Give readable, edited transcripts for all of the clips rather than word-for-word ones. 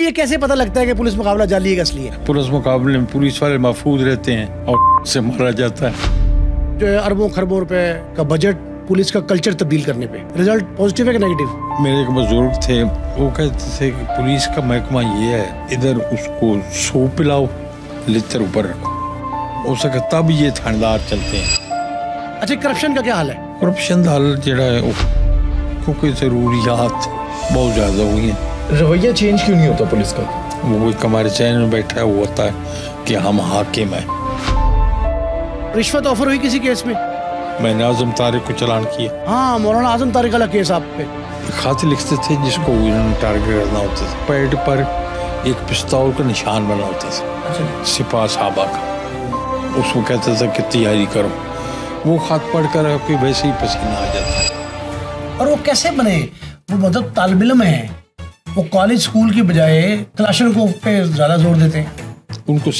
یہ کیسے پتہ لگتا ہے کہ پولیس مقابلہ جعلی ہے کہ اصلی ہے؟ پولیس مقابلے میں پولیس والے محفوظ رہتے ہیں اور سے مارا جاتا ہے. جو اربوں خربوں روپے کا بجٹ پولیس کا کلچر تبدیل کرنے پہ، رزلٹ پازیٹیو ہے کہ نیگیٹو؟ میرے ایک بزرگ تھے، وہ کہتے تھے کہ پولیس کا محکمہ یہ ہے، ادھر اس کو سو پلاؤ، لتر اوپر رکھو، ہو سکے تب یہ تھاندار چلتے ہیں. اچھا، کرپشن کا کیا حال ہے؟ کرپشن کا حال جڑا ہے کیونکہ ضروریات بہت زیادہ ہوئی ہیں. رویہ چینج کیوں نہیں ہوتا پولیس کا؟ وہ ایک ہمارے چین میں بیٹھا ہے، وہ ہوتا ہے کہ ہم حاکم ہیں. رشوت آفر ہوئی کسی کیس میں؟ میں نے اعظم طارق کو چلان کیا. ہاں، مولانا اعظم طارق والا کیس آپ پہ. خط لکھتے تھے جس کو انہوں نے ٹارگٹ کرنا ہوتا تھا، پیڈ پر ایک پستول کا نشان بنا ہوتا تھا سپاہ صحابہ کا، اس کو کہتا تھا کہ تیاری کرو. وہ خط پڑھ کر آپ کے ویسے ہی پسینہ آ جاتا ہے. اور وہ کیسے بنے؟ وہ مطلب طالب علم ہیں، وہ کالج اسکول کی بجائے کلاشن کو پہ زیادہ زور دیتے ہیں. ان کو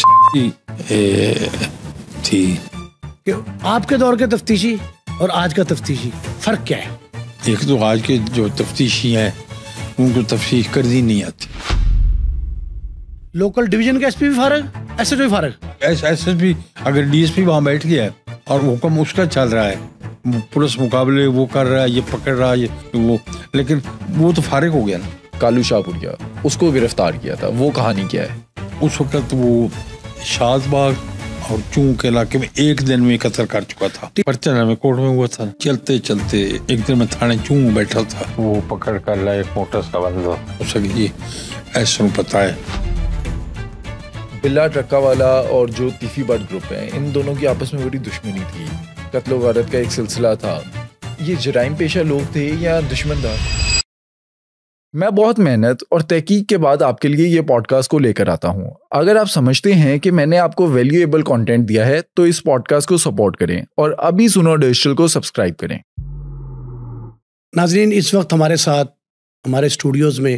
تھی. کہ آپ کے دور کے تفتیشی اور آج کا تفتیشی فرق کیا ہے؟ ایک تو آج کے جو تفتیشی ہیں ان کو تفتیش کرنی نہیں آتی. لوکل ڈویژن کا ایس پی بھی فارغ، ایس ایچ او بھی فارغ. ایس ایس پی اگر ڈی ایس پی وہاں بیٹھ گیا ہے اور حکم اس کا چل رہا ہے، پولیس مقابلے وہ کر رہا ہے، یہ پکڑ رہا ہے وہ، لیکن وہ تو فارغ ہو گیا نا. کالو شاہ پوریا، اس کو گرفتار کیا تھا، وہ کہانی کیا ہے؟ اس وقت وہ شاد باغ اور چون کے علاقے میں ایک دن میں قتل کر چکا تھا. پرچہ میں کورٹ میں ہوا تھا. چلتے چلتے ایک دن میں تھانے چون بیٹھا تھا، وہ پکڑ کر لایا ایک موٹر سا بندہ، اس کو یہ ایسا پتہ ہے. بلا ٹرکا والا اور جو تیفی بٹ گروپ ہیں، ان دونوں کی آپس میں بڑی دشمنی تھی، قتل و غارت کا ایک سلسلہ تھا. یہ جرائم پیشہ لوگ تھے یا دشمن دار؟ میں بہت محنت اور تحقیق کے بعد آپ کے لیے یہ پوڈ کاسٹ کو لے کر آتا ہوں. اگر آپ سمجھتے ہیں کہ میں نے آپ کو ویلیویبل کانٹینٹ دیا ہے تو اس پوڈ کاسٹ کو سپورٹ کریں اور ابھی سنو ڈیجیٹل کو سبسکرائب کریں. ناظرین، اس وقت ہمارے ساتھ ہمارے اسٹوڈیوز میں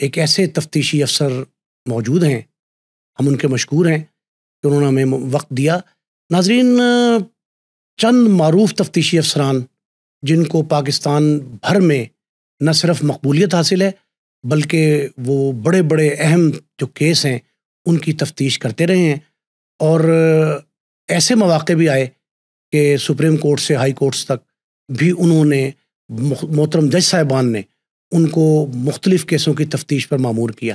ایک ایسے تفتیشی افسر موجود ہیں، ہم ان کے مشکور ہیں کہ انہوں نے ہمیں وقت دیا. ناظرین، چند معروف تفتیشی افسران جن کو پاکستان بھر میں نہ صرف مقبولیت حاصل ہے بلکہ وہ بڑے بڑے اہم جو کیس ہیں ان کی تفتیش کرتے رہے ہیں، اور ایسے مواقع بھی آئے کہ سپریم کورٹ سے ہائی کورٹس تک بھی انہوں نے، محترم جج صاحبان نے ان کو مختلف کیسوں کی تفتیش پر مامور کیا.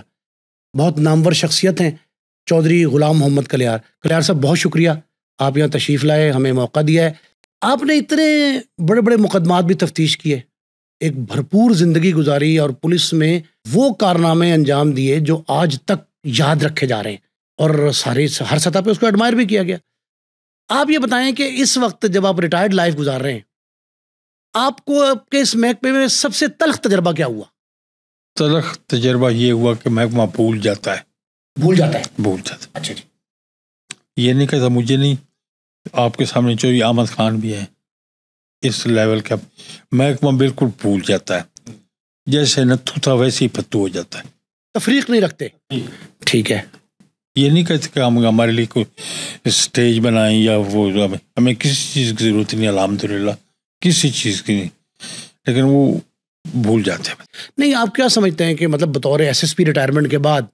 بہت نامور شخصیت ہیں چودھری غلام محمد کلیار. کلیار صاحب، بہت شکریہ، آپ یہاں تشریف لائے، ہمیں موقع دیا ہے. آپ نے اتنے بڑے بڑے مقدمات بھی تفتیش کیے، ایک بھرپور زندگی گزاری اور پولیس میں وہ کارنامے انجام دیے جو آج تک یاد رکھے جا رہے ہیں اور ہر سطح پہ اس کو ایڈمائر بھی کیا گیا. آپ یہ بتائیں کہ اس وقت جب آپ ریٹائرڈ لائف گزار رہے ہیں، آپ کو آپ کے اس محکمے میں سب سے تلخ تجربہ کیا ہوا؟ تلخ تجربہ یہ ہوا کہ محکمہ بھول جاتا ہے. اچھا جی. یہ نہیں کہتا مجھے نہیں، آپ کے سامنے چوہدری احمد خان بھی ہے اس لیول کا. محکمہ بالکل بھول جاتا ہے، جیسے نتھو تھا ویسے ہی پتو ہو جاتا ہے. تفریق نہیں رکھتے. ٹھیک ہے. یہ نہیں کہتے کہ ہم ہمارے لیے کوئی اسٹیج بنائیں یا وہ، ہمیں کسی چیز کی ضرورت نہیں، الحمدللہ کسی چیز کی نہیں، لیکن وہ بھول جاتے ہیں. نہیں، آپ کیا سمجھتے ہیں کہ مطلب بطور ایس ایس پی ریٹائرمنٹ کے بعد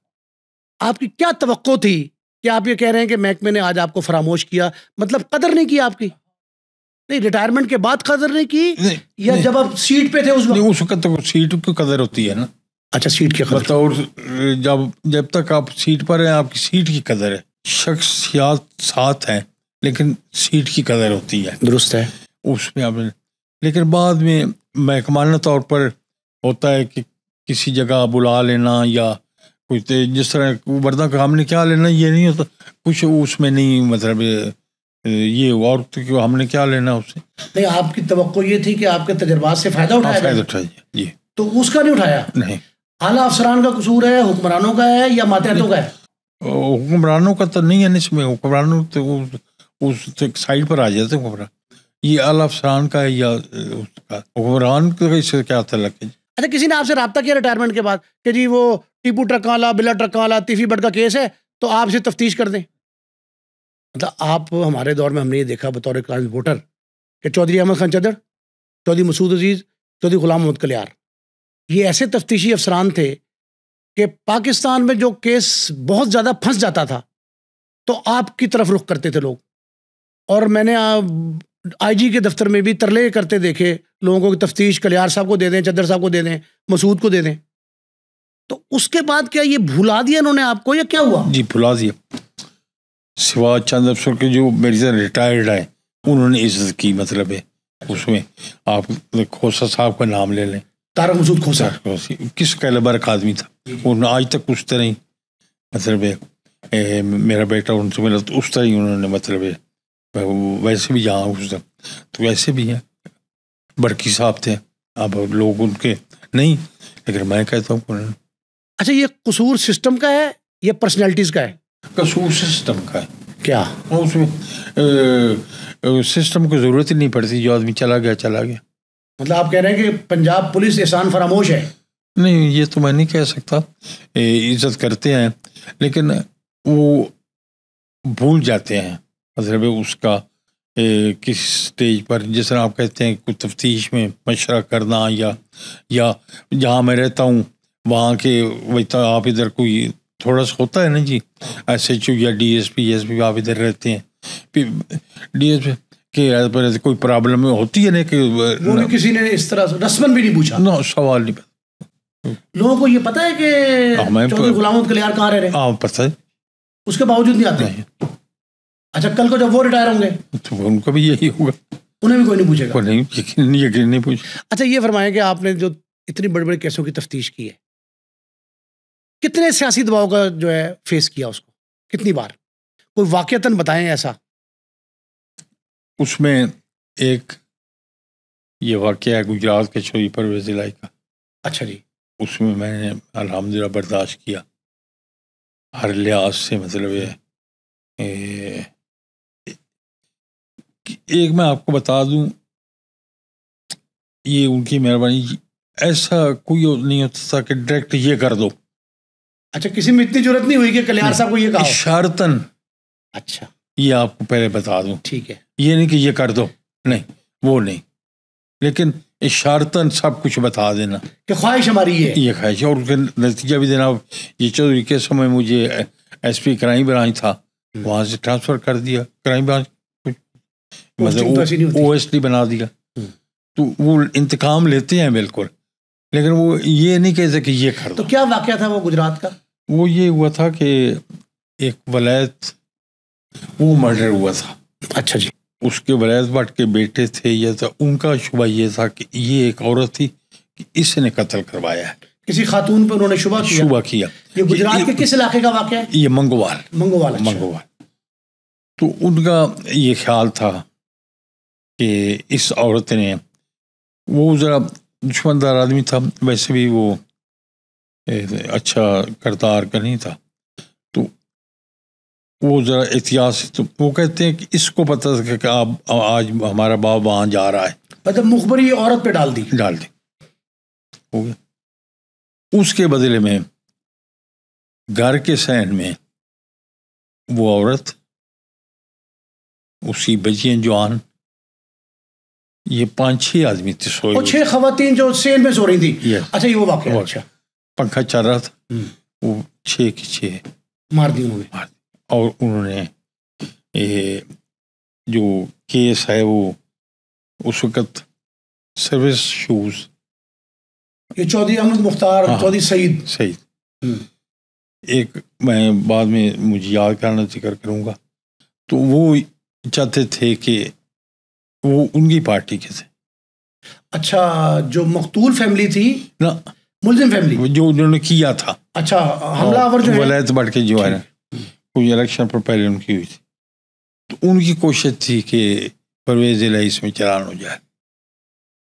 آپ کی کیا توقع تھی کہ آپ یہ کہہ رہے ہیں کہ محکمے نے آج آپ کو فراموش کیا، مطلب قدر نہیں کی آپ کی؟ نہیں، ریٹائرمنٹ کے بعد قدر نہیں کی یا جب آپ سیٹ پہ تھے اس وقت تو سیٹ کی قدر ہوتی ہے نا. اچھا، سیٹ کی قدر. بطور جب تک آپ سیٹ پر ہیں آپ کی سیٹ کی قدر ہے. شخصیات ساتھ ہیں لیکن سیٹ کی قدر ہوتی ہے. درست ہے. اس میں آپ، لیکن بعد میں محکمانہ طور پر ہوتا ہے کہ کسی جگہ بلا لینا یا کچھ جس طرح ورنہ ہم نے کیا لینا، یہ نہیں ہوتا کچھ اس میں نہیں، مطلب یہ اور ہم نے کیا لینا اس سے. نہیں، آپ کی توقع یہ تھی کہ آپ کے تجربات سے فائدہ اٹھائیے جی. تو اس کا نہیں اٹھایا؟ نہیں. اعلیٰ افسران کا قصور ہے، حکمرانوں کا ہے یا ماتحتوں کا ہے؟ حکمرانوں کا تو نہیں ہے، اس میں حکمرانوں تو اس سائڈ پر آ جاتے ہیں حکمران. یہ اعلیٰ افسران کا ہے یا اس کا، حکمران کا اس سے کیا تعلق ہے؟ اچھا، کسی نے آپ سے رابطہ کیا ریٹائرمنٹ کے بعد کہ جی وہ ٹیپو ٹرک والا، بلا ٹرک والا، تیفی بٹ کا کیس ہے تو آپ سے تفتیش کر دیں؟ مطلب آپ، ہمارے دور میں ہم نے یہ دیکھا بطور ٹرانسپورٹر کہ چودھری احمد خان چدر، چودھری مسعود عزیز، چودھری غلام محمد کلیار، یہ ایسے تفتیشی افسران تھے کہ پاکستان میں جو کیس بہت زیادہ پھنس جاتا تھا تو آپ کی طرف رخ کرتے تھے لوگ، اور میں نے آئی جی کے دفتر میں بھی ترلے کرتے دیکھے لوگوں کو، تفتیش کلیار صاحب کو دے دیں، چدر صاحب کو دے دیں، مسعود کو دے دیں. تو اس کے بعد کیا یہ بھلا دیا انہوں نے آپ کو یا کیا ہوا؟ جی بھلا دیا، سوا چند افسر کے جو میری سے ریٹائرڈ ہیں انہوں نے عزت کی. مطلب ہے اس میں آپ کھوسا صاحب کا نام لے لیں، طارق مسعود کھوسا کس کیلیبر کا آدمی تھا، انہوں آج تک اس طرح ہی مطلب ہے میرا بیٹا ان سے ملا تو اس طرح ہی انہوں نے مطلب ہے ویسے بھی جہاں اس تو ویسے بھی ہیں. برکی صاحب تھے، اب لوگ ان کے نہیں، لیکن میں کہتا ہوں. اچھا یہ قصور سسٹم کا ہے یا پرسنالٹیز کا ہے؟ قصور سسٹم کا ہے. کیا اس میں سسٹم کو ضرورت ہی نہیں پڑتی، جو آدمی چلا گیا چلا گیا. مطلب آپ کہہ رہے ہیں کہ پنجاب پولیس احسان فراموش ہے؟ نہیں یہ تو میں نہیں کہہ سکتا، عزت کرتے ہیں لیکن وہ بھول جاتے ہیں. مطلب اس کا کس سٹیج پر، جس طرح آپ کہتے ہیں کوئی تفتیش میں مشورہ کرنا یا جہاں میں رہتا ہوں وہاں کے آپ ادھر کوئی تھوڑا سا ہوتا ہے نا جی ایس ایچ او یا ڈی ایس پی آپ ادھر رہتے ہیں، ڈی ایس پی کہ کوئی پرابلم ہوتی ہے نا کہ وہ بھی کسی نے اس طرح رسمن بھی نہیں پوچھا، نہ سوال نہیں. لوگوں کو یہ پتا ہے کہ چودھری غلام محمد کلیار کہاں رہ رہے ہیں؟ ہاں پتہ ہے، اس کے باوجود نہیں آتے. اچھا کل کو جب وہ ریٹائر ہوں گے تو ان کا بھی یہی ہوگا، انہیں بھی کوئی نہیں پوچھے گا. یقین نہیں پوچھے. اچھا یہ فرمائیں کہ آپ نے جو اتنی بڑے بڑے کیسوں کی تفتیش کی ہے، کتنے سیاسی دباؤ کا جو ہے فیس کیا اس کو، کتنی بار؟ کوئی واقعتاً بتائیں ایسا. اس میں ایک یہ واقعہ ہے گجرات کے چوری پرویز الہی کا. اچھا جی. اس میں میں نے الحمدللہ برداشت کیا ہر لحاظ سے. مطلب ایک میں آپ کو بتا دوں، یہ ان کی مہربانی، ایسا کوئی نہیں ہوتا تھا کہ ڈائریکٹ یہ کر دو. اچھا کسی میں اتنی ضرورت نہیں ہوئی کہ کلیار صاحب کو یہ کہا اشارتاً. اچھا یہ آپ کو پہلے بتا دوں، ٹھیک ہے، یہ نہیں کہ یہ کر دو، نہیں وہ نہیں، لیکن اشارتاً سب کچھ بتا دینا کہ خواہش ہماری ہے، یہ خواہش ہے. اور نتیجہ بھی دینا. یہ چودھری کے سمے مجھے ایس پی کرائم برانچ تھا، وہاں سے ٹرانسفر کر دیا کرائم برانچ، مطلب او ایس ڈی بنا دیا. تو وہ انتقام لیتے ہیں بالکل، لیکن وہ یہ نہیں کہتے کہ یہ کر دو. تو کیا واقعہ تھا وہ گجرات کا؟ وہ یہ ہوا تھا کہ ایک ولایت وہ مرڈر ہوا تھا. اچھا جی. اس کے ولایت بٹ کے بیٹے تھے، یہ تھا ان کا شبہ یہ تھا کہ یہ ایک عورت تھی کہ اس نے قتل کروایا ہے. کسی خاتون پہ انہوں نے شبہ کیا. یہ گجرات کے کس علاقے کا واقعہ ہے؟ یہ منگوال. اچھا. تو ان کا یہ خیال تھا کہ اس عورت نے، وہ ذرا دشمن دار آدمی تھا، ویسے بھی وہ اچھا کردار کا نہیں تھا، تو وہ ذرا احتیاط سے. تو وہ کہتے ہیں کہ اس کو پتہ تھا کہ آپ آج ہمارا باپ وہاں جا رہا ہے، مطلب مخبری عورت پہ ڈال دی. ہو گیا. اس کے بدلے میں گھر کے صحن میں وہ عورت، اسی بچیاں جوان، یہ 5-6 آدمی تھے سوئے، اور 6 خواتین جو سین میں سو رہی تھی. اچھا یہ وہ واقعہ. اچھا پنکھا چل رہا تھا، وہ 6 کی 6 مار دی انہوں نے. اور انہوں نے جو کیس ہے وہ اس وقت سروس شوز، یہ چودھری احمد مختار، چودھری سعید. ایک میں بعد میں مجھے یاد کرنا ذکر کروں گا. تو وہ چاہتے تھے کہ وہ ان کی پارٹی کے تھے. اچھا جو مقتول فیملی تھی، نا ملزم فیملی جو انہوں نے کیا تھا. اچھا حملہ آور جو ولایت بٹ کے جو ہے نا، کوئی الیکشن پر پہلے ان کی ہوئی تھی، تو ان کی کوشش تھی کہ پرویز الہی اس میں چلان ہو جائے.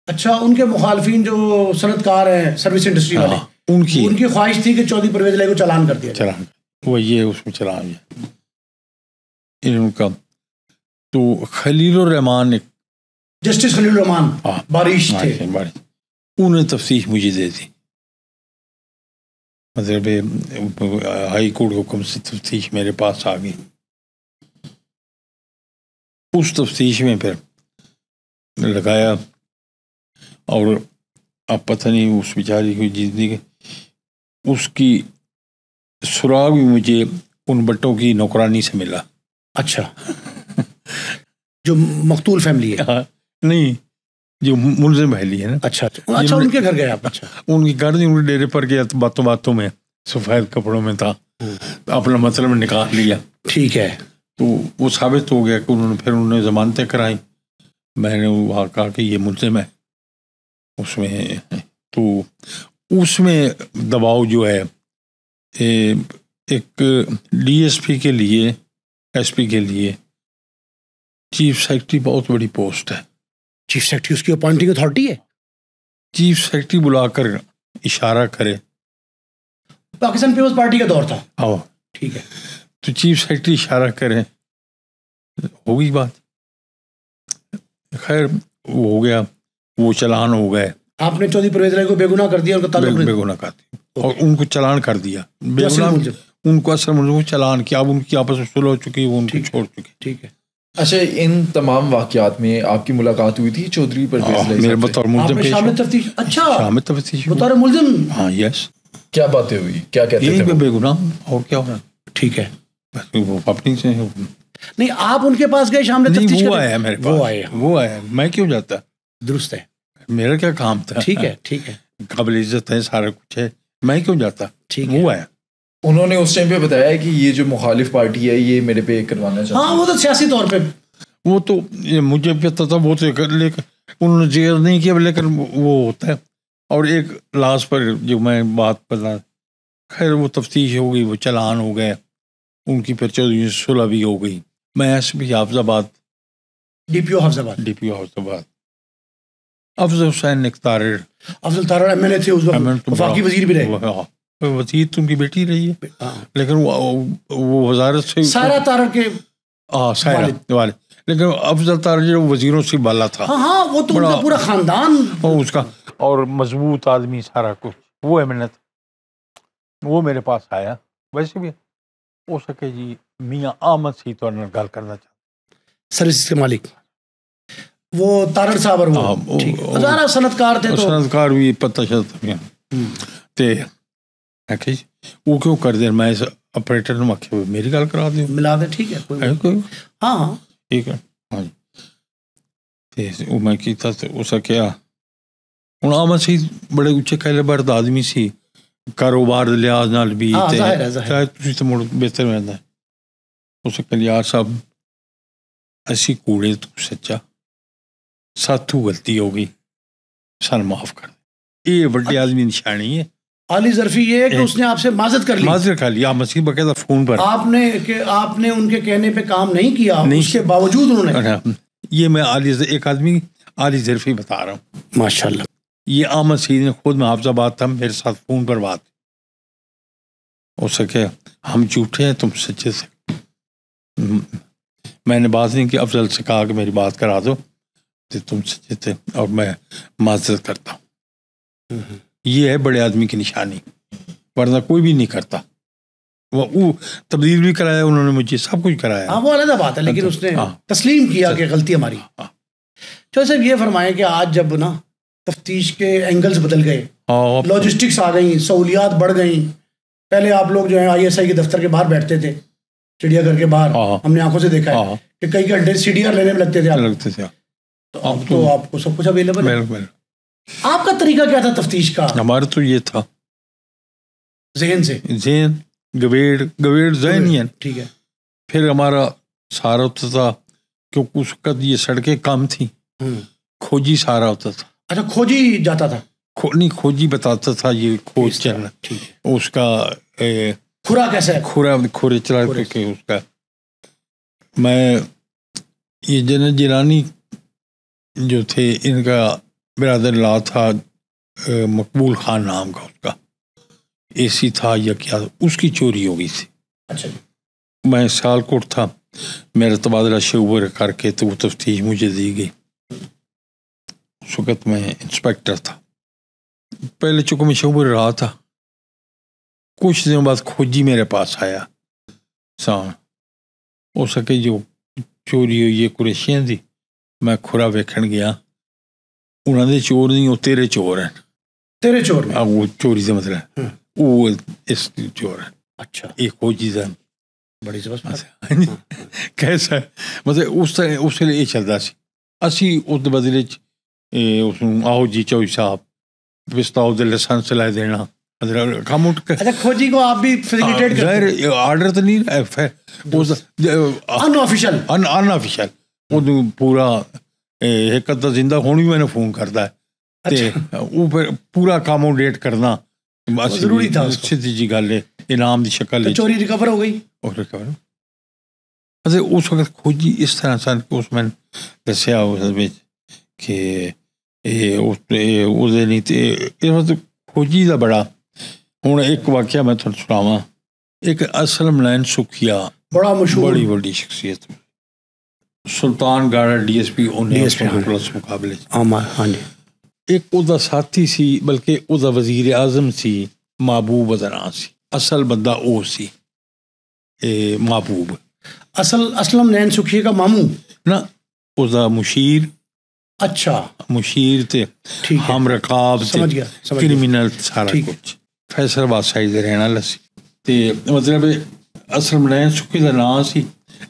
اچھا ان کے مخالفین جو صنعت کار ہیں، سروس انڈسٹری والے، ان کی خواہش تھی کہ چودھری پرویز الہی کو چلان کر دیا چلان، وہ یہ اس میں چلان ہو جائے ان کا. تو خلیل الرحمان، جسٹس خلیل الرحمان بارش تھے، انہوں نے تفتیش مجھے دے دی. مطلب ہائی کورٹ حکم سے تفتیش میرے پاس آ گئی. اس تفتیش میں پھر لگایا، اور اب پتہ نہیں اس بیچاری کو جیتنے کے اس کی سراغ بھی مجھے ان بٹوں کی نوکرانی سے ملا. اچھا جو مقتول فیملی ہے. نہیں جو ملزم اہلی ہے نا. اچھا اچھا ان کے گھر گئے آپ. اچھا ان کے گھر نہیں, ان کے ڈیرے پر گیا تو باتوں باتوں میں سفید کپڑوں میں تھا, اپنا مطلب نکال لیا. ٹھیک ہے. تو وہ ثابت ہو گیا کہ انہوں نے ضمانتیں کرائی. میں نے وہاں کہا کہ یہ ملزم ہے اس میں. تو اس میں دباؤ جو ہے ایک ڈی ایس پی کے لیے, ایس پی کے لیے چیف سیکرٹری بہت بڑی پوسٹ ہے. چیف سیکرٹری اس کی اپوائنٹنگ اتھارٹی ہے. چیف سیکرٹری بلا کر اشارہ کرے. پاکستان پیپلز پارٹی کا دور تھا. ہاں ٹھیک ہے. تو چیف سیکرٹری اشارہ کرے, ہوگی بات. خیر وہ ہو گیا, وہ چلان ہو گئے. آپ نے چودھری پرویز علی کو بے گناہ کر دیا, ان کا تعلق بے گناہ کر دیا اور ان کو چلان کر دیا. بے گناہ ان کو اصل ملزم کو چلان کیا. اب ان کی آپس میں صلح ہو چکی, وہ ان کو چھوڑ چکے. ٹھیک ہے. اچھا ان تمام واقعات میں آپ کی ملاقات ہوئی تھی چودھری پرویز علی میرے بطور ملزم شامل تفتیش. اچھا شامل تفتیش بطور ملزم. ہاں یس. کیا باتیں ہوئی, کیا کہتے تھے؟ بے گناہ اور کیا ہونا. ٹھیک ہے. وہ اپنی سے نہیں آپ ان کے پاس گئے شامل تفتیش. وہ آیا میرے پاس, وہ آیا. میں کیوں جاتا. درست ہے. میرا کیا کام تھا. ٹھیک ہے ٹھیک ہے. قابل عزت ہے, سارا کچھ ہے, میں کیوں جاتا. ٹھیک ہے. وہ آیا. انہوں نے اس ٹائم پہ بتایا کہ یہ جو مخالف پارٹی ہے یہ میرے پہ کروانا چاہتا ہے. ہاں وہ تو سیاسی طور پہ وہ تو مجھے پتا تھا, وہ تو لیکن انہوں نے ذکر نہیں کیا, لیکن وہ ہوتا ہے. اور ایک لاسٹ پر جو میں بات بتا, خیر وہ تفتیش ہو گئی, وہ چلان ہو گئے ان کی, پھر چودھری صلح بھی ہو گئی. میں ایس پی حافظ آباد, ڈی پی او حافظ آباد, ڈی پی او حافظ آباد. افضل حسین تارڑ, افضل تارڑ ایم ایل اے تھے اس وقت, وفاقی وزیر بھی رہے. وزیر تو ان کی بیٹی رہی ہے, لیکن وہ وزارت سے سارا تارڑ کے والد, لیکن افضل تارڑ جو وزیروں سے بالا تھا. ہاں وہ تو ان کا پورا خاندان اس کا, اور مضبوط آدمی سارا کچھ. وہ امنت وہ میرے پاس آیا. ویسے بھی ہو سکے جی میاں احمد سی تو گل کرنا چاہتا, سروس کے مالک وہ تارڑ صاحب, اور وہ ہزارہ صنعتکار تھے. تو صنعتکار بھی پتہ چلتا تے وہ کیوں کر دیں. میں آپریٹر نے آخیا میری گل کرا دیں, ملا دیں. ٹھیک ہے. ہاں ہاں ٹھیک ہے. ہاں جی وہ میں کیتا تو اس کیا ہوں. احمد سی بڑے اچے کیلیبر دا آدمی سی, کاروبار لحاظ نال بھی شاید تو مڑ بہتر رہتا ہے. اس کہ یار صاحب اسی کوڑے تو سچا, ساتھو غلطی ہو گئی, سن معاف کر دے. یہ بڑے آدمی نشانی ہے. عالی ظرفی یہ ہے کہ اس نے آپ سے معذرت کر لی. معذرت کر لیا مسیح باقاعدہ فون پر. آپ نے ان کے کہنے پہ کام نہیں کیا, اس کے باوجود انہوں نے. یہ میں ایک آدمی عالی ظرفی بتا رہا ہوں. ماشاءاللہ. یہ احمد سعید نے خود میں حافظ آباد تھا, میرے ساتھ فون پر بات ہو سکے. ہم جھوٹے ہیں تم سچے سے. میں نے بات نہیں کی, افضل سے کہا کہ میری بات کرا دو, تم سچے تھے اور میں معذرت کرتا ہوں. یہ ہے بڑے آدمی کی نشانی, ورنہ کوئی بھی نہیں کرتا. وہ تبدیل بھی کرایا انہوں نے مجھے, سب کچھ کرایا. وہ علیحدہ بات ہے, لیکن اس نے تسلیم کیا کہ غلطی ہماری. چلو صاحب یہ فرمائیں کہ آج جب نا تفتیش کے اینگلز بدل گئے, لاجسٹکس آ گئیں, سہولیات بڑھ گئیں. پہلے آپ لوگ جو ہیں آئی ایس آئی کے دفتر کے باہر بیٹھتے تھے, چڑیا گھر کے باہر, ہم نے آنکھوں سے دیکھا ہے کہ کئی گھنٹے سی ڈی آر لینے میں لگتے تھے. اب تو آپ کو سب کچھ اویلیبل ہے. آپ کا طریقہ کیا تھا تفتیش کا؟ ہمارا تو یہ تھا ذہن سے, ذہن گویڑ ذہن ہی ہے. ٹھیک ہے. پھر ہمارا سارا ہوتا تھا کیونکہ اس وقت یہ سڑکیں کم تھیں, کھوجی سارا ہوتا تھا. اچھا کھوجی جاتا تھا. نہیں کھوجی بتاتا تھا یہ کھوج چلنا, اس کا کھورا کیسا ہے, کھورے چلا کے اس کا. میں یہ جنرل جیلانی جو تھے ان کا برادر لا تھا, مقبول خان نام کا, اس کا اے سی تھا یا کیا, اس کی چوری ہو گئی تھی. اچھا میں سیالکوٹ تھا, میرا تبادلہ شعبہ کر کے تو وہ تفتیش مجھے دی گئی. اس وقت میں انسپیکٹر تھا. پہلے چونکہ میں شعبہ رہا تھا, کچھ دنوں بعد کھوجی میرے پاس آیا. ہو سکے جو چوری ہوئی یہ قریشیاں تھی. میں کھورا ویکھن گیا, انہوں نے چور نہیں, وہ تیرے چور ہیں. تیرے چور وہ چوری سے مطلب وہ اس چور ہے. اچھا ایک وہ چیز ہے بڑی زبردست. کیسا ہے مطلب اس لیے یہ چلتا سی. اسی اس بدلے اس آؤ جی چوئی صاحب پستاؤ دے لائسنس لائے دینا کم اٹھ کے. اچھا کھوجی کو آپ بھی فیسیلیٹیٹ کرتے ہیں؟ آرڈر تو نہیں ان آفیشل وہ پورا ایک ادھا زندہ ہونی میں نے فون کرتا ہے وہ پھر پورا اکاموڈیٹ کرنا ضروری تھا. سیدھی جی گل ہے انعام دی شکل چوری ریکور ہو گئی. اور ریکور اس وقت کھوجی اس طرح سن کہ اس میں دسیا اس کہ کھوجی دا بڑا. ہوں ایک واقعہ میں تھوڑا سناواں. ایک اسلم لائن سکھیا بڑا مشہور بڑی بڑی شخصیت سلطان گاڑا ڈی ایس پی پلس مقابلے. ہاں جی. ایک ادا ساتھی سی بلکہ ادا وزیر اعظم سی محبوب ادنا سی. اصل بندہ او سی محبوب. اسلم نین سکھیے کا ماموں نہ ادا مشیر. اچھا مشیر تے ہم رقاب کرمینل سارا کچھ. فیصل آباد سائڈ دے رہنے والا سی. تے مطلب اسلم نین سکھی دا نام سی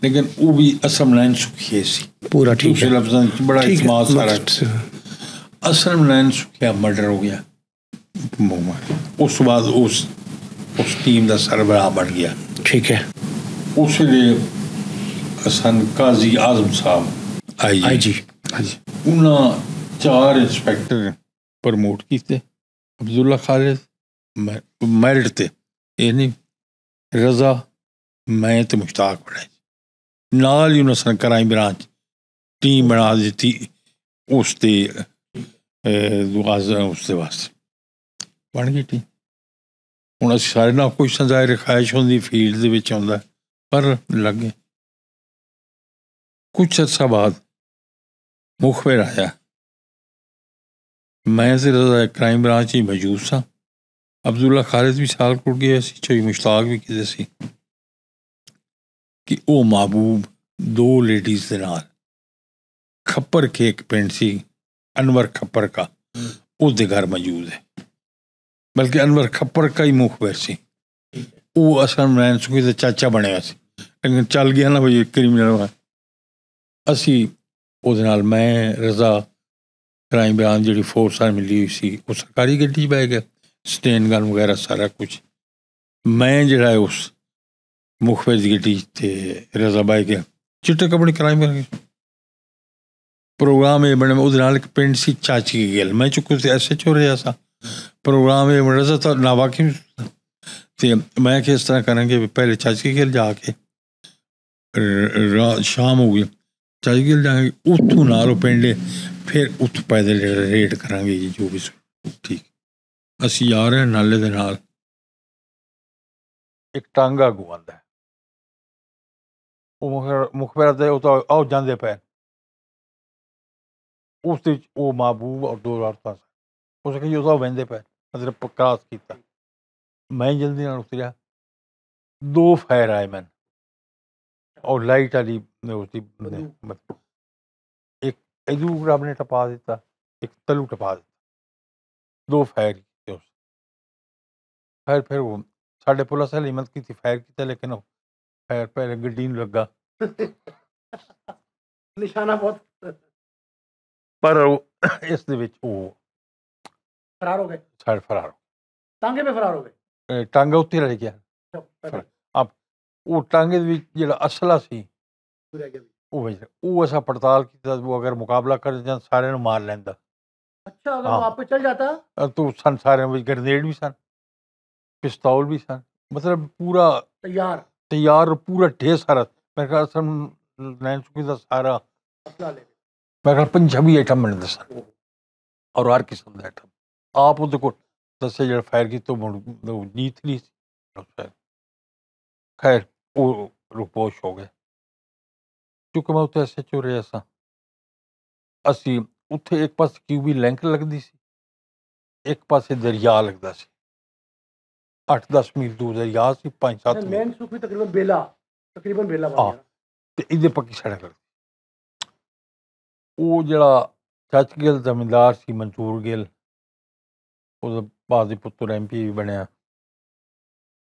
لیکن وہ بھی اسلم نین سکھیے سی پورا. ٹھیک ہے لفظاں بڑا اعتماد سارا. اسلم نین سکھیا مرڈر ہو گیا. اس بعد اس ٹیم دا سربراہ بن گیا. ٹھیک ہے. اس لیے سن قاضی اعظم صاحب آئی جی انہاں 4 انسپیکٹر پرموٹ کیتے. عبداللہ خالد میرٹ تے یہ نہیں رضا میں تے مشتاق بڑھائی نال ہی انہوں نے کرائم برانچ ٹیم بنا دیتی اس تے اس دے واسطے بن گئی ٹیم. ہوں اسی سارے نہ کوئی ظاہر خواہش ہوتی فیلڈ دے وچ آਉਂਦਾ پر لگے. کچھ عرصہ بعد مخبر آیا. میں سے رضا کرائم برانچ ہی موجود سا. عبداللہ خالد بھی سال کٹ گیا سی. چوئی مشتاق بھی کسی سی کہ او محبوب 2 لیڈیز دے نال کھپر کے ایک پنڈ سی انور کھپر کا اس دے گھر موجود ہے. بلکہ انور کھپر کا ہی مخبر سی. وہ اسلم نین سکھی دا چاچا بنیا سی لیکن چل گیا نا بھائی کرمینل. اسی وہ میں رضا کرائم برانچ جڑی فورس ملی ہوئی سی وہ سرکاری گڈی بہ گیا سٹین گن وغیرہ سارا کچھ. میں جڑا ہے اس مخبر دی گڈی تے رضا بہ گیا چٹے کپڑے کرائم برانچ پروگرام یہ بنے. وہ ایک پنڈ سی چاچی کی گل میں چکو سے ایس ایچ او رہا سا. پروگرام یہ بن رہا تھا نا واقعی تے میں کہ اس طرح کریں گے پہلے چاچی کی گل جا کے شام ہو گئی چاچی کی گل جا کے اتوں نالو پنڈے پھر اتوں پیدل ریڈ کریں گے جو بھی ٹھیک. اسی آ رہے ہیں نالے دے نال ایک ٹانگا اگوں آندا ہے. وہ مخبر آتا ہے وہ تو آؤ جاندے پے اس وہ محبوب اور 2 عورتاں اس کہ وہ وہدے پے مطلب کراس کیتا. میں جلدی نال اتریا 2 فائر آئے میں اور لائٹ والی ایک ادو رب نے ٹپا دیتا ایک تلو ٹپا دیتا. 2 فائر کیتے اس خیر پھر وہ ساڈے پولیس والے ہمت کی تھی فائر کیتا لیکن فائر پہلے گڈی نوں لگا نشانہ بہت پر اس دے وچ وہ فرار ہو گئے. فرار ٹانگے پہ فرار ہو گئے. ٹانگا اتنے رہ گیا. اب وہ ٹانگے دے وچ جڑا اسلحہ سی وہ ایسا پڑتال کیتا وہ اگر مقابلہ کر جان سارے نوں مار لیندا. اچھا اگر وہ آپ پہ چل جاتا تو سن سارے گرنیڈ بھی سن پستول بھی سن مطلب پورا تیار پورا ڈھیر سارا. میں کہا سن نین سکھی دا سارا میں کہا پنجابی آئٹم بنے سن اور ہر قسم کا آئٹم. آپ وہ کو دسے جڑا فائر کی تو جیت لی خیر وہ روپوش ہو گئے. کیونکہ میں اتنے ایس ایچ او رہا سا. اسی اتنے ایک پاس کیوبی لینک لگتی سی ایک پاسے دریا لگتا سی. 8-10 میل دور دریا سی 5-7 میل ادھر پکی سڑک لگتی. وہ جڑا چچ گل زمیندار سی منصور گل وہ بعد پتر ایم پی بھی بنیا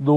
2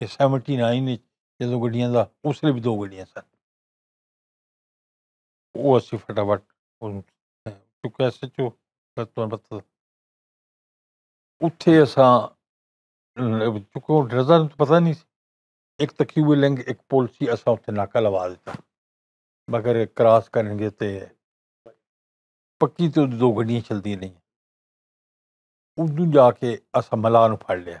79 ਜਦੋਂ ਗੱਡੀਆਂ ਦਾ ਉਸ ਵੇਲੇ ਵੀ 2 ਗੱਡੀਆਂ ਸਨ। ਉਹ ਅਸੀਂ ਫਟਾਫਟ ਚੁੱਕਿਆ ਸੱਚੋ ਤੁਹਾਨੂੰ ਪਤਾ ਉੱਥੇ ਅਸਾਂ ਚੁੱਕੋ ਡਰਜ਼ਾ ਨੂੰ ਪਤਾ ਨਹੀਂ ਸੀ। ਇੱਕ ਤਕੀਵੇ ਲੰਘ ਇੱਕ ਪੁਲ ਸੀ, ਅਸਾਂ ਉੱਥੇ ਨਾਕਾ ਲਵਾ ਦਿੱਤਾ ਮਗਰ ਕ੍ਰਾਸ ਕਰਨਗੇ ਤੇ ਪੱਕੀ ਤੋਂ 2 ਗੱਡੀਆਂ ਚਲਦੀਆਂ ਰਹੀਆਂ। ਉਦੋਂ ਜਾ ਕੇ ਅਸਾਂ ਮਲਾਹ ਨੂੰ ਫੜ ਲਿਆ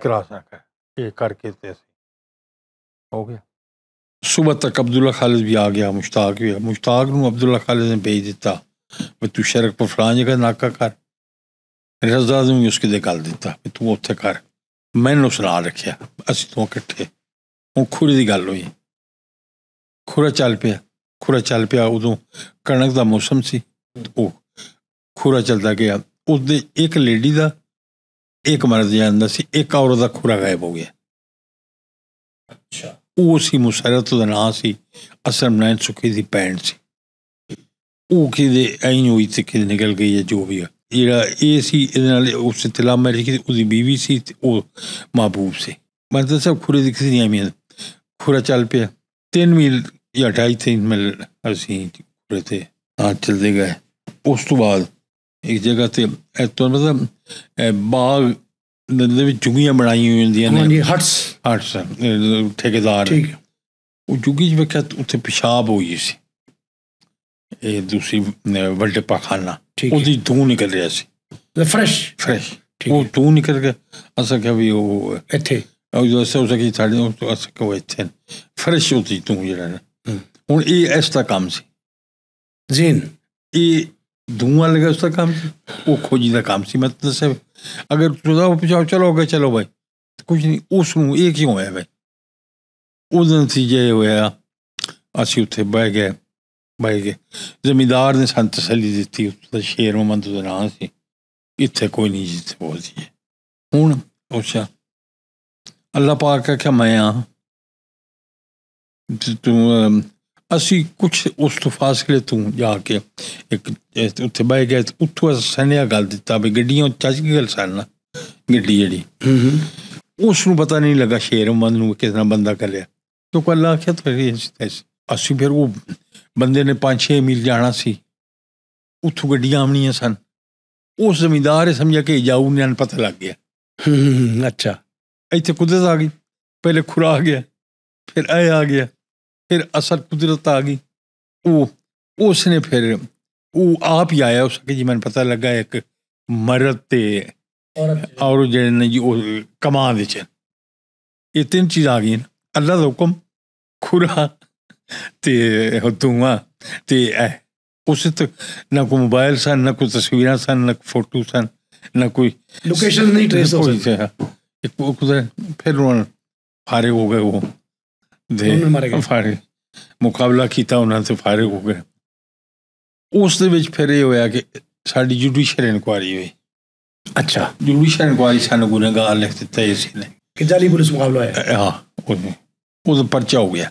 ਕ੍ਰਾਸ ਨਾ ਕਰ ਇਹ ਕਰਕੇ ਤੇ ਅਸੀਂ ਹੋ ਗਿਆ। ਸੁਬਹ ਤੱਕ ਅਬਦੁੱਲਾ ਖਾਲਿਦ ਵੀ ਆ ਗਿਆ, ਮੁਸ਼ਤਾਕ ਵੀ ਆ। ਮੁਸ਼ਤਾਕ ਨੂੰ ਅਬਦੁੱਲਾ ਖਾਲਿਦ ਨੇ ਭੇਜ ਦਿੱਤਾ ਵੀ ਤੂੰ ਸ਼ਰਕ ਪਰ ਫਲਾਂ ਜਗ੍ਹਾ ਨਾਕਾ ਕਰ। ਰਜ਼ਾ ਨੂੰ ਵੀ ਉਸ ਕਿਤੇ ਗੱਲ ਦਿੱਤਾ ਵੀ ਤੂੰ ਉੱਥੇ ਕਰ। ਮੈਨੂੰ ਸੁਣਾ ਰੱਖਿਆ ਅਸੀਂ ਤੋਂ ਇਕੱਠੇ। ਹੁਣ ਖੁਰੇ ਦੀ ਗੱਲ ਹੋਈ। ਖੁਰਾ ਚੱਲ ਪਿਆ ਉਦੋਂ ਕਣਕ ਦਾ ਮੌਸਮ ਸੀ। ਉਹ ਖੁਰਾ ਚੱਲਦਾ ਗਿਆ। ਉਸਦੇ ਇੱਕ ਲੇਡੀ ਦਾ ਇੱਕ ਮਰਦ ਜਾਂਦਾ ਸੀ, ਇੱਕ ਔਰਤ ਦਾ ਖੁਰਾ ਗਾਇਬ ਹੋ ਗਿਆ। ਅੱਛਾ। ਉਹ ਸੀ ਮੁਸਰਤ ਦਾ ਨਾਂ ਸੀ। ਅਸਲ ਨੈਣ ਸੁੱਖੀ ਦੀ ਭੈਣ ਸੀ। ਉਹ ਕਿਤੇ ਐਂ ਹੋਈ ਤੇ ਕਿਤੇ ਨਿਕਲ ਗਈ ਹੈ ਜੋ ਵੀ ਆ। ਜਿਹੜਾ ਇਹ ਸੀ ਇਹਦੇ ਨਾਲ ਉਸ ਇਤਲਾ ਮੇਰੀ ਕਿ ਉਹਦੀ ਬੀਵੀ ਸੀ ਤੇ ਉਹ ਮਹਿਬੂਬ ਸੀ। ਮਤਲਬ ਸਭ ਖੁਰੇ ਦੀ ਕਿਸੇ ਨਹੀਂ ਅਹਿਮੀਅਤ। ਖੁਰਾ ਚੱਲ ਪਿਆ 3 ਮੀਲ ਜਾਂ 2.5 ਮੀਲ ਅਸੀਂ ਖੁਰੇ ਤੇ ਚੱਲਦੇ ਗਏ। ਉਸ ਤੋਂ ਬਾਅਦ ਇੱਕ ਜਗ੍ਹਾ ਤੇ ਤੁਹਾਨੂੰ ਪਤਾ ਬਾਗ ਦੇ ਵਿੱਚ ਝੁੱਗੀਆਂ ਬਣਾਈਆਂ ਹੋਈ ਹੁੰਦੀਆਂ ਨੇ, ਹਟਸ ਠੇਕੇਦਾਰ। ਉਹ ਝੁੱਗੀ 'ਚ ਵੇਖਿਆ ਉੱਥੇ ਪਿਸ਼ਾਬ ਹੋਈ ਸੀ। ਇਹ ਦੂਸਰੀ ਵੱਡੇ ਪਾਖਾਨਾ ਉਹਦੀ ਧੂੰ ਨਿਕਲ ਰਿਹਾ ਸੀ ਫਰੈਸ਼। ਉਹ ਧੂੰ ਨਿਕਲ ਕੇ ਅਸਾਂ ਕਿਹਾ ਵੀ ਉਹ ਇੱਥੇ ਕਿ ਸਾਡੇ ਅਸਾਂ ਕਿ ਉਹ ਇੱਥੇ ਫਰੈਸ਼ ਉਹਦੀ ਧੂੰ ਜਿਹੜਾ ਨਾ। ਹੁਣ ਇਹ ਇਸ ਦਾ ਕੰਮ ਸੀ ਜ਼ੀਨ। ਇਹ ਧੂੰਆਂ ਲਗਾ ਉਸ ਦਾ ਕੰਮ ਸੀ। ਉਹ ਖੋਜੀ ਦਾ ਕੰਮ ਸੀ। ਮੈਂ ਦੱਸਿਆ ਅਗਰ ਪੁੱਛਾਓ ਚਲੋ ਬਾਈ ਕੁਛ ਨਹੀਂ। ਉਸ ਨੂੰ ਇਹ ਕਿਉਂ ਹੋਇਆ ਬਾਈ? ਉਹਦੇ ਨਤੀਜੇ ਇਹ ਹੋਇਆ ਅਸੀਂ ਉੱਥੇ ਬਹਿ ਗਏ। ਜ਼ਮੀਂਦਾਰ ਨੇ ਸਾਨੂੰ ਤਸੱਲੀ ਦਿੱਤੀ। ਉਸਦਾ ਸ਼ੇਰ ਮੁਹੰਮਦ ਦਾ ਨਾਂ ਸੀ। ਇੱਥੇ ਕੋਈ ਨਹੀਂ ਜਿੱਥੇ ਪਹੁੰਚੀ ਹੈ। ਹੁਣ ਪੁੱਛਿਆ ਅੱਲਾ ਪਾਕ ਆਖਿਆ ਮੈਂ ਆ ਤੂੰ ਅਸੀਂ ਕੁਛ ਉਸ ਤੋਂ ਫਾਸਲੇ ਤੂੰ ਜਾ ਕੇ ਇੱਕ ਉੱਥੇ ਬਹਿ ਗਏ। ਉੱਥੋਂ ਸਨਿਆ ਗੱਲ ਦਿੱਤਾ ਵੀ ਗੱਡੀਆਂ ਚੱਜ ਕੀ ਗੱਲ ਸਨ ਨਾ। ਗੱਡੀ ਜਿਹੜੀ ਉਸ ਨੂੰ ਪਤਾ ਨਹੀਂ ਲੱਗਾ ਸ਼ੇਰ ਮੁਹੰਮਦ ਨੂੰ ਕਿਸ ਤਰ੍ਹਾਂ ਬੰਦਾ ਕਰ ਲਿਆ ਕਿਉਂਕਿ ਅੱਲਾ ਆਖਿਆ ਤਾਂ ਅਸੀਂ ਫਿਰ ਉਹ ਬੰਦੇ ਨੇ 5-6 ਮੀਲ ਜਾਣਾ ਸੀ। ਉੱਥੋਂ ਗੱਡੀਆਂ ਆਉਣੀਆਂ ਸਨ। ਉਸ ਜ਼ਮੀਂਦਾਰ ਨੇ ਸਮਝਿਆ ਕਿ ਜਾਊ ਨੇ ਪਤਾ ਲੱਗ ਗਿਆ। ਅੱਛਾ ਇੱਥੇ ਕੁਦਰਤ ਆ ਗਈ। ਪਹਿਲੇ ਖੁਰਾ ਆ ਗਿਆ, ਫਿਰ ਇਹ ਆ ਗਿਆ, ਫਿਰ ਅਸਲ ਕੁਦਰਤ ਆ ਗਈ। ਉਸ ਨੇ ਫਿਰ ਉਹ ਆਪ ਹੀ ਆਇਆ। ਉਸ ਕਿ ਜੀ ਮੈਨੂੰ ਪਤਾ ਲੱਗਾ ਇੱਕ ਮਰਦ ਤੇ ਔਰ ਜਿਹੜੇ ਨੇ ਜੀ ਉਹ ਕਮਾਂ ਦੇ 'ਚ ਇਹ 3 ਚੀਜ਼ਾਂ ਆ ਗਈਆਂ। ਅੱਲਾ ਦਾ ਹੁਕਮ, ਖੁਰਾ ਤੇ ਧੂੰਆਂ ਤੇ ਇਹ। ਉਸ ਤੱਕ ਨਾ ਕੋਈ ਮੋਬਾਈਲ ਸਨ, ਨਾ ਕੋਈ ਤਸਵੀਰਾਂ ਸਨ, ਨਾ ਫੋਟੋ ਸਨ, ਨਾ ਕੋਈ ਲੋਕੇਸ਼ਨ ਨਹੀਂ ਟ੍ਰੇਸ ਹੋ ਸਕਦੀ। ਫਿਰ ਉਹਨਾਂ ਫਾਰਿਗ ਹੋ ਗਏ। ਉਹ ਦੇ ਫਾਰਿਗ ਮੁਕਾਬਲਾ ਕੀਤਾ ਉਹਨਾਂ ਤੇ ਫਾਰਿਗ ਹੋ ਗਏ। ਉਸ ਦੇ ਵਿੱਚ ਫਿਰ ਇਹ ਹੋਇਆ ਕਿ ਸਾਡੀ ਜੁਡੀਸ਼ੀਅਲ ਇਨਕੁਆਇਰੀ ਹੋਈ। ਅੱਛਾ ਜੁਡੀਸ਼ੀਅਲ ਇਨਕੁਆਇਰੀ ਸਾਨੂੰ ਗੁਨਾਹਗਾਰ ਲਿਖ ਦਿੱਤਾ ਇਸੀ ਨੇ ਕਿ ਜਾਲੀ ਪੁਲਿਸ ਮੁਕਾਬਲਾ ਹੋਇਆ। ਹਾਂ ਉਹਦਾ ਪਰਚਾ ਹੋ ਗਿਆ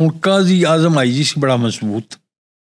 ਹੁਣ ਕਾਜ਼ੀ ਆਜ਼ਮ ਆਈ ਜੀ ਸੀ ਬੜਾ ਮਜ਼ਬੂਤ।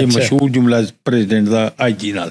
ਇਹ ਮਸ਼ਹੂਰ ਜੁਮਲਾ ਪ੍ਰੈਜ਼ੀਡੈਂਟ ਦਾ IG ਨਾਲ।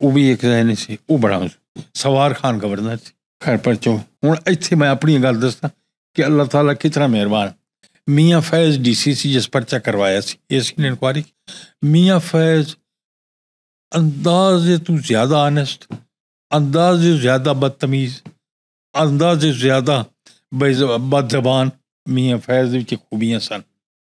ਉਹ ਵੀ ਇੱਕ ਨਹੀਂ ਸੀ। ਉਹ ਬੜਾ ਸਵਾਰ ਖਾਨ ਗਵਰਨਰ ਸੀ। ਖੈਰ ਪਰਚੋ ਹੁਣ ਇੱਥੇ ਮੈਂ ਆਪਣੀ ਗੱਲ ਦੱਸਾਂ ਕਿ ਅੱਲਾਹ ਤਾਲਾ ਕਿਸ ਤਰ੍ਹਾਂ ਮਿਹਰਬਾਨ। ਮੀਆਂ ਫੈਜ਼ DC ਸੀ ਜਿਸ ਪਰਚਾ ਕਰਵਾਇਆ ਸੀ ਇਸ ਨੇ ਇਨਕੁਆਇਰੀ। ਮੀਆਂ ਫੈਜ਼ ਅੰਦਾਜ਼ੇ ਤੋਂ ਜ਼ਿਆਦਾ ਆਨੈਸਟ, ਅੰਦਾਜ਼ੇ ਜ਼ਿਆਦਾ ਬਦਤਮੀਜ਼, ਅੰਦਾਜ਼ੇ ਜ਼ਿਆਦਾ ਬਦ ਜ਼ਬਾਨ ਮੀਆਂ ਫੈਜ਼ ਦੇ ਵਿੱਚ ਖੂਬੀਆਂ ਸਨ।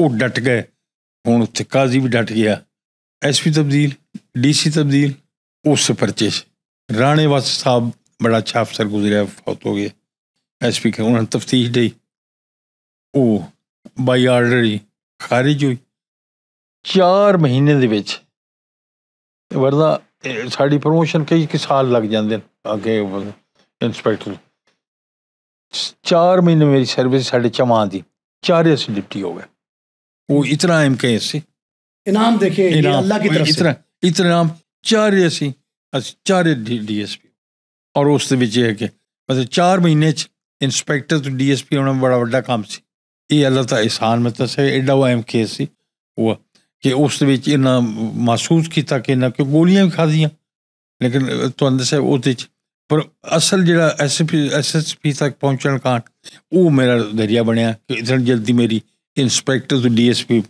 وہ ڈٹ گئے. ہوں اتنے قاضی بھی ڈٹ گیا, ایس پی تبدیل, ڈی سی تبدیل, اس سے پرچیز. رانے واسطے صاحب بڑا اچھا افسر گزریا, فوت ہو گیا, ایس پی کے. انہوں نے تفتیش دی, وہ بائی آرڈر ہی خارج ہوئی 4 مہینے دے وچ. ورنہ ساری پروموشن کئی سال لگ جاندے اگے انسپیکٹر. 4 مہینے میری سروس ساڑھے چماں دی, 4 سے ڈپٹی ہو گئے. وہ اتنا ایم کے سے انعام دیکھے اللہ کی طرف سے, اتنا انعام 4 سی 4 ڈی ایس پی. اور اس یہ ہے کہ مطلب 4 مہینے انسپیکٹر تو ڈی ایس پی ہونا بڑا بڑا کام سی. یہ اللہ تعالی احسان میں تصے ایڈا وہ ایم کے سی ہوا کہ اس محسوس کیتا کہ نہ کہ گولیاں بھی کھا دیاں, لیکن تو اندر سے وہ پر اصل جڑا ایس ایس پی تک پہنچن کان وہ میرا ذریعہ بنیا کہ اتنا جلدی میری انسپیکٹر تو ڈی ایس پی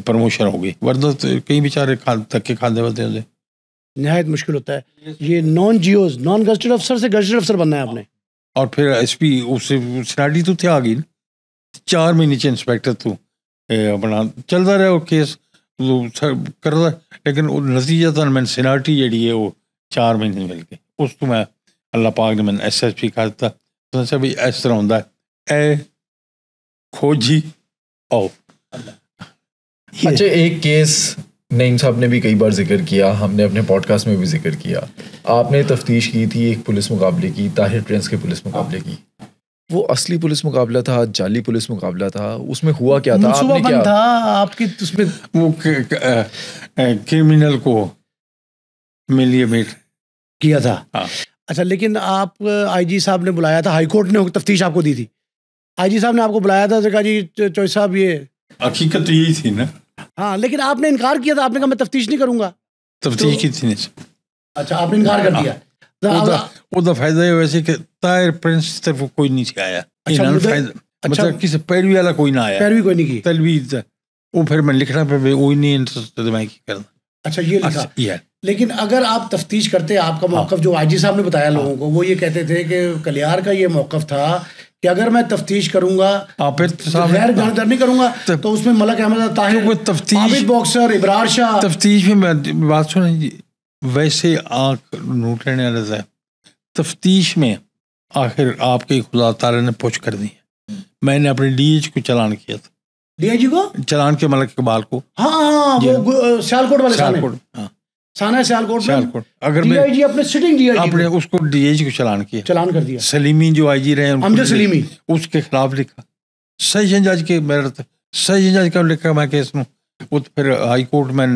پروموشن ہو گئی. ورنہ کئی بیچارے دھکے کھاندے ہوتے ہیں. نہایت مشکل ہوتا ہے یہ نان جیوز نان گزٹڈ افسر سے گزٹڈ افسر بننا ہے آپ نے. اور پھر ایس پی اس سے سناڈی تو تھے آ گئی 4 مہینے انسپیکٹر تو اپنا چلتا رہا وہ کیس کرتا, لیکن نتیجہ تھا میں سینارٹی جڑی ہے وہ 4 مہینے مل گئی. اس کو میں اللہ پاک نے میں ایس ایس پی کہا تھا تو بھی اس طرح ہوتا ہے اے کھوجی او. اچھا ایک کیس نعیم صاحب نے بھی کئی بار ذکر کیا, ہم نے اپنے پوڈ کاسٹ میں بھی ذکر کیا. آپ نے تفتیش کی تھی ایک پولیس مقابلے کی, طاہر پرنس کے پولیس مقابلے کی. وہ اصلی پولیس مقابلہ تھا, جعلی پولیس مقابلہ تھا, اس میں ہوا کیا تھا؟ منصوبہ بند تھا آپ کی اس میں, وہ کرمنل کو میلیمیٹ کیا تھا. اچھا لیکن آپ آئی جی صاحب نے بلایا تھا, ہائی کورٹ نے تفتیش آپ کو دی تھی, آئی جی صاحب نے آپ کو بلایا تھا, کہا جی چوہے صاحب یہ حقیقت تو یہی تھی نا. ہاں لیکن آپ نے انکار کیا تھا, آپ نے کہا میں تفتیش نہیں کروں گا. تفتیش کی تھی. اچھا آپ نے انکار کر دیا. وہ دا فائدہ ہے ویسے کہ طاہر پرنس طرف کوئی نہیں سے آیا, مطلب کسی پیروی والا کوئی نہ آیا, پیروی کوئی نہیں کی. تلویز وہ پھر میں لکھنا پہ وہی نہیں انٹرسٹ میں کی کرنا. اچھا یہ لکھا. لیکن اگر آپ تفتیش کرتے, آپ کا موقف جو آئی جی صاحب نے بتایا لوگوں کو, وہ یہ کہتے تھے کہ کلیار کا یہ موقف تھا کہ اگر میں تفتیش کروں گا غیر جانبدار نہیں کروں گا تو اس میں ملک احمد طاہر, عابد باکسر, ابرار شاہ. تفتیش میں بات سنیں جی, ویسے آنکھ نوٹ لینے والا ہے تفتیش میں. آخر آپ کے خدا تعالیٰ نے پوچھ کر دی. میں نے اپنے ڈی ایچ کو چلان کیا تھا, ڈی ایچ کو چلان کے ملک اقبال کو. ہاں وہ سیالکوٹ والے سیالکوٹ, سانا سیالکوٹ. اگر میں اپنے سٹنگ ڈی ایچ نے اس کو ڈی ایچ کو چلان کر دیا. سلیمی جو آئی جی رہے امجد سلیمی, اس کے خلاف لکھا. سیشن جج کے میرا سیشن جج کا لکھا میں کیس میں, وہ پھر ہائی کورٹ میں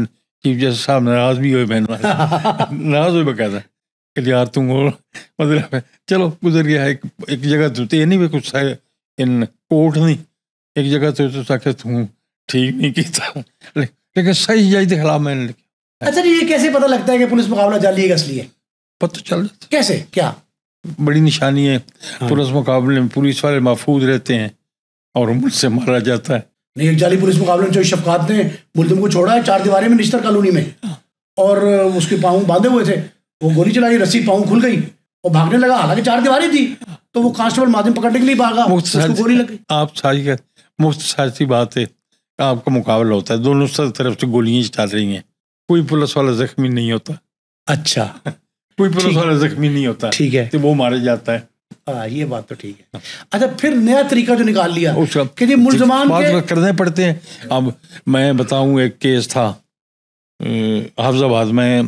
چیف جسٹس صاحب ناراض بھی ہوئے, میں ناراض ہوئے بقاعدہ کہ یار تم مطلب چلو گزر گیا. ایک جگہ تو یہ نہیں کچھ ان کورٹ نہیں, ایک جگہ تو تم ٹھیک نہیں کیتا, لیکن صحیح جج کے خلاف میں نے لکھا. اچھا یہ کیسے پتہ لگتا ہے کہ پولیس مقابلہ جعلی ہے اصلی ہے؟ پتہ چل جاتا ہے. کیسے, کیا بڑی نشانی ہے پولیس مقابلے میں, پولیس والے محفوظ رہتے ہیں اور ملک سے مارا جاتا ہے. نہیں, ایک جعلی پولیس مقابلے میں جو شفقات نے ملزم کو چھوڑا ہے 4 دیواری میں نشتر کالونی میں, اور اس کے پاؤں باندھے ہوئے تھے, وہ گولی چلائی, رسی پاؤں کھل گئی, وہ بھاگنے لگا, حالانکہ 4 دیواری تھی, تو وہ کانسٹیبل ماضم پکڑنے کے لیے بھاگا, اس کو گولی لگ گئی. آپ ساری مختصر سی بات ہے, آپ کا مقابلہ ہوتا ہے, دونوں طرف سے گولیاں چل رہی ہیں, کوئی پولیس والا زخمی نہیں ہوتا. اچھا, کوئی پولیس والا زخمی نہیں ہوتا, ٹھیک ہے, تو وہ مارا جاتا ہے. یہ بات تو ٹھیک ہے. اچھا پھر نیا طریقہ جو نکال لیا کہ جی ملزمان بات کرنے پڑتے ہیں. اب میں بتاؤں, ایک کیس تھا حافظ آباد میں,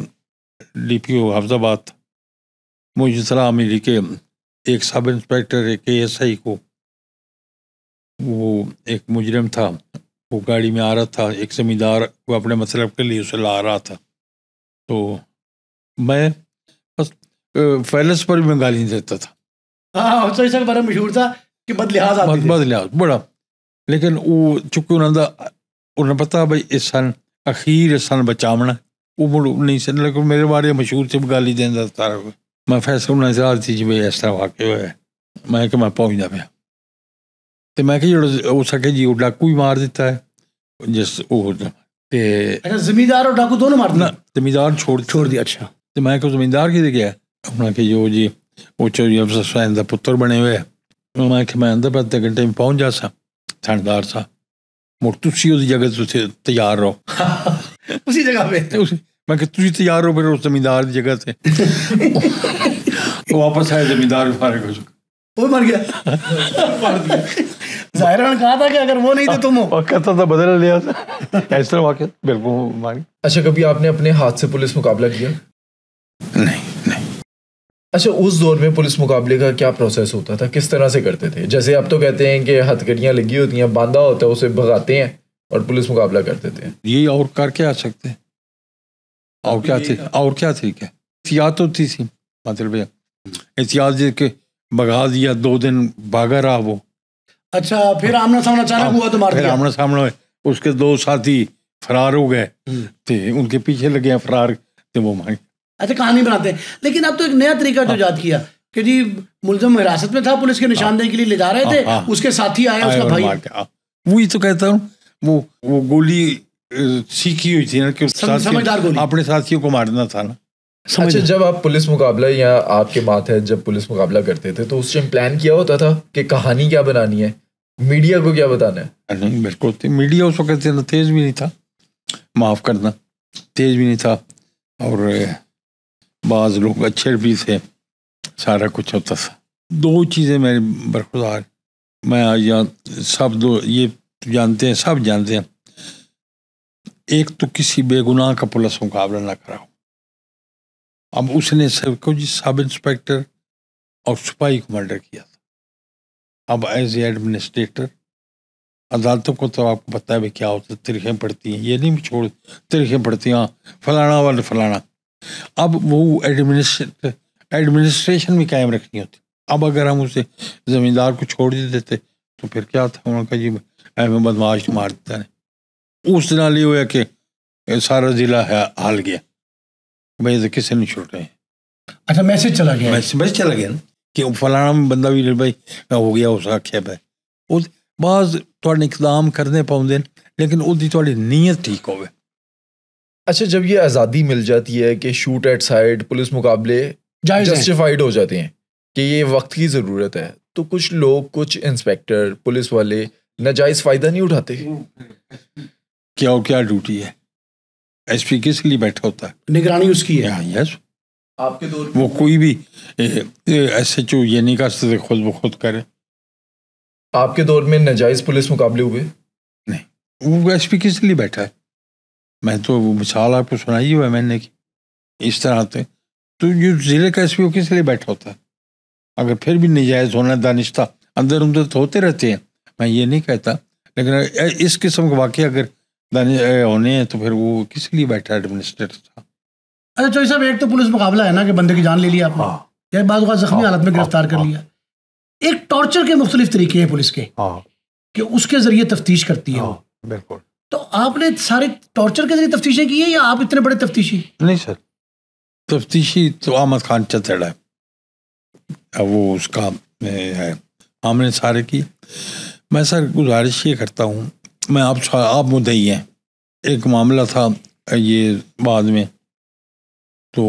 ڈی پی او حافظ آباد, مجھے اطلاع ملی کہ ایک سب انسپیکٹر ایک اے ایس آئی کو, وہ ایک مجرم تھا, وہ گاڑی میں آ رہا تھا, ایک زمیندار وہ اپنے مطلب کے لیے اسے لا رہا تھا, تو میں بس فیلس پر بھی میں گالی دیتا تھا. ہاں بڑا مشہور تھا کہ بد لحاظ بڑا, لیکن وہ چونکہ انہوں نے پتا بھائی اس سن اخیر اس سن بچاونا, وہ نہیں سن, لیکن میرے بارے مشہور سے گالی دینا تھا. میں فیصلہ انہیں اظہار تھی جی بھائی اس طرح واقع ہوا ہے, میں کہ میں پہنچنا پیا, تو میں کہ ہو سکے جی وہ ڈاکو بھی مار دیتا ہے, جس وہ زمیندار اور ڈاکو دونوں مارنا, زمیندار چھوڑ دیا. اچھا, تو میں کہ زمیندار کی گیا اپنا کہ جو جی وہ چوری افسر حسین کا پتر بنے ہوئے, میں کہ میں اندر 2 گھنٹے میں پہنچ جا سا تھاندار صاحب, ਮੁੜ ਤੁਸੀਂ ਉਹਦੀ ਜਗ੍ਹਾ ਤੁਸੀਂ ਤਿਆਰ ਰਹੋ اسی جگہ پہ میں کہ تھی تیار ہو پھر اس زمیندار کی جگہ سے واپس آئے زمیندار بھی فارغ ہو چکا وہ مر گیا ظاہر نے کہا تھا کہ اگر وہ نہیں تو تم ہو کہتا تھا بدل لیا اس طرح واقع بالکل ماری. اچھا کبھی آپ نے اپنے ہاتھ سے پولیس مقابلہ کیا؟ نہیں. اچھا اس دور میں پولیس مقابلے کا کیا پروسیس ہوتا تھا, کس طرح سے کرتے تھے؟ جیسے اب تو کہتے ہیں کہ ہتھکڑیاں لگی ہوتی ہیں, باندھا ہوتا ہے, اسے بھگاتے ہیں اور پولیس مقابلہ کرتے تھے. یہی اور کر کے آ سکتے ہیں اور کیا طریقہ ہے. احتیاط ہوتی تھی, مطلب احتیاط کہ بھگا دیا 2 دن بھاگا رہا وہ. اچھا پھر آمنا سامنا اچانک ہوا تو مار پھر دیا. آمنا سامنا ہوئے, اس کے 2 ساتھی فرار ہو گئے تھے, ان کے پیچھے لگے ہیں فرار تھے وہ ماری. اچھا کہانی بناتے ہیں. لیکن اب تو ایک نیا طریقہ جو ایجاد کیا کہ جی ملزم حراست میں تھا, پولیس کے نشاندہی کے لیے لے جا رہے تھے, اس کے ساتھی آئے, اس کا بھائی. وہی تو کہتا ہوں, وہ گولی سیکھی ہوئی تھی نا کہ اپنے ساتھیوں کو مارنا تھا نا. اچھا جب آپ پولیس مقابلہ یا آپ کے ماتحت جب پولیس مقابلہ کرتے تھے تو اس ٹائم پلان کیا ہوتا تھا کہ کہانی کیا بنانی ہے, میڈیا کو کیا بتانا ہے؟ نہیں بالکل, میڈیا اس وقت تیز بھی نہیں تھا, معاف کرنا, تیز بھی نہیں تھا, اور بعض لوگ اچھے بھی تھے, سارا کچھ ہوتا تھا. 2 چیزیں میری برخودار, میں یہاں سب یہ جانتے ہیں, سب جانتے ہیں, ایک تو کسی بے گناہ کا پولیس مقابلہ نہ کراؤ. اب اس نے سب انسپیکٹر اور سپاہی کو مرڈر کیا تھا. اب ایز اے ایڈمنسٹریٹر عدالتوں کو تو آپ کو پتہ ہے کیا ہوتا ہے, تاریخیں پڑھتی ہیں, یہ نہیں چھوڑ تاریخیں پڑھتی ہیں فلانا والا فلانا. اب وہ ایڈمنسٹریشن بھی قائم رکھنی ہوتی. اب اگر ہم اسے زمیندار کو چھوڑ دیتے تو پھر کیا تھا, انہوں نے کہا جی میں بدماش مار دیتا ہے. اس دن یہ ہوا کہ سارا ضلع ہال گیا, بھائی کسی نہیں چھوڑ رہے. اچھا میسج چلا گیا, میسج چلا گیا نا کہ فلانا بندہ بھی بھائی ہو گیا اس آخیا پہ. بعض تھوڑے اقدام کرنے پاؤں لیکن وہی تھوڑی نیت ٹھیک ہوئے. اچھا جب یہ آزادی مل جاتی ہے کہ شوٹ ایٹ سائڈ پولیس مقابلے جسٹیفائڈ ہو جاتے ہیں کہ یہ وقت کی ضرورت ہے, تو کچھ لوگ, کچھ انسپیکٹر, پولیس والے ناجائز فائدہ نہیں اٹھاتے؟ کیا ڈیوٹی ہے, ایس پی کس لیے بیٹھا ہوتا ہے, نگرانی اس کی ہے. یس, آپ کے دور وہ کوئی بھی ایس ایچ او یہ نہیں کر سکتے خود بخود کرے. آپ کے دور میں ناجائز پولیس مقابلے ہوئے؟ نہیں, وہ ایس پی کس لیے بیٹھا ہے. میں تو وہ مثال آپ کو سنائی ہوا ہے میں نے کہ اس طرح سے, تو یہ ضلع کا ایس پی او کس لیے بیٹھا ہوتا ہے. اگر پھر بھی ناجائز ہونا دانستہ اندر تو ہوتے رہتے ہیں, میں یہ نہیں کہتا, لیکن اس قسم کے واقعہ اگر ہونے ہیں تو پھر وہ کس لیے بیٹھا ایڈمنسٹریٹر تھا. اچھا چوہی صاحب, ایک تو پولیس مقابلہ ہے نا کہ بندے کی جان لے لیا آپ نے, یا بعض اوقات زخمی حالت میں گرفتار کر لیا. ایک ٹارچر کے مختلف طریقے ہیں پولیس کے کہ اس کے ذریعے تفتیش کرتی ہے. بالکل. تو آپ نے سارے ٹارچر کے ذریعے تفتیشیں کی ہیں یا آپ اتنے بڑے تفتیشی؟ نہیں سر, تفتیشی تو احمد خان چتڑا ہے, وہ اس کا ہے, ہم نے سارے کی. میں سر گزارش یہ کرتا ہوں, میں آپ مدعی ہیں. ایک معاملہ تھا یہ بعد میں, تو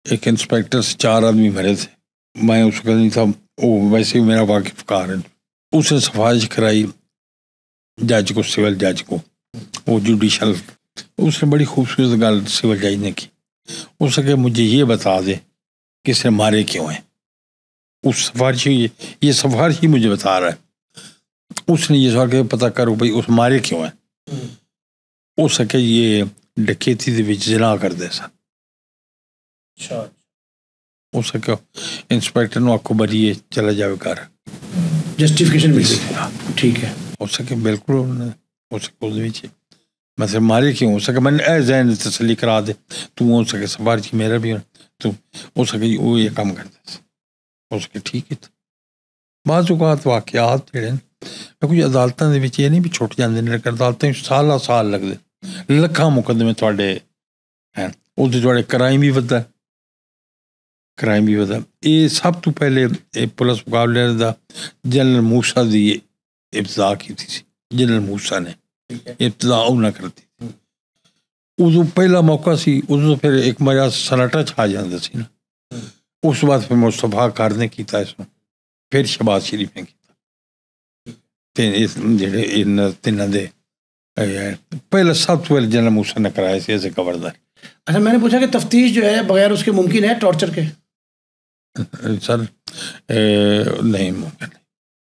ایک انسپیکٹر سے 4 آدمی مرے تھے. میں اس کا نہیں تھا, وہ ویسے ہی میرا واقف کار ہے. اس نے سفارش کرائی جج کو, سول جج کو, وہ جوڈیشل, اس نے بڑی خوبصورت گل سول جج نے کی. اس نے کہ مجھے یہ بتا دے کہ اس نے مارے کیوں ہیں. اس سفارش یہ سفارش ہی مجھے بتا رہا ہے. اس نے یہ سوال کہ پتہ کرو بھائی اس مارے کیوں ہیں. اس نے کہ یہ ڈکیتی دے وچ زنا کر دے سن. اس نے کہ انسپیکٹر نے آپ کو بری چلا جاوے گھر, جسٹیفکیشن مل گئی. ٹھیک ہے. اس نے کہ بالکل, اس نے مطلب مارے کیوں. اس نے کہ میں نے اے ذہن تسلی کرا دے تو وہ اس کے سفارش کی میرا بھی تو اس نے کہ وہ یہ کام کرتا. اس کے ٹھیک ہے. بعض اوقات واقعات جڑے کچھ عدالتوں کے یہ نہیں بھی چھٹ جاتے, لیکن عدالتیں سال لگتے, لکھاں مقدمے تھوڑے ہیں, وہ کرائم بھی ودا, یہ سب تو پہلے پولیس مقابلے کا جنرل موسیٰ دی ابتدا کی تھی. جنرل موسیٰ نے ابتدا نہ کرتی تھی. ادو پہلا موقع سی, ادو پھر ایک مزہ سناٹا چھا جاتا سی نا. اس بعد پھر مصطفیٰ کار نے کیتا اس میں, پھر شہباز شریف نے کیتا. جڑے تینوں دے پہلے سب سے پہلے جنرل موسیٰ نے کرایا سی ایز اے گورنر. اچھا میں نے پوچھا کہ تفتیش جو ہے بغیر اس کے ممکن ہے ٹارچر کے؟ سر نہیں ممکن,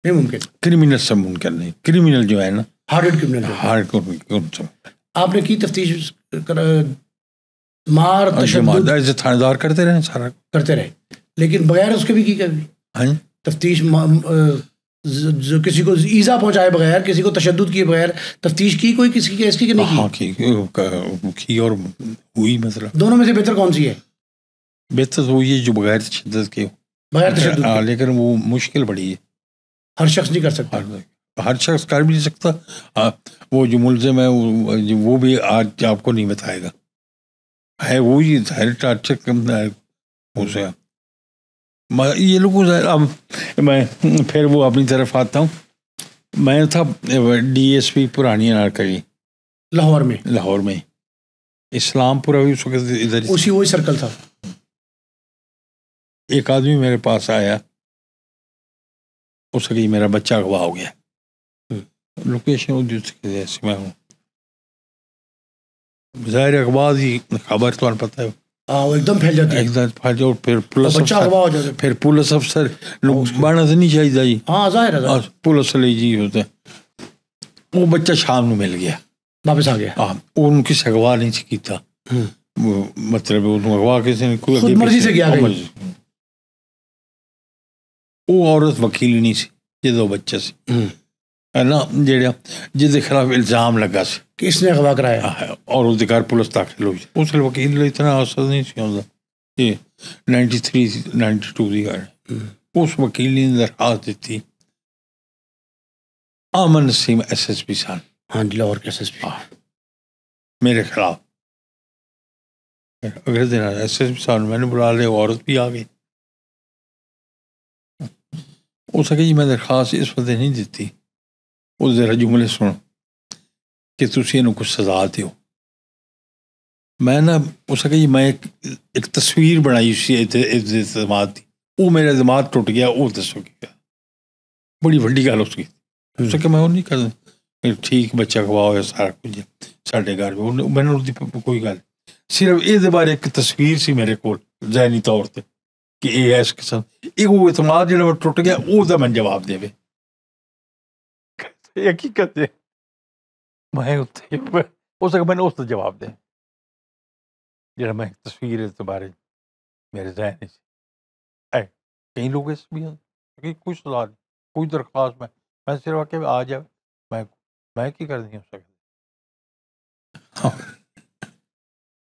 نہیں ممکن. کرمنل سے ممکن نہیں. کرمنل جو ہے نا ہارڈ کرمنل, آپ نے کی تفتیش مار تشدد ایز اے تھانے دار کرتے رہے سارا کرتے رہے, لیکن بغیر اس کے بھی کی کبھی تفتیش جو کسی کو ایزا پہنچائے بغیر, کسی کو تشدد کیے بغیر تفتیش کی کوئی کسی کیس کی کہ نہیں کی؟ اور ہوئی مثلا دونوں میں سے بہتر کون سی ہے؟ بہتر تو وہی ہے جو بغیر تشدد کے, بغیر تشدد, لیکن وہ مشکل بڑی ہے, ہر شخص نہیں کر سکتا. ہر شخص کر بھی نہیں سکتا. وہ جو ملزم ہے وہ بھی آج آپ کو نہیں بتائے گا, ہے وہی اسے. یہ لوگوں اب میں پھر وہ اپنی طرف آتا ہوں. میں تھا ڈی ایس پی پرانی انارکلی لاہور میں, اسلام پورا بھی اس وقت ادھر اسی وہی سرکل تھا. ایک آدمی میرے پاس آیا, اس کہ میرا بچہ اغوا ہو گیا. لوکیشن جیسے میں ہوں, ظاہر اخبار ہی خبر تو پتہ ہے ایک دم پھیل جاتی ہے, ایک دم پھیل جاؤ. پھر پولیس بچہ اغوا ہو جاتا ہے, پھر پولیس افسر بڑھنا تو نہیں چاہیے جی. ہاں ظاہر ہے, پولیس لے جی ہوتے. وہ بچہ شام میں مل گیا, واپس آ گیا. ہاں ان کسی اغوا نہیں کیتا, مطلب اغوا کسی نے خود مرضی سے کیا. وہ عورت وکیل نہیں سی جدو بچے سے ہے نا, جہاں جس خلاف الزام لگا سی کہ اس نے اغوا کرایا, اور اس کے گھر پولیس داخل ہوئی. اس وکیل اتنا اثر نہیں سی ہوتا. یہ 93-92 کی گھر. اس وکیل نے درخواست دیتی امن نسیم ایس ایس پی صاحب, ہاں لاہور کے ایس ایس پی میرے خلاف. اگلے دن ایس ایس پی صاحب میں نے بلا لیا, وہ عورت بھی آ گئی. اس کہ جی میں درخواست اس وقت نہیں دیتی, وہ ذرا جملے سنو کہ تسی انہوں کچھ سزا دیو. میں نا اس کہ جی میں ایک تصویر بنائی اسی اعتماد دی, وہ میرا اعتماد ٹوٹ گیا. وہ دسو کیا بڑی وڈی گل اس کی. اس کہ میں وہ نہیں کرتا, ٹھیک بچہ گواہ ہوا سارا کچھ ساڈے گھر میں نے کوئی گل, صرف یہ بارے ایک تصویر سی میرے کو ذہنی طور پہ کہ یہ ہے اس قسم ایک وہ اعتماد جہاں ٹوٹ گیا. وہ تو میں جواب دے حقیقت ہے میں ہو سکے میں نے اس کا جواب دے جہاں میں تصویر بارے میرے ذہن سے کئی لوگ اس بھی ہیں کوئی سزا نہیں کوئی درخواست میں صرف کہ آ جائے میں کی کر نہیں ہو سکتا.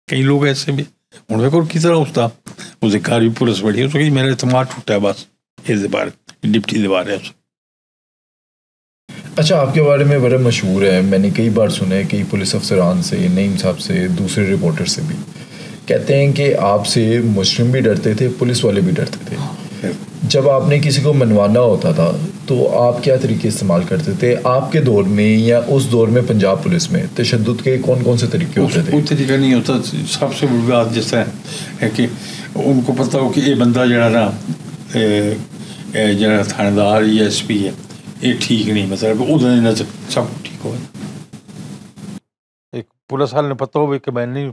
کئی لوگ ایسے بھی ہوں دیکھو کس طرح اس کا اسے گھر بھی پولیس بڑی ہو سکی. میرا اعتماد ٹوٹا ہے بس اس بارے ڈپٹی دے بارے. اچھا آپ کے بارے میں بڑا مشہور ہے, میں نے کئی بار سنا ہے کئی پولیس افسران سے, نعیم صاحب سے, دوسرے رپورٹر سے بھی کہتے ہیں کہ آپ سے مجرم بھی ڈرتے تھے, پولیس والے بھی ڈرتے تھے. جب آپ نے کسی کو منوانا ہوتا تھا تو آپ کیا طریقے استعمال کرتے تھے؟ آپ کے دور میں یا اس دور میں پنجاب پولیس میں تشدد کے کون کون سے طریقے ہوتے تھے؟ کوئی طریقہ نہیں ہوتا. سب سے بڑی بات جس طرح ہے کہ ان کو پتہ ہو کہ یہ بندہ جڑا نا جڑا تھانے دار یا ایس پی ہے یہ ٹھیک نہیں, مطلب ادھر نظر سب ٹھیک ہو. ایک پولیس والے نے پتہ ہو کہ میں نہیں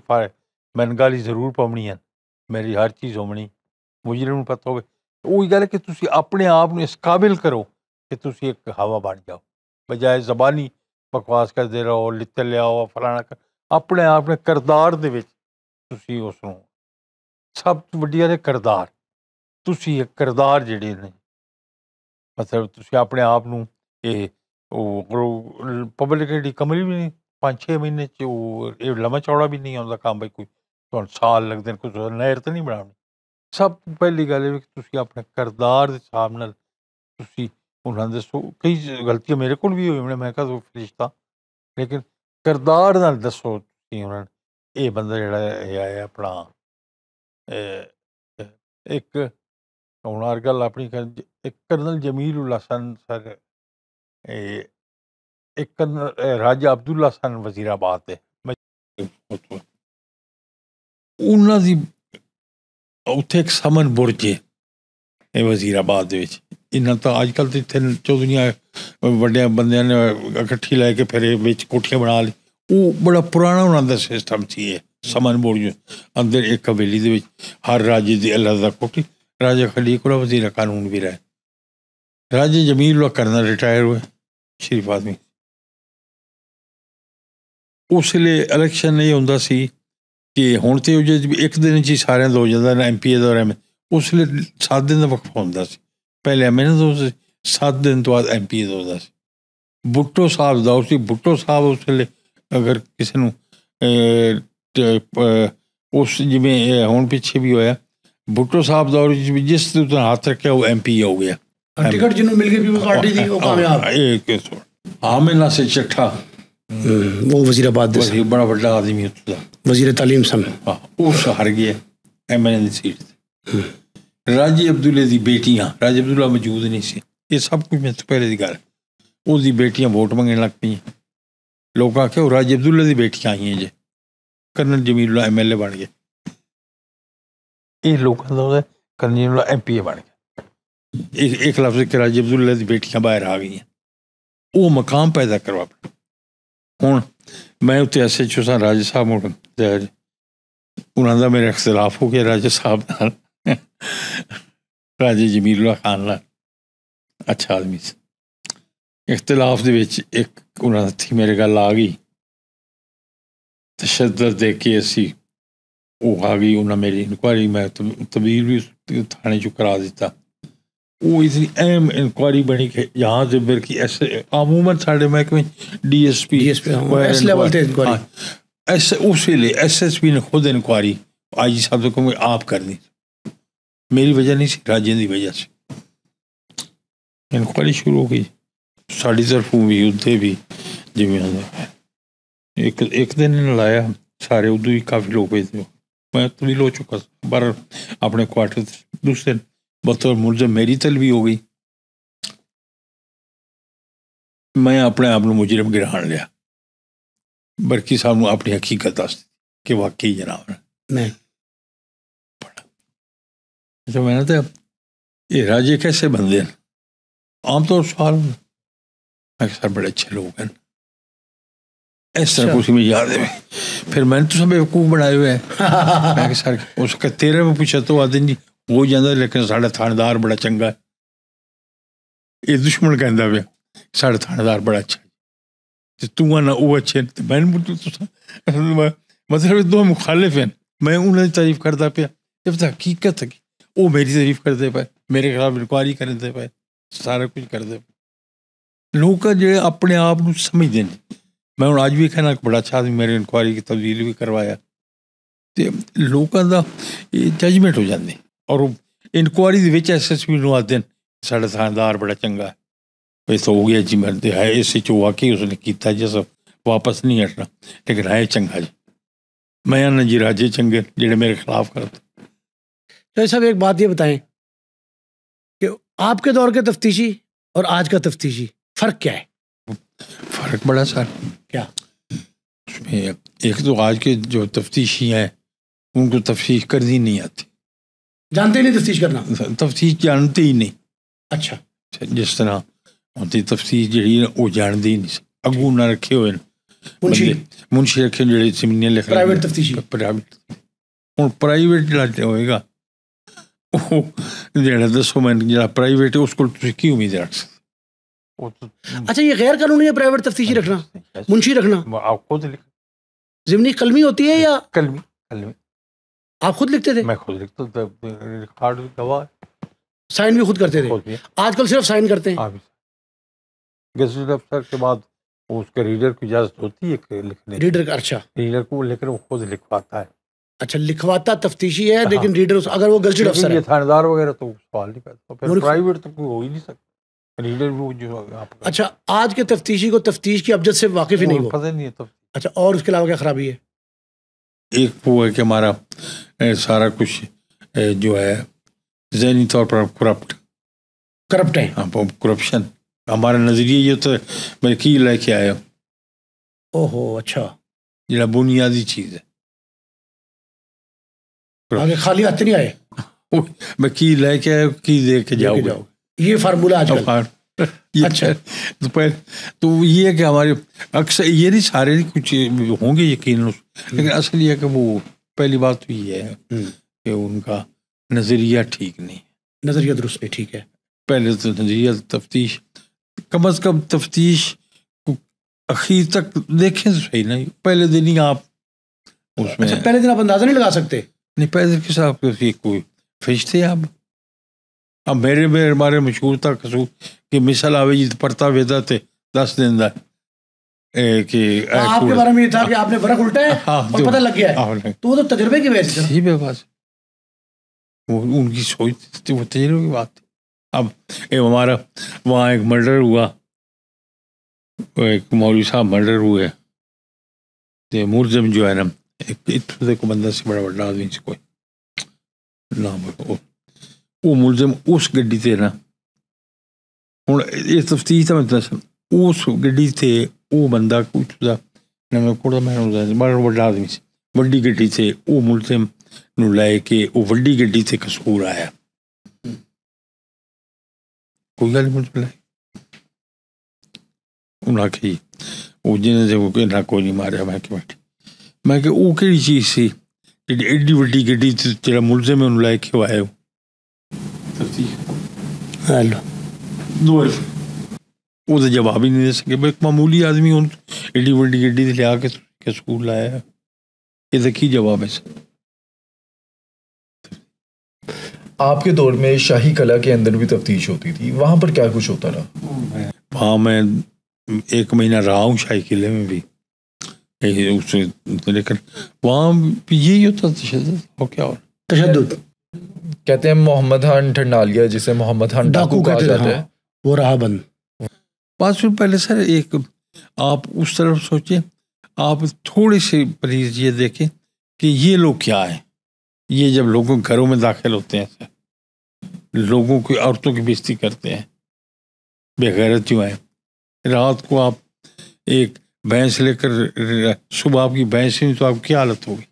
میں نے گالی ضرور پاؤنی ہے, میری ہر چیز ہونی, مجرم نوں پتہ ہو. وہی گل ہے کہ تسی اپنے آپ کو اس قابل کرو کہ تسی ایک ہوا بن جاؤ, بجائے زبانی بکواس کر دے رہو, لتے لیاؤ فلانا کر. اپنے آپ نے کردار دے وچ تسی اس نوں سب تو وڈی ہے کردار. تسی ایک کردار جڑے نے مطلب تسی اپنے آپ نوں یہ پبلک کمری بھی نہیں 5-6 مہینے یہ لمبا چوڑا بھی نہیں ہوتا کام. بھائی کوئی سال لگتے ہیں, کچھ نہر تو نہیں بنانی. سب پہلی گل ہے کہ تسی اپنے کردار کے حساب نال تسی انہاں دسو. کئی غلطیاں میرے کو بھی ہوئی, میں کہا فرشتہ, لیکن کردار نال دسو تسی انہاں یہ بندہ جڑا ہے اپنا ایک ہوں ہر گل اپنی ایک کرنل جمیل اللہ سن سر, ایک کرنل راجہ عبداللہ سن وزیر آباد ہے, انہاں دی اتنے ایک سمن برج ہے وزیر آباد دے وچ. انہاں تو اج کل تو اتنے چودھریاں وڈے بندیاں نے اکٹھی لے کے پھر بچ کوٹھیاں بنا لی. وہ بڑا پرانا انہوں دا سسٹم سی ہے سمن بورڈ جو اندر ایک حویلی دے وچ ہر راجے دی علیحدہ کوٹھی. راجہ خلیق اللہ وزیر قانون بھی رہے. راجہ جمیل اللہ کرنل ریٹائر ہوئے شریف آدمی. اس لیے الیکشن یہ ہوندا سی کہ ہوں تو ایک دن چی سارے ہو جاتا نا ایم پی اے دا اور ایم اس لیے 7 دن کا وقفہ ہوندا سی. پہلے ایم این اے 7 دن تو بعد ایم پی اے دا ہوتا سی. بھٹو صاحب دا اسی بھٹو صاحب اس لیے اگر کسی نو اس جی ہوں پیچھے بھی ہویا بھٹو صاحب دور جس نے ہاتھ رکھا وہ ایم پی اے ہو گیا. ٹکٹ جنہوں مل گئی پارٹی تھی وہ کامیاب. عامر سے چٹھا وہ وزیر آباد بڑا بڑا آدمی ہوتا وزیر تعلیم سن اس ہار گیا ایم این اے دی سیٹ. راجی عبداللہ دی بیٹیاں راجی عبداللہ موجود نہیں سی. یہ سب کچھ میں تو پہلے دی گل وہ دی بیٹیاں ووٹ منگنے لگ پی. لوگ آ کے وہ راجی عبداللہ دی بیٹیاں آئی ہیں جی colonel Jamil Ullah M L A بن گئے. یہ لوگ colonel Jamil Ullah M P اے بن گئے. ایک لفظ کہ راجی عبداللہ دی بیٹیاں باہر آ گئی ہیں. وہ مقام پیدا کروا پڑا. ہوں میں اتنے ایس ایچ او سا راجہ صاحب انہوں کا میرا اختلاف ہو گیا راجہ صاحب راجہ جمیل اللہ خان نال اچھا آدمی سے. اختلاف دے وچ ایک انہوں تھی میرے گل آ گئی تشدد دے کے اسی وہ آ گئی. انہیں میری انکوائری میں تبدیل بھی تھانے چ کرا دیتا. وہ اتنی اہم انکوائری بنی کہ یہاں سے میرے کی ایسے عموماً ساڑھے محکمے ڈی ایس پی اسی لیے ایس ایس پی نے خود انکوائری آئی جی صاحب سے کہوں گے آپ کرنی. میری وجہ نہیں سی راجے دی وجہ سے انکوائری شروع ہو گئی. ساڑھی طرفوں بھی ادھے بھی جی ایک دن نے لایا سارے ادو ہی کافی لوگ بھیجتے. میں طویل ہو چکا بار اپنے کوارٹر دوسرے بطور ملزم میری طلبی ہو گئی. میں اپنے آپ کو مجرم گرہان لیا. برکی صاحب نے اپنی حقیقت دس کہ واقعی جناب نے پڑھا. میں نے تو یہ راجے کیسے بندے ہیں عام طور سوال سر بڑے اچھے لوگ ہیں اس طرح کچھ میں یاد ہے. پھر میں نے تو سب بیوقوف بنائے ہوئے ہیں. میں کہ سر اس کا 13 میں پوچھا تو آدمی جی ہو جاتا لیکن ساڑھا تھاندار بڑا چنگا ہے. یہ دشمن کہندا پیا ساڑھا تھاندار بڑا اچھا ہے تو نہ وہ اچھے. میں نے مطلب دو مخالف ہیں. میں انہیں تعریف کرتا پیا جب تک حقیقت ہے کہ وہ میری تعریف کرتے پائے میرے خلاف انکوائری کرتے پائے سارا کچھ کرتے پائے. لوگ جڑے اپنے آپ کو سمجھتے ہیں. میں ہوں آج بھی کہنا کہ بڑا اچھا آدمی میرے انکوائری کی تبدیلی بھی کروایا. تو لوگوں کا یہ ججمنٹ ہو جاتی اور انکوائری دے ایس ایس پی نو آتے ہیں ساڑھا تھاندار بڑا چنگا ہے. ویسے ہو گیا جی میں ہے اس واقعی اس نے کیتا جی سب واپس نہیں ہٹنا لیکن ہے چنگا جی. میں نہ جی راجے چنگے جڑے میرے خلاف کرتے. تو صاحب ایک بات یہ بتائیں کہ آپ کے دور کے تفتیشی اور آج کا تفتیشی فرق کیا ہے؟ فرق بڑا سر. کیا اس میں ایک تو آج کے جو تفتیشی ہیں ان کو تفتیش کرنی نہیں آتی. جانتے ہی نہیں تفتیش کرنا. تفتیش جانتے ہی نہیں. اچھا جس طرح ہوتی تفتیش جہی وہ جانتے ہی نہیں. اگو نہ رکھے ہوئے منشی رکھے جڑے زمینیں لکھ رہے پرائیویٹ تفتیشی. ہوں پرائیویٹ جڑا ہوئے گا وہ جڑا دسو میں جڑا پرائیویٹ ہے اس کو تسی کی امید رکھ سکتے. اچھا یہ غیر قانونی ہے پرائیویٹ تفتیشی رکھنا منشی رکھنا؟ آپ خود ضمنی قلمی ہوتی ہے یا قلمی آپ خود لکھتے تھے؟ میں خود لکھتا ریکارڈ گواہ سائن بھی خود کرتے تھے. آج کل صرف سائن کرتے ہیں. گزٹ افسر کے بعد اس کے ریڈر کی اجازت ہوتی ہے کہ لکھنے ریڈر کا. اچھا ریڈر کو لیکن وہ خود لکھواتا ہے. اچھا لکھواتا تفتیشی ہے لیکن ریڈر اگر وہ گزٹ افسر ہے تھاندار وغیرہ تو سوال نہیں کرتا. پھر پرائیویٹ تو کوئی ہو ہی نہیں سکتا. ریڈر وہ جو اچھا آج کے تفتیشی کو تفتیش کی ابجد سے واقف ہی نہیں ہو پتہ نہیں ہے. اچھا اور اس کے علاوہ کیا خرابی ہے؟ ایک وہ ہے کہ ہمارا سارا کچھ جو ہے ذہنی طور پر کرپٹ ہے. کرپشن ہمارا نظریہ یہ تو میں کی لے کے آیا. اوہو اچھا جڑا بنیادی چیز ہے آگے خالی ہاتھ نہیں آئے. میں کی لے کے آیا کی دے کے جاؤ. یہ فارمولہ آج کل اچھا تو یہ ہے کہ ہمارے اکثر یہ نہیں سارے کچھ ہوں گے یقیناً، لیکن اصل یہ ہے کہ وہ پہلی بات تو یہ ہے کہ ان کا نظریہ ٹھیک نہیں، نظریہ درست نہیں، ٹھیک ہے. پہلے تو نظریہ تفتیش، کم از کم تفتیش اخیر تک دیکھیں تو صحیح، نہیں پہلے دن ہی آپ اس میں پہلے دن آپ اندازہ نہیں لگا سکتے؟ نہیں، پہلے دن کے ساتھ کوئی فرشتے آپ اب ہمارے مشہور تھا قصور کہ مثال آوے جی پڑھتا ویدا تھے 10 دن دا کہ آپ کے بارے میں یہ تھا کہ آپ نے برق الٹا ہے اور پتہ لگ گیا ہے، تو وہ تو تجربے کی وجہ سے صحیح بات، وہ ان کی سوچ تھی، وہ تجربے کی بات تھی. اب ہمارا وہاں ایک مرڈر ہوا، ایک مولوی صاحب مرڈر ہوئے، تو ملزم جو ہے نا ایک کو بندہ سے بڑا آدمی سے کوئی نام وہ ملزم اس گڈی تے نا ہوں یہ تفتیش تھا اس گڈی تے وہ بندہ کچھ بڑا بڑا آدمی سے وڈی گڈی تے وہ ملزم نو لے کے وہ وڈی گڈی تے قصور آیا، کوئی گل نہیں لائے انہیں آخی وہ جنہیں سے وہ نہ کوئی نہیں ماریا. میں کہ وہ کہڑی چیز سی جی ایڈی وڈی گڈی جا ملزم ہے انہوں لے کے آئے وہ تو جواب ہی نہیں دے سکے. ایک معمولی آدمی ان ایڈی وڈی گڈی لے آ کے اسکول لایا، یہ تو کی جواب ہے. آپ کے دور میں شاہی قلعہ کے اندر بھی تفتیش ہوتی تھی، وہاں پر کیا کچھ ہوتا رہا؟ وہاں میں 1 مہینہ رہا ہوں شاہی قلعے میں بھی، لیکن وہاں یہی ہوتا تشدد. اور کیا ہو تشدد کہتے ہیں محمد خان ٹھنڈالیا جسے محمد خان ڈاکو کہا جاتا ہے، وہ رہا بند. 5 منٹ پہلے سر ایک آپ اس طرف سوچیں، آپ تھوڑی سی پلیز یہ دیکھیں کہ یہ لوگ کیا ہیں. یہ جب لوگوں کے گھروں میں داخل ہوتے ہیں سر، لوگوں کی عورتوں کی بےزتی کرتے ہیں، بے غیرت جو ہیں. رات کو آپ ایک بھینس لے کر صبح آپ کی بھینس ہوئی تو آپ کی کیا حالت ہوگی.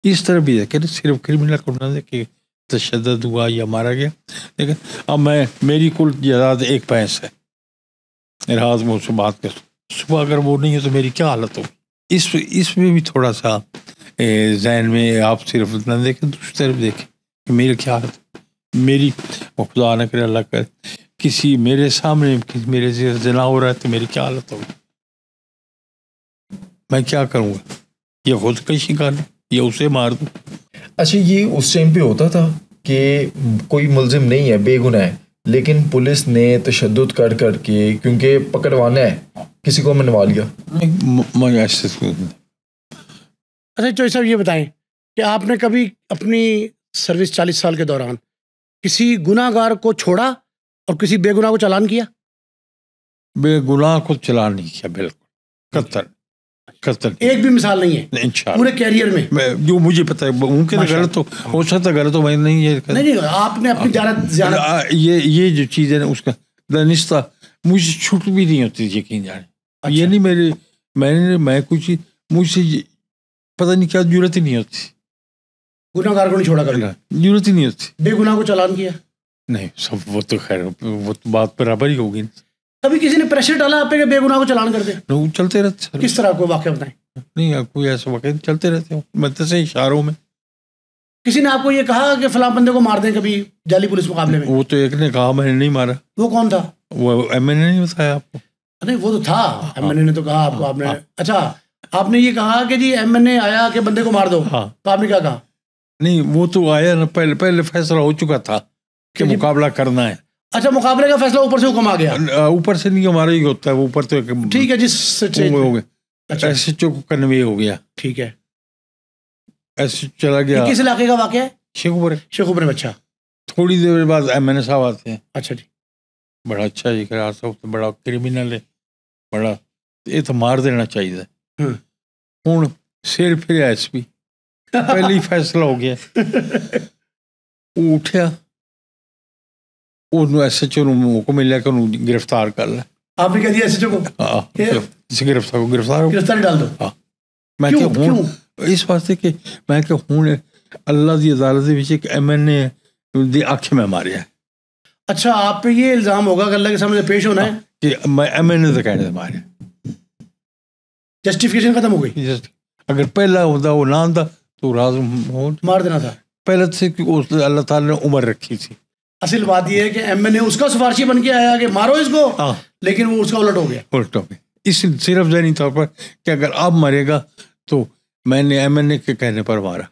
اس طرح بھی دیکھیں صرف کرمنل کو نہ دیکھیں تشدد ہوا یا مارا گیا. لیکن اب میری کل جائیداد 1 بھینس ہے، رات میں اس سے بات کر صبح اگر وہ نہیں ہے تو میری کیا حالت ہوگی. اس میں بھی تھوڑا سا ذہن میں آپ صرف نہ دیکھیں، دوسری طرف دیکھیں کہ میری کیا حالت، میری خدا نہ کرے اللہ کرے کسی میرے سامنے میرے سے زنا ہو رہا ہے تو میری کیا حالت ہوگی. میں کیا کروں گا، یہ خودکشی کر لوں یا اسے مار دوں. اچھا یہ اس ٹائم پہ ہوتا تھا کہ کوئی ملزم نہیں ہے، بے گناہ ہے، لیکن پولیس نے تشدد کر کے کیونکہ پکڑوانا ہے کسی کو منوا لیا. اچھا چوہی صاحب یہ بتائیں کہ آپ نے کبھی اپنی سروس 40 سال کے دوران کسی گناہ گار کو چھوڑا اور کسی بے گناہ کو چالان کیا؟ بے گناہ کو چالان نہیں کیا، بالکل قتل ایک بھی مثال نہیں ہے انشاءاللہ پورے کیریئر میں جو مجھے پتہ ہے. ممکن غلط تو ہو سکتا ہے، غلط تو میں نہیں آپ نے اپنی جانت یہ جو چیز ہے نا اس کا دانستہ مجھ سے چھوٹ بھی نہیں ہوتی یقین جانے. یہ نہیں میں کچھ مجھ سے پتہ نہیں کیا ضرورت ہی نہیں ہوتی. گناہ گار کو نہیں چھوڑا کرنا، ضرورت ہی نہیں ہوتی. بے گناہ کو چالان کیا نہیں سب وہ تو خیر وہ تو بات برابر ہی ہوگی. کبھی کسی نے پریشر ڈالا آپ پہ کہ بے گناہ کو چالان کر دیں؟ چلتے رہتے. کس طرح کو واقعہ بتائیں. نہیں کوئی ایسا واقعہ چلتے رہتے ہوں مطلب سے اشاروں میں. کسی نے آپ کو یہ کہا کہ فلاں بندے کو مار دیں کبھی جعلی پولیس مقابلے میں؟ وہ تو ایک نے کہا، میں نے نہیں مارا. وہ کون تھا؟ وہ ایم این اے نہیں بتایا آپ کو؟ نہیں وہ تو تھا ایم این اے نے تو کہا آپ کو. آپ نے اچھا آپ نے یہ کہا کہ جی ایم این اے آیا کہ بندے کو مار دو، تو آپ نے کیا کہا؟ نہیں وہ تو آیا نا، پہلے فیصلہ ہو چکا تھا کہ مقابلہ کرنا ہے. اچھا مقابلے کا فیصلہ اوپر سے حکم آ گیا؟ اوپر سے نہیں، ہمارا ہی ہوتا ہے وہ اوپر تو. ٹھیک ہے جس ہو گیا ایس ایچ او کو کنوے ہو گیا. ٹھیک ہے ایس چلا گیا. کس علاقے کا واقعہ ہے؟ شیخوپور میں. اچھا تھوڑی دیر بعد ایم این اے صاحب آتے ہیں. اچھا جی بڑا اچھا جی کرا صاحب بڑا کرمینل ہے، بڑا یہ تو مار دینا چاہیے. ہوں سیر پھر ایس پی پہلے ہی فیصلہ ہو گیا. وہ اٹھیا انہوں ایس ایچ او موقع ملیا کہ انہوں گرفتار کر لیا. آپ نے کہہ دیا ایس ایچ او کو گرفتار ڈال دو. میں کہ ہوں اس واسطے کہ میں کہ ہوں اللہ دی عدالت وچ ایک ایم این اے دی آنکھ میں ماریا. اچھا آپ پہ یہ الزام ہوگا کہ اللہ کے سامنے پیش ہونا ہے کہ میں MNA سے کہنے مارے, جسٹیفکیشن ختم ہو گئی. اگر پہلا ہوتا وہ نہ آتا تو راز مار دینا تھا. پہلے سے اللہ تعالیٰ نے عمر رکھی تھی. اصل بات یہ ہے کہ MNA اس کا سفارشی بن کے آیا کہ مارو اس کو, لیکن وہ اس کا الٹ ہو گیا. الٹ ہو گیا اس صرف ذہنی طور پر کہ اگر اب مرے گا تو میں نے MNA کے کہنے پر مارا,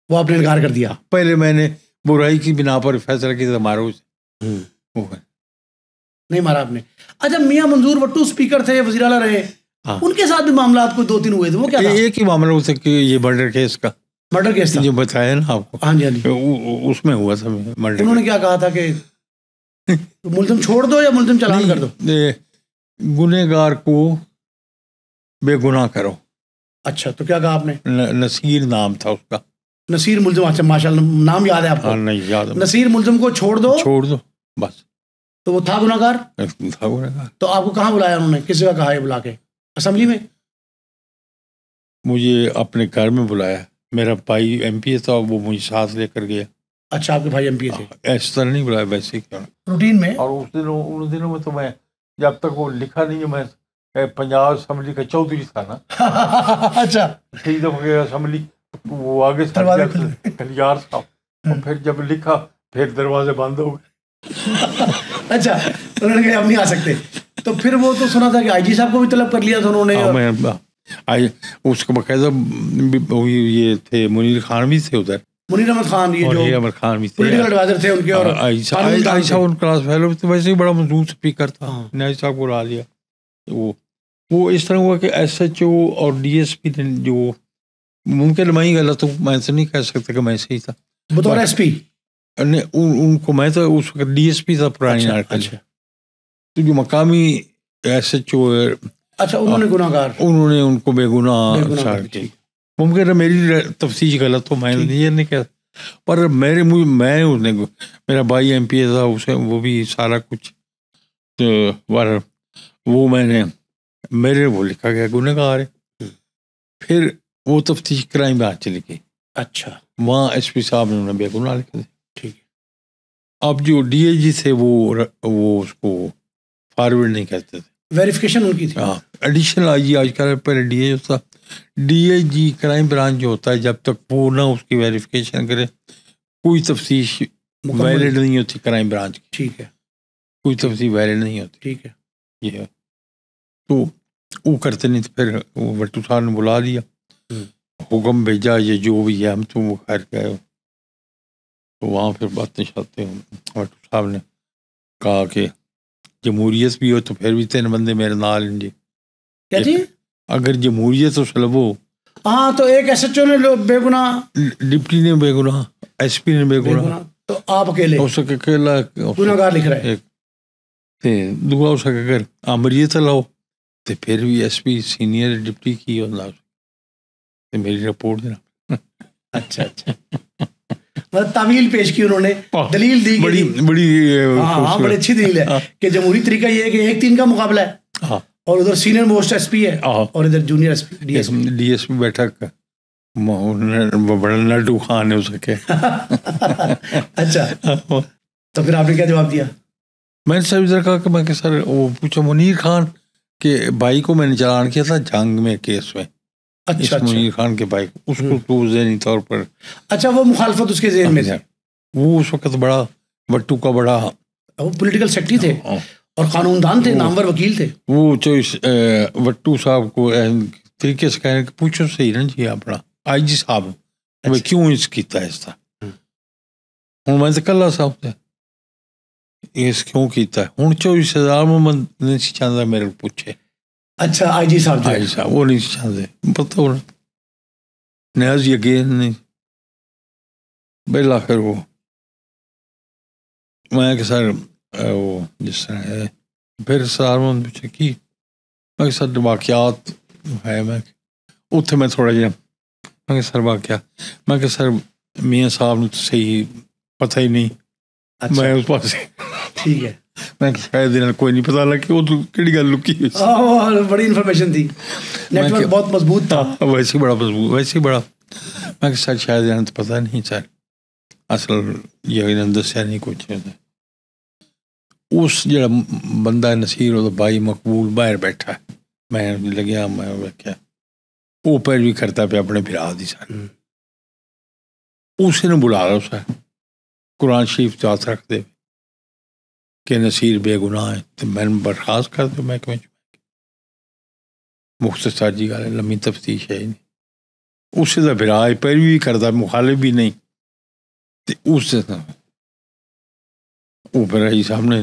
وہ آپ نے انکار کر دیا. پہلے میں نے برائی کی بنا پر فیصلہ کیا تھا مارو اسے, نہیں مارا آپ نے. اچھا میاں منظور بٹو اسپیکر تھے, وزیر اعلیٰ رہے, ان کے ساتھ بھی معاملات کوئی 2-3 ہوئے تھے, وہ کیا تھا؟ ایک ہی معاملہ ہوتا کہ یہ مرڈر کیس کا, مرڈر کیس تھا جو بتایا نا آپ کو. ہاں جی ہاں جی, اس میں ہوا تھا مرڈر. انہوں نے کیا کہا تھا کہ ملزم چھوڑ دو یا ملزم چالان کر دو؟ گنہگار کو بے گناہ کرو. اچھا تو کیا کہا آپ نے؟ نصیر نام تھا اس کا. نصیر ملزم, اچھا ماشاء اللہ نام یاد ہے آپ کو؟ نہیں یاد. نصیر ملزم کو چھوڑ دو بس. تو وہ تھا گناہ گار. تو آپ کو کہاں بلایا انہوں نے, کس جگہ کہا ہے بلا کے؟ اسمبلی میں؟ مجھے اپنے گھر میں بلایا, میرا بھائی MPA تھا, وہ مجھے ساتھ لے کر گیا. اچھا آپ کے بھائی MPA تھے؟ اس طرح نہیں بلایا, ویسے ہی روٹین میں. اور ان دنوں میں تو میں جب تک وہ لکھا نہیں, میں پنجاب اسمبلی کا چودھری تھا نا. اچھا شہید اسمبلی وہ آگے کلیار صاحب, اور پھر جب لکھا پھر دروازے بند ہو گئے. اچھا انہوں نے کہا اب نہیں آ سکتے. تو پھر وہ تو سنا تھا کہ IG صاحب کو بھی طلب کر لیا تھا انہوں نے. اس کو باقاعدہ یہ تھے منیر خان بھی تھے ادھر, منیر احمد خان, یہ جو احمد خان بھی تھے, پولیٹیکل ایڈوائزر تھے ان کے. اور آئی صاحب ان کلاس فیلو تھے, ویسے ہی بڑا مضبوط اسپیکر تھا. آئی صاحب کو لا لیا. وہ اس طرح ہوا کہ SHO اور DSP نے جو ممکن میں ہی غلط ہوں, میں تو نہیں کہہ سکتا کہ میں صحیح تھا بطور SP. ان کو میں تو اس وقت DSP تھا پرانی نارکل. تو جو مقامی SHO, اچھا انہوں نے گناہ گار, انہوں نے ان کو بے گناہ کی. ممکن ہے میری تفتیش غلط ہو, میں یہ نہیں کہتا, پر میرا بھائی MPA تھا, اسے وہ بھی سارا کچھ وہ میں نے میرے وہ لکھا گیا گناہ گار ہے. پھر وہ تفتیش کرائم برانچ چلی گئی. اچھا وہاں SP صاحب نے انہیں بے گناہ لکھا دیا. ٹھیک ہے. اب جو DIG تھے وہ اس کو فارورڈ نہیں کرتے تھے, ویریفیکیشن ان کی تھی. ہاں ایڈیشنل IG آج کل پہلے DIG ہوتا, DIG کرائم برانچ جو ہوتا ہے جب تک وہ نہ اس کی ویریفیکیشن کرے کوئی تفتیش ویلڈ نہیں ہوتی کرائم برانچ کی. ٹھیک ہے, کوئی تفتیش ویلڈ نہیں ہوتی. ٹھیک ہے. یہ تو وہ کرتے نہیں تھے. پھر وہ بٹو صاحب نے بلا لیا, حکم بھیجا, یہ جو بھی ہے ہم تو وہ خیر گئے. تو وہاں پھر باتیں شاتے بٹو صاحب نے کہا کہ جمہوریت بھی ہو تو پھر بھی 3 بندے میرے نال ہیں. جی کیا جی؟ اگر جمہوریت ہو سلب ہو. ہاں تو ایک SHO نے بے گناہ, ڈپٹی نے بے گناہ, SP نے بے گناہ, تو آپ اکیلے ہو سکے اکیلا گناہ گار لکھ رہے ہیں. دعا ہو سکے اگر امریت لاؤ تو پھر بھی SP سینئر ڈپٹی کی ہونا میری رپورٹ دینا. اچھا اچھا, مطلب تعویل پیش کی انہوں نے, دلیل دی بڑی بڑی اچھی دلیل ہے کہ جمہوری طریقہ یہ ہے کہ 1-3 کا مقابلہ ہے, اور ادھر سینئر موسٹ SP ہے اور ادھر جونیئر DSP بیٹھا بڑا لڈو خان ہے اس کے. اچھا تو پھر آپ نے کیا جواب دیا؟ میں نے سب ادھر کہا کہ میں کہ سر وہ پوچھا منیر خان کے بھائی کو میں نے چلان کیا تھا جنگ میں کیس میں. اچھا منیر خان کے بھائی اس کو تو ذہنی طور پر اچھا وہ مخالفت اس کے ذہن میں تھی. وہ اس وقت بڑا بٹو کا بڑا وہ پولیٹیکل سیکٹری تھے اور قانون دان تھے, نامور وکیل تھے. وہ بٹو صاحب کو طریقے سے کہنے کہ پوچھو صحیح نا جی اپنا IG صاحب کیوں اس کیتا ہے اس طرح. ہوں میں تو کلا صاحب سے اس کیوں کیتا ہے, ہوں 24,000 محمد نہیں سی چاہتا میرے کو پوچھے. اچھا IG صاحب وہ نہیں سی چاہتے پتہ ہونا نیاز یقین نہیں. بالآخر وہ میں کہ سر وہ جس طرح ہے پھر سر میں پوچھے کی میں کہ سر واقعات ہے, میں اتنے میں تھوڑا جہا میں کہ سر واقعات میں کہ سر میاں صاحب نے تو صحیح پتہ ہی نہیں. میں اس پاس ٹھیک ہے میں شاید کوئی نہیں پتا لگا کہ وہ تو کہڑی گل لکی بڑی انفارمیشن تھی, نیٹ ورک بہت مضبوط تھا. ویسے بڑا مضبوط, ویسے بڑا میں کہ سر شاید تو پتہ نہیں سر اصل یہ دسیا نہیں کچھ. اس جڑا بندہ نصیر وہ بھائی مقبول باہر بیٹھا ہے, میں لگیا میں ویکھیا وہ پیروی کرتا پہ اپنے بھرا دی سن. اسے نے بلا لو سر قرآن شریف ہاتھ رکھ دے کہ نصیر بے گناہ ہے تو میں برخاست کر دو محکمے مختصر جی گل لمبی تفتیش ہے نہیں. اسے دا بھرا ہے پیروی کرتا مخالف بھی نہیں تو اس وہ پھر ہی سامنے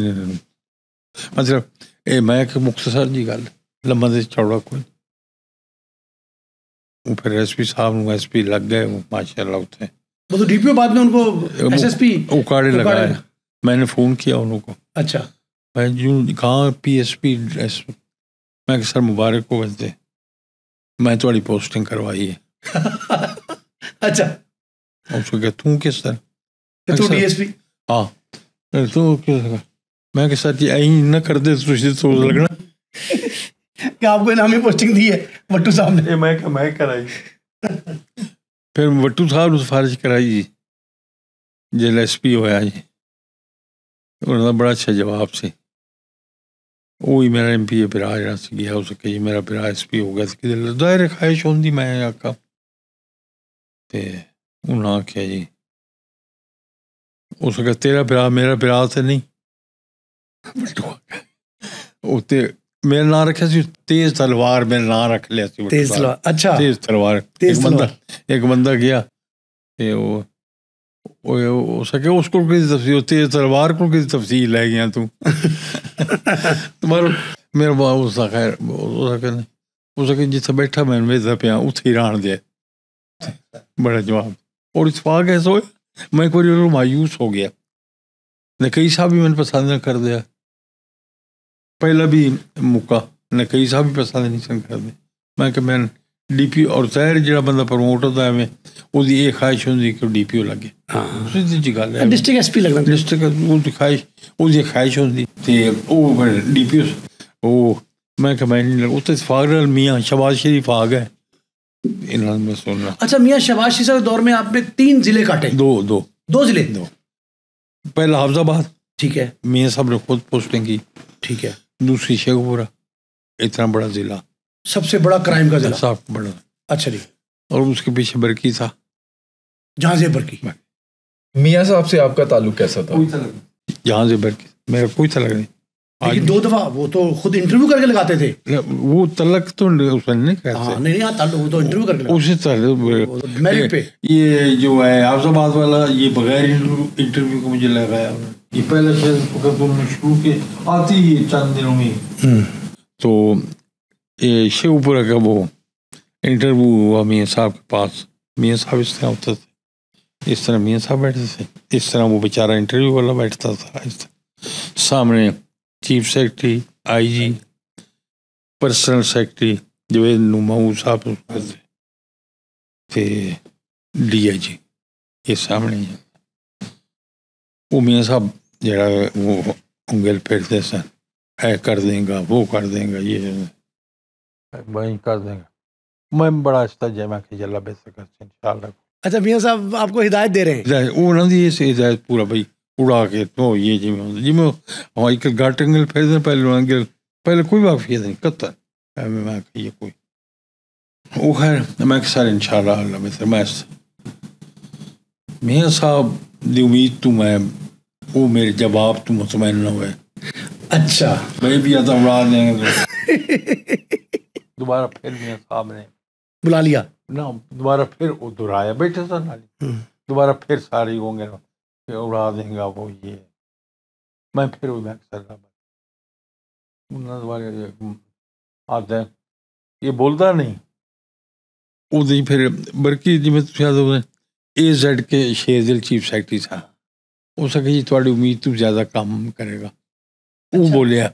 مطلب اے میں کہ مختصر جی گل لمبا سے چوڑا کوئی. وہ پھر ایس پی صاحب نو ایس پی لگ گئے وہ ماشاء اللہ اتنے وہ تو ڈی پی او بعد میں ان کو ایس ایس پی اکاڑے لگایا. میں نے فون کیا انہوں کو. اچھا میں جو کہاں پی ایس پی میں کہ سر مبارک کو بچتے میں تھوڑی پوسٹنگ کروائی ہے. اچھا اس کو کہ توں کس طرح تو ڈی ایس پی ہاں تو میں کہ سر جی این نہ کر دے تو لگنا کہ آپ کو انعامی پوسٹنگ دی ہے وٹو صاحب نے. میں کرائی پھر وٹو صاحب نے سفارش کرائی جی جیل ایس پی ہویا جی. انہوں نے بڑا اچھا جواب سے وہی میرا ایم پی اے برا جہاں سے گیا ہو سکے جی میرا برا ایس پی ہو گیا کہ ظاہر خواہش ہوندی میں آکا تے انہوں نے آکھیا جی اس وقت تیرا برا میرا برا تو نہیں اتنے میرا نام رکھا سی تیز تلوار میرا نام رکھ لیا سی تیز تلوار. اچھا تیز تلوار ایک بندہ گیا تے وہ سکے اس کو کسی تفصیل تیز تلوار کو کسی تفصیل لے گیا تو میرا باپ اس کا خیر اس کے جتنے بیٹھا میں ویسا پیا اتھے ہی ران دیا بڑا جواب. اور اتفاق ایسا ہوئے میں کوئی مایوس ہو گیا نقی صاحب بھی میں نے پسند نہ کر دیا پہلا بھی موقع نقی صاحب بھی پسند نہیں کر دیا. میں کہ میں ڈی پی اور ظاہر جہاں بندہ پروموٹ ہوتا ہے میں وہ یہ خواہش ہوتی کہ ڈی پی او لگے جی گل ہے ڈسٹرکٹ ایس پی لگنا ڈسٹرکٹ خواہش وہ خواہش ہوتی وہ ڈی پی او وہ میں کہ میں نہیں لگا اتنے اتفاق میاں شہباز شریف آ گئے انہوں نے سننا. اچھا میاں شہباز شریف کے دور میں آپ نے 3 ضلع کاٹے. دو ضلع. پہلا حافظ آباد ٹھیک ہے میاں صاحب نے خود پوسٹنگ کی. ٹھیک ہے. دوسری شیخ پورہ اتنا بڑا ضلع سب سے بڑا کرائم کا ضلع صاحب بڑا. اچھا جی. اور اس کے پیچھے برکی تھا جہاں سے برکی. میاں صاحب سے آپ کا تعلق کیسا تھا؟ جہاں سے برکی میرا کوئی تعلق نہیں. لیکن 2 دفعہ وہ تو خود انٹرویو کر کے لگاتے تھے. وہ تعلق تو اس نے نہیں کہتے نہیں تعلق وہ تو انٹرویو کر کے اسی طرح میرٹ پہ. یہ جو ہے حافظ آباد والا یہ بغیر انٹرویو کو مجھے لگایا یہ پہلا شہر فقط انہوں نے شروع کے آتی ہے چند دنوں میں تو یہ شیخ پورہ کا وہ انٹرویو ہوا میاں صاحب کے پاس. میاں صاحب اس طرح ہوتا تھے اس طرح میاں صاحب بیٹھتے تھے اس طرح وہ بیچارہ انٹرویو والا بیٹھتا تھا اس طرح سامنے chief secretary I G personal secretary Javed نماؤ صاحب تھے ڈی آئی جی یہ سامنے وہ میاں صاحب جڑا وہ انگل پھیرتے سن اے کر دیں گا وہ کر دیں گا یہ بھائی کر دیں گا. میں بڑا استجا میں کہ اللہ بہتر کر ان شاء اللہ. اچھا میاں صاحب آپ کو ہدایت دے رہے ہیں وہ نہ دی یہ ہدایت پورا بھائی اڑا کے تو یہ جی میں ایک گاٹ انگل پھیر دیں پہلے کوئی واقفیت نہیں قطر میں کہ یہ کوئی وہ خیر میں کہ سر ان شاء اللہ اللہ بہتر میں میاں صاحب دی امید تو میں وہ میرے جواب تو مطمئن نہ ہوئے. اچھا میں بھی آتا اڑا دیں گے دوبارہ پھر میاں صاحب نے بلا لیا نہ دوبارہ پھر وہ دہرایا بیٹھے تھا نالی دوبارہ پھر سارے ہوں گے کہ اڑا دیں گا وہ یہ میں پھر وہ میں سر دوبارہ آتا ہے یہ بولتا نہیں وہ دی پھر برکی جی میں اے زیڈ کے شیر دل چیف سیکرٹری تھا وہ سکے جی تھوڑی امید تو زیادہ کام کرے گا. وہ بولیا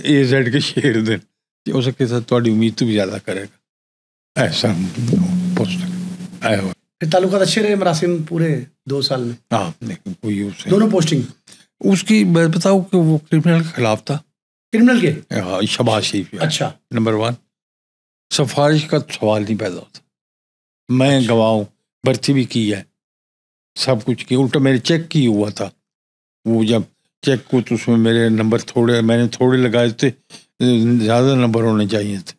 اے زیڈ کے شیر دل ہو سکے تھا تھوڑی امید تو بھی زیادہ کرے گا ایسا پوسٹ آیا ہوا. پھر تعلقات اچھے رہے مراسم پورے 2 سال میں. ہاں لیکن کوئی اس دونوں پوسٹنگ اس کی میں بتاؤ کہ وہ کرمنل کے خلاف تھا. کرمنل کے شہباز شریف. اچھا نمبر 1 سفارش کا سوال نہیں پیدا ہوتا. میں گواہ ہوں بھرتی بھی کی ہے سب کچھ کیا. الٹا میرے چیک کی ہوا تھا. وہ جب چیک کو تو اس میں میرے نمبر تھوڑے، میں نے تھوڑے لگائے تھے، زیادہ نمبر ہونے چاہیے تھے.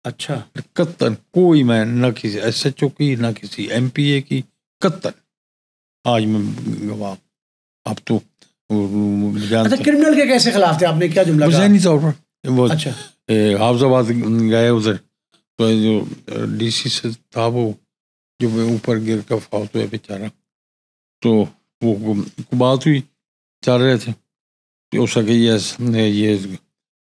اچھا. قطن کوئی میں نہ کسی ایس ایچ او کی نہ کسی ایم پی اے کی، قطن. آج میں گواہ. اب تو کرمنل کے کیسے خلاف تھے؟ آپ نے کیا جملہ کہا؟ ذہنی طور پر وہ اچھا حافظ آباد گئے ادھر، تو جو ڈی سی سے تھا وہ جو اوپر گر کا فوت ہوا بیچارہ، تو وہ بات ہوئی، چل رہے تھے کہ اس کا یہ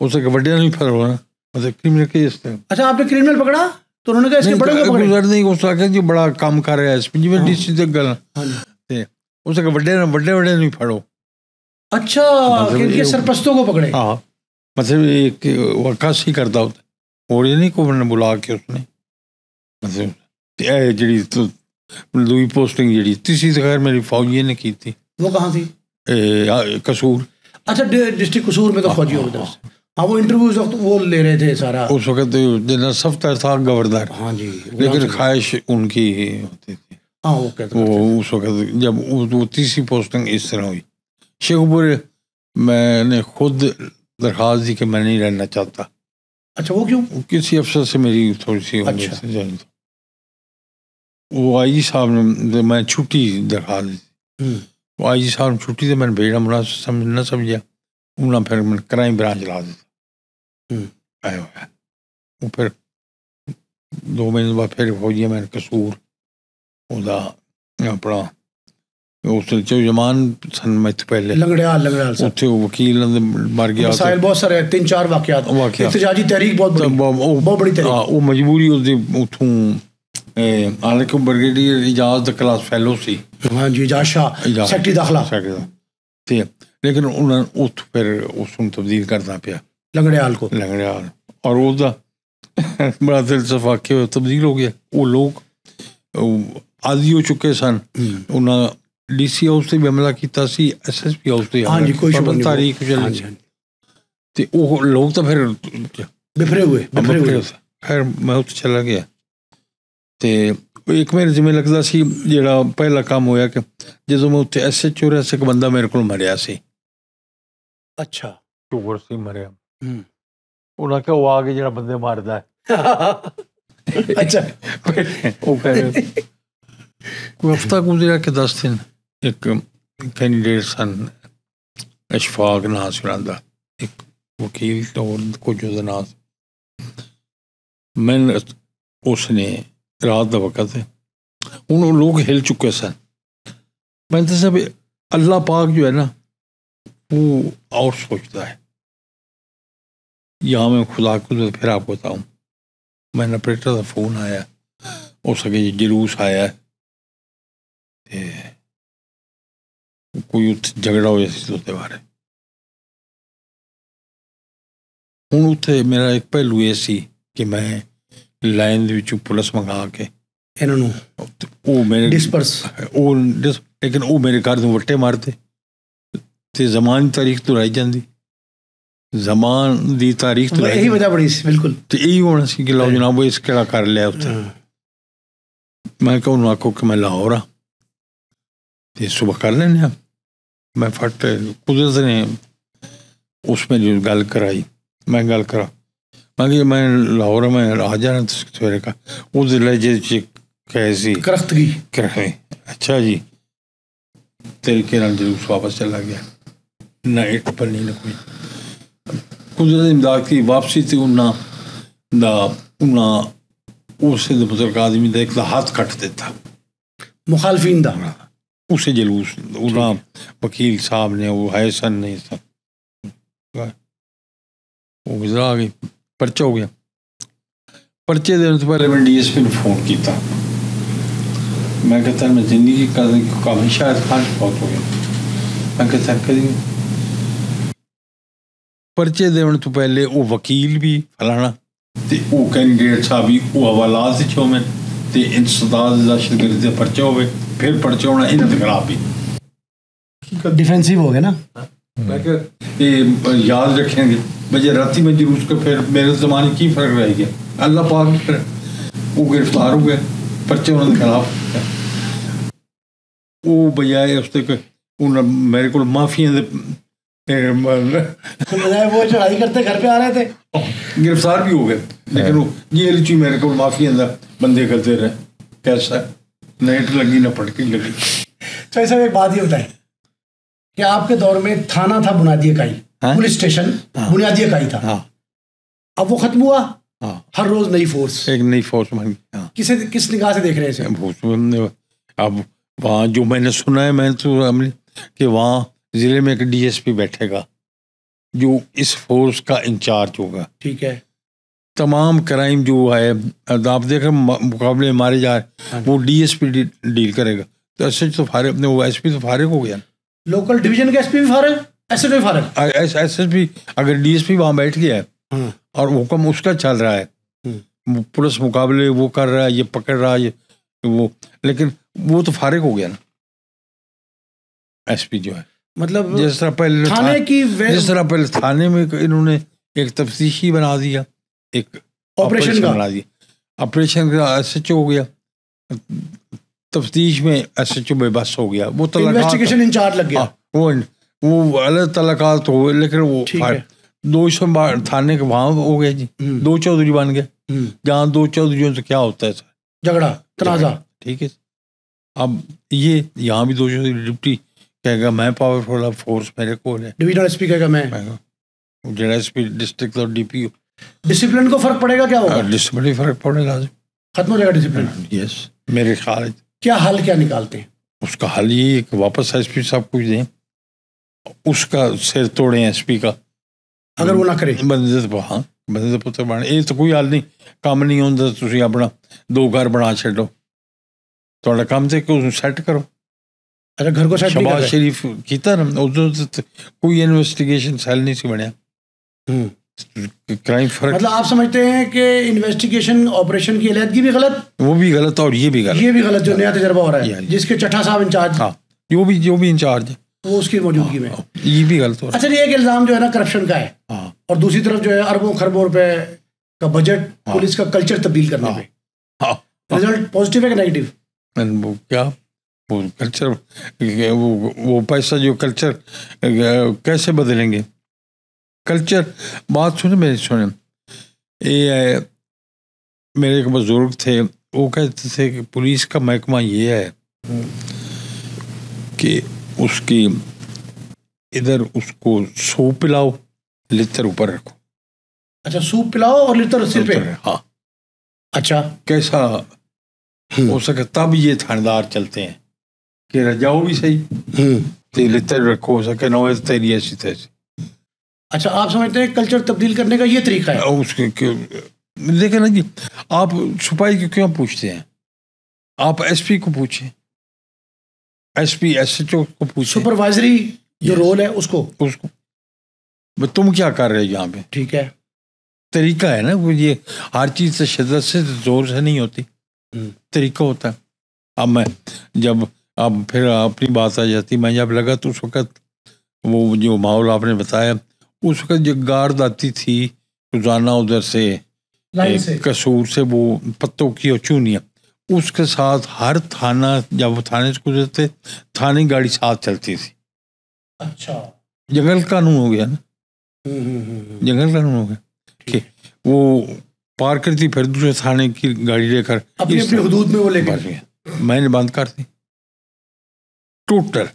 اس کا وڈیا نہیں پھر ہوا نا، مطلب کرمنل کیس تھے. اچھا آپ نے کرمنل پکڑا تو انہوں نے کہا اس کے بڑے کو پکڑے؟ گزر نہیں اس کا جو بڑا کام کر رہا ہے اس میں جی ڈی سی تک گل اس کا وڈے نہیں پھڑو. اچھا کہ سرپرستوں کو پکڑے. ہاں مطلب ایک عکاسی کرتا ہوتا اور یہ نہیں کو بلا کے اس نے مطلب جڑی دوئی پوسٹنگ جڑی تیسری تو خیر میری فوجی نے کی تھی. وہ کہاں تھی؟ قصور. اچھا ڈسٹرکٹ قصور میں تو فوجی ہو گئے. ہاں وہ انٹرویو اس وقت وہ لے رہے تھے سارا اس وقت جنرل صفتر تھا گورنر. ہاں جی لیکن خواہش ان کی ہوتی تھی. ہاں وہ کہتے وہ اس وقت جب وہ تیسری پوسٹنگ اس طرح ہوئی شیخ پور، میں نے خود درخواست دی کہ میں نہیں رہنا چاہتا. اچھا وہ کیوں؟ کسی افسر سے میری تھوڑی سی وہ آئی جی صاحب نے میں چھٹی درخواست دی، وہ آئی جی صاحب نے چھٹی سے میں نے بھیجا، مناسب نہ سمجھا، انہوں نے پھر میں کرائم برانچ لا دیتا آیا ہوا. وہ پھر 2 مہینے بعد پھر فوجی میں نے قصور ادا اپنا اس زمان سن میں پہلے لنگڑیال اتنے وکیل مر گیا. بہت سارے 3-4 واقعات احتجاجی تحریک بہت بڑی تحریک. وہ مجبوری اتوں حالانکہ بریگیڈیئر اجاز کلاس فیلو سی. ہاں جی اجاز شاہ سیکٹری داخلہ تھے، لیکن انہوں نے ات پھر اس میں تبدیل کرنا پیا لنگڑیال کو. لنگڑیال اور اس کا بڑا دلچسپ واقعہ تبدیل ہو گیا. وہ لوگ عادی ہو چکے سن. انہوں ڈی سی ہاؤس سے بھی حملہ کیتا سی، ایس ایس پی ہاؤس سے تاریخ چلی. وہ لوگ تو پھر بفرے ہوئے. خیر میں اتنے چلا گیا تے ایک میرے ذمہ لگتا سی جڑا پہلا کام ہویا کہ جدو میں اتنے ایس ایچ او رہا سی ایک بندہ میرے کو مریا سی. اچھا شوگر سے مریا. انہوں نے کہا وہ آگے جڑا بندے ماردا ہے. اچھا وہ کہہ کوئی ہفتہ گزرا کہ 10 دن ایک کینڈیڈیٹ سن اشفاق نا سناندا، ایک وکیل اور کچھ ناس. میں اس نے رات کا وقت ہے ان لوگ ہل چکے سن. میں تو سب اللہ پاک جو ہے نا وہ اور سوچتا ہے. یہاں میں خدا کو پھر آپ کو بتاؤں، میں نے آپریٹر کا فون آیا، اس کے جلوس آیا کوئی جھگڑا ہو جائے بارے. ہوں اتنے میرا ایک پہلو یہ سی کہ میں لائن پولیس منگا کے لیکن وہ میرے گھر میں وٹے مارتے تے زمان تاریخ تو رائی جاندی، زمان دی تاریخ تو یہی وجہ بڑی سی. بالکل تو یہی ہونا سی کہ لو جناب اس کیڑا کر لیا اتنے. میں کہ انہوں آکو کہ میں لاہور ہاں تے صبح کر لینے ہاں. میں فٹ قدرت نے اس میں جو گل کرائی، میں گل کرا میں کہ میں لاہور میں آ جانا سویرے کا اس لہجے کیسی کرختگی. اچھا جی طریقے نال جلوس واپس چلا گیا. نہ اٹ پنی نہ کوئی قدرت امداد کی واپسی تھی. انہاں اس بزرگ آدمی دا ایک ہاتھ کٹ دیتا مخالفین دا اسے جلوس. انہاں وکیل صاحب نے وہ ہے سن نہیں سن وہ گزرا گئی. پرچہ ہو گیا. پرچے دینے تو پہلے میں ڈی ایس پی نے فون کیتا. میں کہتا ہے میں زندگی کا کام شاید خان بہت ہو گیا. میں کہتا ہے کدی پرچے دینے تو پہلے وہ وکیل بھی فلانا تے وہ کینڈیڈیٹ صاحب بھی وہ حوالات چھو میں تے انسداد دہشت گردی پرچہ ہوئے پھر پرچہ ہونا ان کے خلاف بھی ڈیفینسیو ہو گیا نا. میں کہ یہ یاد رکھیں گے بجے راتی میں جلوس کو پھر میرے زمانے کی فرق رہ گیا. اللہ پاک پھر وہ گرفتار ہو گئے پرچے انہوں کے خلاف. وہ بجائے اس تک میرے کو مافیا وہ چڑھائی کرتے گھر پہ آ رہے تھے, گرفتار بھی ہو گئے, لیکن وہ جیل چی میرے کو مافیا بندے کرتے رہے. کیسا نیٹ لگی نہ پڑکی لگی. چاہے صاحب ایک بات یہ ہوتا ہے کہ آپ کے دور میں تھانہ تھا بنیادی اکائی, پولیس اسٹیشن بنیادی اکائی تھا, اب وہ ختم ہوا, ہر روز نئی فورس, ایک نئی فورس بن گئی. کس نگاہ سے دیکھ رہے ہیں؟ اب وہاں جو میں نے سنا ہے, میں تو کہ وہاں ضلع میں ایک ڈی ایس پی بیٹھے گا جو اس فورس کا انچارج ہوگا. ٹھیک ہے. تمام کرائم جو ہے آپ دیکھ رہے مقابلے مارے جا رہے, وہ ڈی ایس پی ڈیل کرے گا. تو ایس ایچ تو فارغ, اپنے وہ ایس پی تو فارغ ہو گیا. لوکل ڈویژن کے ایس پی بھی فارغ, ایس ایچ بھی فارغ. ایس ایچ پی اگر ڈی ایس پی وہاں بیٹھ گیا ہے اور حکم اس کا چل رہا ہے, پولیس مقابلے وہ کر رہا ہے, یہ پکڑ رہا ہے, وہ, لیکن وہ تو فارغ ہو گیا نا ایس پی جو ہے. مطلب جس طرح پہلے تھانے میں انہوں نے ایک تفتیشی بنا دیا, ایک آپریشن بنا دیا, آپریشن کا ایس ایچ او ہو گیا, تفتیش میں ایس ایچ او بے بس ہو گیا, وہ انویسٹیگیشن انچارج لگ گیا, وہ الگ تعلقات ہو گئے. لیکن وہ 200 تھانے کے وہاں ہو گیا جی, 2 چودھری بن گئے. جہاں 2 چودھریوں سے کیا ہوتا ہے سر, جھگڑا تنازع. ٹھیک ہے. اب یہ یہاں بھی 2 چودھری ڈپٹی کہے گا میں پاورفل, اب فورس میرے کو ہے. ڈویژنل ایس پی کہے گا میں, جڑا ایس پی ڈسٹرکٹ اور ڈی پی او. ڈسپلن کو فرق پڑے گا, کیا ہوگا؟ ڈسپلن فرق پڑے گا, ختم ہو جائے گا ڈسپلن. یس, میرے خیال ہے. کیا حل کیا نکالتے ہیں اس کا؟ حل یہ ہے کہ واپس ایس پی صاحب کچھ دیں, اس کا سر توڑیں ایس پی کا, اگر وہ نہ کرے. بندے تو پتر بنے, یہ تو کوئی حل نہیں. کام نہیں ہوتا تھی اپنا 2 گھر بنا چڈو, تھوڑا کام تھے کہ اس سیٹ کرو. اچھا, گھر کو سیٹ شہباز شریف کیتا نا, کوئی انویسٹیگیشن سیل نہیں سی بنیا. کرائم فرق, مطلب آپ سمجھتے ہیں کہ انویسٹیگیشن آپریشن کی علیحدگی بھی غلط, وہ بھی غلط, اور یہ بھی غلط, جو نیا تجربہ ہو رہا ہے جس کے چٹھا صاحب انچارج, جو بھی انچارج ہے وہ اس کی موجودگی میں, یہ بھی غلط ہو رہا ہے. اچھا, یہ ایک الزام جو ہے نا کرپشن کا ہے, اور دوسری طرف جو ہے اربوں خربوں روپے کا بجٹ پولیس کا کلچر تبدیل کرنے میں, رزلٹ پازیٹیو ہے کہ نیگیٹو؟ وہ کیا, وہ کلچر, وہ پیسہ جو کلچر کیسے بدلیں گے کلچر؟ بات سنیں, یہ ہے, میرے ایک بزرگ تھے, وہ کہتے تھے کہ پولیس کا محکمہ یہ ہے کہ اس کی ادھر اس کو سوپ پلاؤ, لتر اوپر رکھو. اچھا, سوپ پلاؤ اور لتر سر پہ. ہاں. اچھا, کیسا ہو سکے تب یہ تھاندار چلتے ہیں کہ رجاؤ بھی صحیح, لتر رکھو, ہو سکے نہ تیری ایسی تیسی. اچھا, آپ سمجھتے ہیں کلچر تبدیل کرنے کا یہ طریقہ ہے؟ اس کے دیکھیں نا جی, آپ سپاہی کو کیوں پوچھتے ہیں؟ آپ ایس پی کو پوچھیں, ایس پی ایس ایچ او کو پوچھیں, سپروائزری جو رول ہے اس کو تم کیا کر رہے یہاں پہ. ٹھیک ہے, طریقہ ہے نا وہ, یہ ہر چیز سے شدت سے زور سے نہیں ہوتی, طریقہ ہوتا ہے. اب میں جب اب پھر اپنی بات آ جاتی, میں جب لگا تو اس وقت وہ جو ماحول آپ نے بتایا, اس وقت جو گارد آتی تھی روزانہ ادھر سے قصور سے, وہ پتوں کی اور چونیاں, اس کے ساتھ ہر تھانہ, جب وہ تھانے سے گزرتے تھانے گاڑی ساتھ چلتی تھی. اچھا, جنگل قانون ہو گیا نا, جنگل قانون ہو گیا کہ وہ پار کرتی, پھر دوسرے تھانے کی گاڑی لے کر اپنی حدود میں وہ لے کر, میں نے بند کر دی ٹوٹل.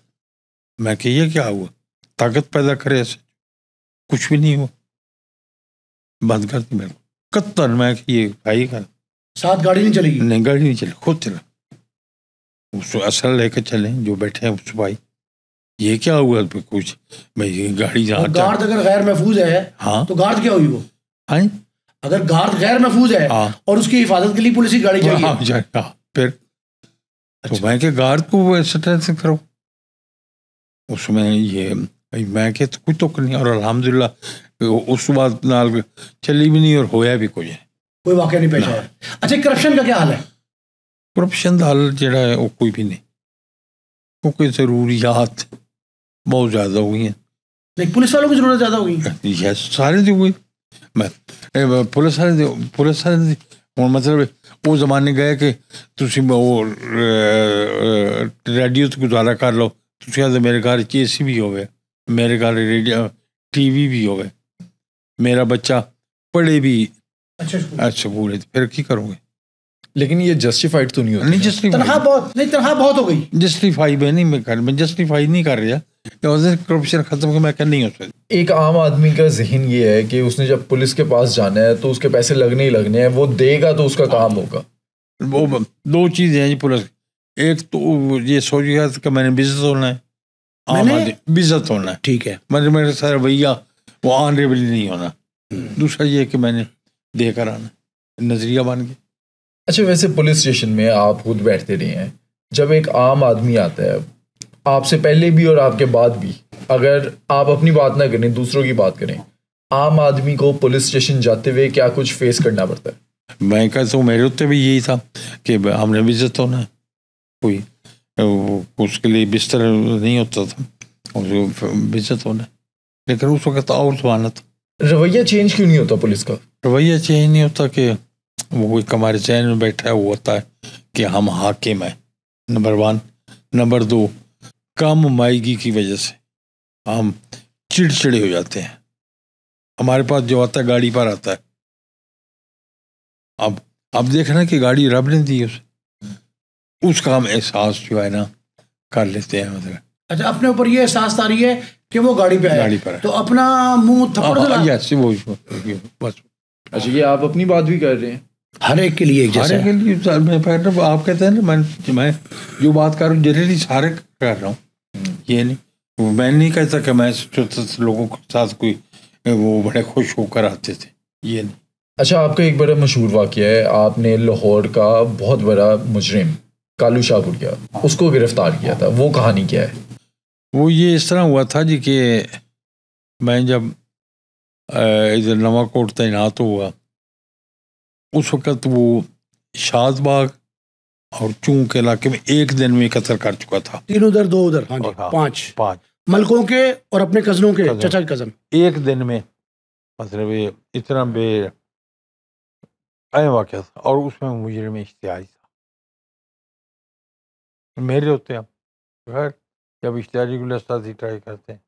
میں کہ یہ کیا ہوا, طاقت پیدا کرے ایسے, کچھ بھی نہیں ہوا, بند کر دی. میرے قطن میں کہ یہ بھائی کا ساتھ گاڑی نہیں چلے گی, نہیں گاڑی نہیں چلے, خود چلا, اس کو اصل لے کے چلیں جو بیٹھے ہیں اس بھائی. یہ کیا ہوا کچھ, میں یہ گاڑی جہاں گارڈ اگر غیر محفوظ ہے, ہاں تو گارڈ کیا ہوئی وہ, اگر گارڈ غیر محفوظ ہے اور اس کی حفاظت کے لیے پولیس کی گاڑی چاہیے, پھر تو میں کہ گارڈ کو ایسا سے کرو. اس میں یہ میں کہ کچھ تو نہیں, اور الحمدللہ اس بات نال چلی بھی نہیں اور ہویا بھی کچھ ہے, کوئی واقعہ نہیں پیش آیا. اچھا, کرپشن کا کیا حال ہے؟ کرپشن کا حل جڑا ہے وہ کوئی بھی نہیں, کیونکہ ضروریات بہت زیادہ ہو گئی ہیں. لیکن پولیس والوں کی ضرورت زیادہ ہو گئی. یس, سارے دی ہوئی, میں پولیس والے ہوں, مطلب وہ زمانے گئے کہ تسی وہ ریڈیو تو گزارا کر لو. تسی آدھے میرے گھر اے سی بھی ہوئے, میرے گھر ریڈیو ٹی وی بھی ہوئے, میرا بچہ پڑھے بھی اچھا پورے, پھر کی کرو گے؟ لیکن یہ جسٹیفائڈ تو نہیں ہوتا. نہیں تنخواہ بہت ہو گئی. جسٹیفائی میں جسٹیفائی نہیں کر رہا. کرپشن ختم میں کہ نہیں ہو سکتی. ایک عام آدمی کا ذہن یہ ہے کہ اس نے جب پولیس کے پاس جانا ہے تو اس کے پیسے لگنے ہی لگنے ہیں, وہ دے گا تو اس کا کام ہوگا. وہ دو چیزیں ہیں جی پولیس. ایک تو یہ سوچ گیا کہ میں نے بزنس ہونا ہے, عام آدمی بزنس ہونا ہے, ٹھیک ہے, میرے سارے رویہ وہ آنریبل نہیں ہونا. دوسرا یہ کہ میں نے دے کر آنا, نظریہ بن گیا. اچھا ویسے پولیس اسٹیشن میں آپ خود بیٹھتے رہے ہیں, جب ایک عام آدمی آتا ہے آپ سے پہلے بھی اور آپ کے بعد بھی, اگر آپ اپنی بات نہ کریں دوسروں کی بات کریں, عام آدمی کو پولیس اسٹیشن جاتے ہوئے کیا کچھ فیس کرنا پڑتا ہے؟ میں کہتا ہوں میرے اتنے بھی یہی تھا کہ ہم نے عزت ہونا ہے, کوئی اس کے لیے بستر نہیں ہوتا تھا, عزت ہونا ہے. لیکن اس وقت اور زمانہ تھا. رویہ چینج کیوں نہیں ہوتا پولیس کا؟ رویہ چینج نہیں ہوتا کہ وہ ایک ہمارے ذہن میں بیٹھا ہے, وہ ہوتا ہے کہ ہم حاکم ہیں, نمبر 1. نمبر 2, کم مائیگی کی وجہ سے ہم چڑچڑے ہو جاتے ہیں. ہمارے پاس جو آتا ہے گاڑی پر آتا ہے, اب دیکھنا کہ گاڑی رب نے دی اس کا ہم احساس جو ہے نا کر لیتے ہیں. مطلب اچھا اپنے اوپر یہ احساس آ رہی ہے کہ وہ گاڑی پہ آیا تو اپنا منہ تھپڑ دلا. بس اچھا یہ آپ اپنی بات بھی کر رہے ہیں, ہر ایک کے لیے ہر ایک کے لیے. آپ کہتے ہیں نا میں جو بات کر رہا ہوں جنرلی سارے کر رہا ہوں, یہ نہیں میں نہیں کہتا کہ میں لوگوں کے ساتھ کوئی وہ بڑے خوش ہو کر آتے تھے, یہ نہیں. اچھا آپ کا ایک بڑا مشہور واقعہ ہے, آپ نے لاہور کا بہت بڑا مجرم کالو شاہ گڑیا اس کو گرفتار کیا تھا, وہ کہانی کیا ہے؟ وہ یہ اس طرح ہوا تھا جی کہ میں جب ادھر نواں کوٹ تعینات ہوا اس وقت وہ شاد باغ اور چون کے علاقے میں ایک دن میں قتل کر چکا تھا. 3 ادھر 2 ادھر, ہاں جی 5 ملکوں کے اور اپنے کزنوں کے, چچا کے کزن, ایک دن میں. مطلب اتنا بے اہم واقعہ تھا, اور اس میں مجرم اشتہاری تھا. میرے ہوتے ہیں خیر جب اشتہاری کو لساتی ٹرائی کرتے ہیں.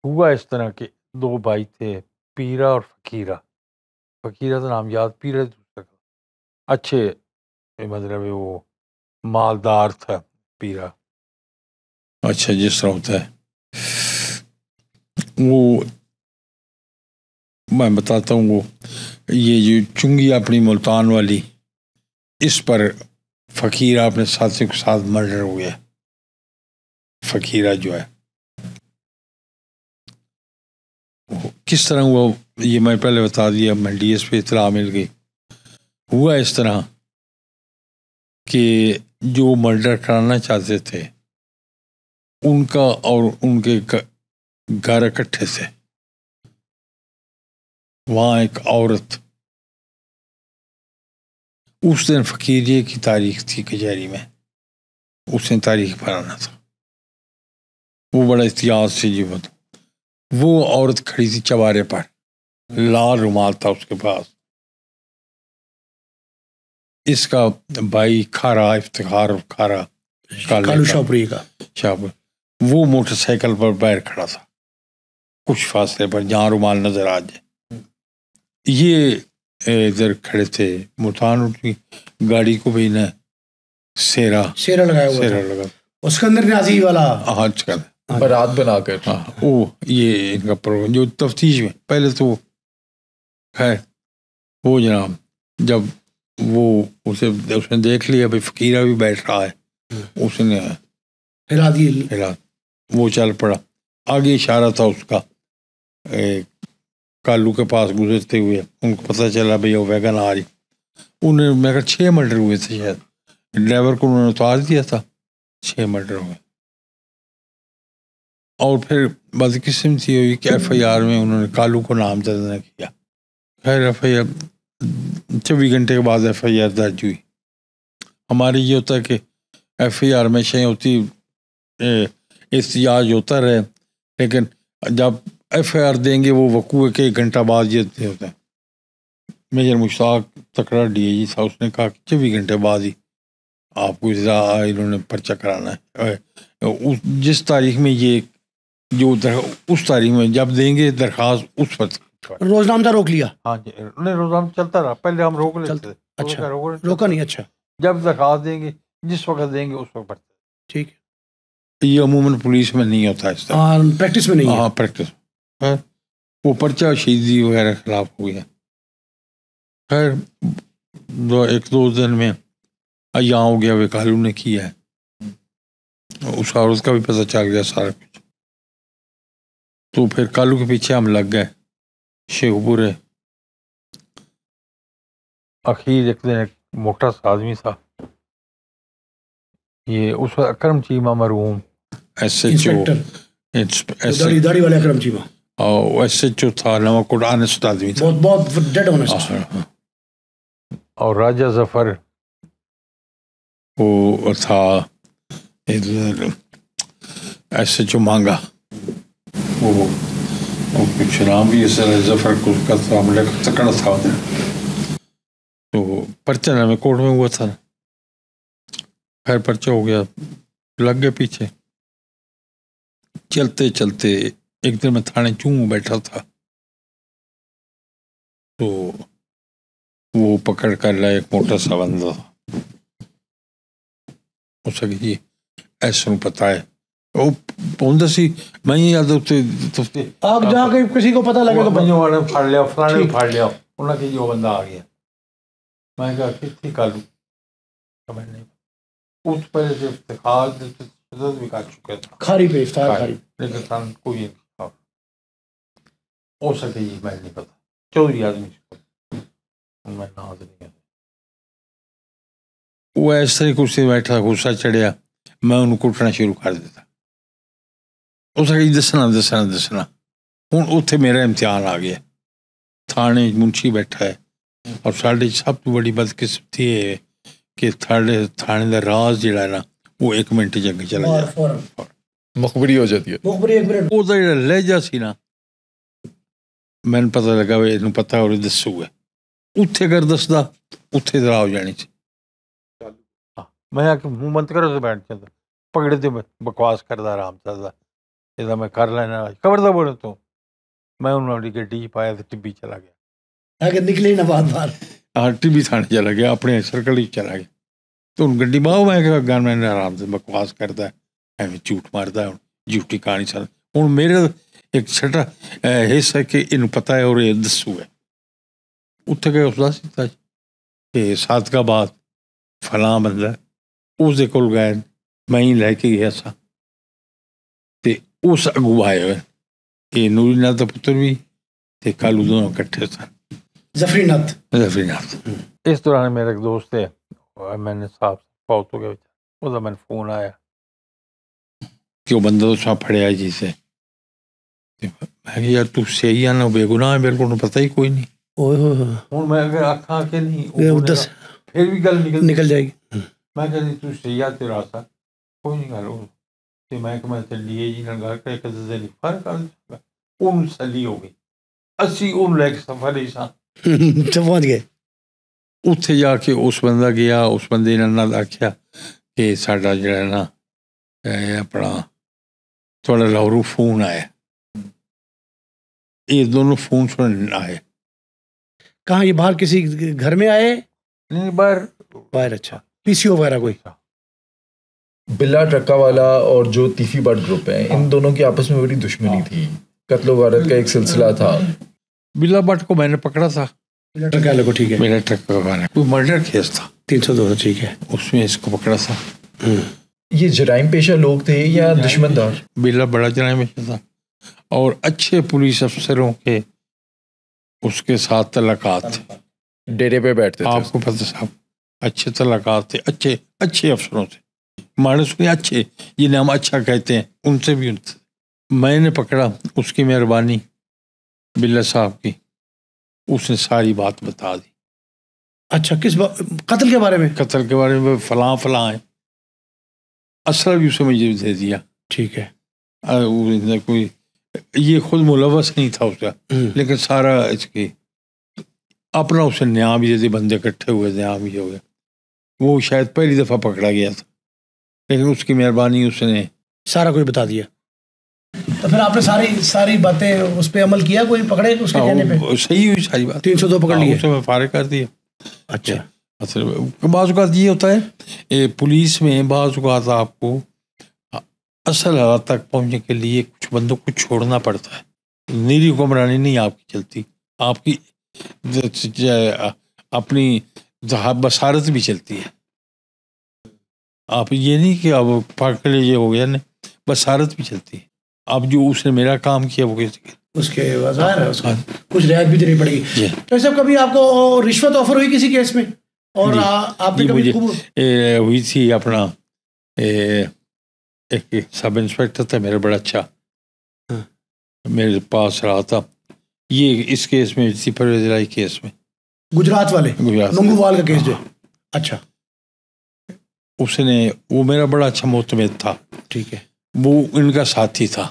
ہوا اس طرح کہ 2 بھائی تھے, پیرا اور فقیرہ. فقیرہ تو نام یاد, پیرا دوسرا اچھے مطلب وہ مالدار تھا پیرا. اچھا جس طرح ہوتا ہے وہ میں بتاتا ہوں. وہ یہ جو چنگی اپنی ملتان والی اس پر فقیرہ اپنے ساتھی کے ساتھ مرڈر ہو گیا. فقیرہ جو ہے کس طرح ہوا یہ میں پہلے بتا دیا, میں ڈی ایس پہ اطلاع مل گئی. ہوا اس طرح کہ جو مرڈر کرانا چاہتے تھے ان کا اور ان کے گھر اکٹھے تھے. وہاں ایک عورت, اس دن فقیریے کی تاریخ تھی کچہری میں, اس نے تاریخ بھرانا تھا. وہ بڑا احتیاط سے جی وہ عورت کھڑی تھی چوارے پر, لال رومال تھا اس کے پاس. اس کا بھائی کھارا افتخار کھارا کالو شاپری کا شاپ, وہ موٹر سائیکل پر باہر کھڑا تھا کچھ فاصلے پر جہاں رومال نظر آ جائے. یہ ادھر کھڑے تھے, ملتان کی گاڑی کو بھی نہ سیرا لگایا ہوا لگا, اسکندر نیازی والا آج کل برات بنا کر. وہ یہ ان کا پروگرام جو تفتیش میں پہلے تو خیر وہ جناب جب وہ اس نے دیکھ لیا بھائی فقیرہ بھی بیٹھ رہا ہے, اس نے ہلا وہ چل پڑا. آگے اشارہ تھا اس کا کالو کے پاس گزرتے ہوئے, ان کو پتہ چلا بھئی وہ ویگن آ رہی. انہیں میں 6 مرڈر ہوئے تھے شاید, ڈرائیور کو انہوں نے اتار دیا تھا, 6 مرڈر ہوئے. اور پھر بدقسمتی ہوئی کہ ایف آئی آر میں انہوں نے کالو کو نامزد نہ کیا. خیر ایف آئی آر 24 گھنٹے کے بعد ایف آئی آر درج ہوئی. ہمارے یہ ہوتا ہے کہ ایف آئی آر میں شیں ہوتی احتجاج ہوتا رہے, لیکن جب ایف آئی آر دیں گے وہ وقوع کے 1 گھنٹہ بعد یہ ہوتا ہے. میجر مشتاق تکڑا ڈی اے جی تھا، اس نے کہا کہ 24 گھنٹے بعد ہی آپ کو انہوں نے پرچہ کرانا ہے، جس تاریخ میں یہ جو اس تاریخ میں جب دیں گے درخواست اس وقت. روزنامہ روک لیا؟ ہاں جی، نہیں روزنامہ چلتا رہا، پہلے ہم روک لیتے تھے. اچھا روکا نہیں. اچھا جب درخواست دیں گے جس وقت دیں گے اس وقت پڑھتے. ٹھیک. یہ عموماً پولیس میں نہیں ہوتا اس طرح. ہاں پریکٹس میں نہیں ہے. ہاں پریکٹس. وہ پرچہ شہیدی وغیرہ خلاف ہو گیا. خیر 1-2 دن میں یہاں ہو گیا، وہ کالو نے کیا ہے، اس عورت کا بھی پتہ چل گیا سارا کچھ. تو پھر کالو کے پیچھے ہم لگ گئے. شیخ پورے اخیر ایک دن ایک موٹا سا آدمی تھا، یہ اس وقت اکرم چیمہ مرحوم ایس ایچ او، داڑھی والے اکرم چیمہ، اور ایس ایچ او تھا نواں کوٹ، آنےسٹ آدمی تھا، بہت ڈیڈ آنےسٹ. اور راجہ ظفر وہ تھا ایس ایچ او مانگا. وہ کچھ نام بھی اس ظفر کو کا تھا، تکڑا تھا. تو پرچہ نامے کورٹ میں ہوا تھا. خیر پرچہ ہو گیا، لگ گئے پیچھے. چلتے چلتے ایک دن میں تھانے چوں بیٹھا تھا تو وہ پکڑ کر لائے ایک موٹا سا بندہ. اس سے کہ ایسے میں پتہ ہے وہ پوندا سی میں یاد ہوتے آپ جہاں کہ کسی کو پتہ لگے تو پھاڑ لیا، فلانے پھاڑ لیا، انہوں نے کہ جو بندہ آ گیا. میں کہا کتنی کالو میں نہیں اس پہلے سے افتخار بھی کر چکا تھا کھاری پہ افطار کھاری، لیکن سن کوئی ہو سکے جی میں نہیں پتا. چودھری آدمی میں ناز نہیں کرتا. وہ اس طرح کرسی بیٹھا، غصہ چڑھیا، میں ان کو اٹھنا شروع کر دیتا. اس نے دسنا ہوں اتنے میرا امتحان آ گیا. تھانے منشی بیٹھا ہے اور ساڈے سب تو بڑی بدقسمتی ہے کہ تھانے کا راز جڑا ہے نا وہ 1 منٹ جگہ چلا جائے، مخبری ہو جاتی ہے. وہ تو جڑا لہجہ سی نا مین پتہ لگا وہ یہ پتہ اور دسو ہے. اتنے اگر دسدا اتنے درا ہو جانی سی. میں آ کے منہ بند کرو تو بیٹھ جاتا، پکڑے تو بکواس کردا آرام چلدا یہ میں کر لینا خبردار بولے تو میں انہوں نے گڈی پایا تو ٹبی چلا گیا. نکلے نہ بات بار. ہاں ٹبی تھانے چلا گیا، اپنے سرکل ہی چلا گیا. تو ان گڈی باہو میں کہ گن میں آرام سے بکواس کرتا ہے، ایویں جھوٹ مارتا ہے، جھوٹی کہانی سر. ہوں میرا ایک چھٹا حصہ ہے کہ انہوں پتہ ہے اور یہ دسو ہے. اتنے گئے اس دس کہ صادقہ باد فلاں بندہ اس دے کول گئے، میں ہی لے کے گیا سا. تے اس اگو آئے ہوئے یہ نوری ناتھ دا پتر بھی تے کالو دونوں کٹھے سن، ظفری ناتھ. اس دوران میرا ایک دوست ہے، میں نے صاحب فوت ہو گیا، وہ میں نے فون آیا کہ وہ بندہ تو سا پھڑیا جی سے. میں کہ یار تو صحیح ہے نا، بے گناہ ہے، میرے کو پتہ ہی کوئی نہیں. ہوں میں اگر آکھاں کہ نہیں پھر بھی گل نکل جائے گی. میں کہ نہیں تو صحیح ہے تیرا سا کوئی نہیں گل ہو. میں کہ میں چلیے جی گھر کا ایک دن فرق کر دوں گا. ان سلی ہو گئی، اسی ان لے کے سفر ہی سا پہنچ گئے. اتنے جا کے اس بندہ گیا، اس بندے نے نہ آخیا کہ ساڈا جڑا ہے نا اپنا تھوڑا لاہورو فون آیا. یہ دونوں فون سن آئے. کہاں یہ باہر کسی گھر میں آئے؟ نہیں باہر. اچھا پی سی او وغیرہ کوئی؟ بلا ٹرکا والا اور جو تیفی بٹ گروپ ہے ان دونوں کی آپس میں بڑی دشمنی تھی، قتل و غارت کا ایک سلسلہ تھا. بلا بٹ کو میں نے پکڑا تھا، ٹھیک ہے، میرا ٹرک والا کوئی مرڈر کیس تھا 302، ٹھیک ہے، اس میں اس کو پکڑا تھا. یہ جرائم پیشہ لوگ تھے یا دشمن دار؟ بلا بڑا جرائم پیشہ تھا اور اچھے پولیس افسروں کے اس کے ساتھ تعلقات تھے. ڈیرے پہ بیٹھتے تھے، آپ کو پتہ صاحب اچھے تعلقات تھے، اچھے افسروں سے. مانس میں اچھے جنہیں ہم اچھا کہتے ہیں ان سے بھی میں نے پکڑا. اس کی مہربانی بلا صاحب کی، اس نے ساری بات بتا دی. اچھا کس قتل کے بارے میں؟ قتل کے بارے میں فلاں ہے. اسرا بھی اسے مجھے دے دیا. ٹھیک ہے، کوئی یہ خود ملوث نہیں تھا اس کا، لیکن سارا اس کی اپنا اسے نیا بھی جیسے بندے اکٹھے ہوئے نیا بھی ہو گئے. وہ شاید پہلی دفعہ پکڑا گیا تھا لیکن اس کی مہربانی اس نے سارا کوئی بتا دیا. تو پھر آپ نے ساری باتیں اس پہ عمل کیا, کوئی پکڑے اس کے کہنے پہ؟ صحیح ہوئی ساری بات. 302 پکڑ لیے, اسے میں فارغ کر دیا. اچھا. بعض اوقات یہ ہوتا ہے پولیس میں, بعض اوقات آپ کو اصل حالات تک پہنچنے کے لیے کچھ بندوں کو چھوڑنا پڑتا ہے. نیری حکمرانی نہیں آپ کی چلتی, آپ کی اپنی بصارت بھی چلتی ہے. آپ یہ نہیں کہ اب پکڑ لیجیے ہو گیا, نہیں, بصارت بھی چلتی ہے. اب جو اس نے میرا کام کیا وہ اس کے ظاہر ہے اس کو کچھ رعایت بھی دینی پڑے گی. تو صاحب کبھی آپ کو رشوت آفر ہوئی کسی کیس میں؟ اور آپ نے کبھی ہوئی تھی. اپنا ایک سب انسپیکٹر تھا میرا بڑا اچھا, میرے پاس رہا تھا. یہ اس کیس میں تھی, پرویز الہی کیس میں, گجرات والے لونگووال کا کیس جو. اچھا. اس نے, وہ میرا بڑا اچھا معتمد تھا. ٹھیک ہے. وہ ان کا ساتھی تھا,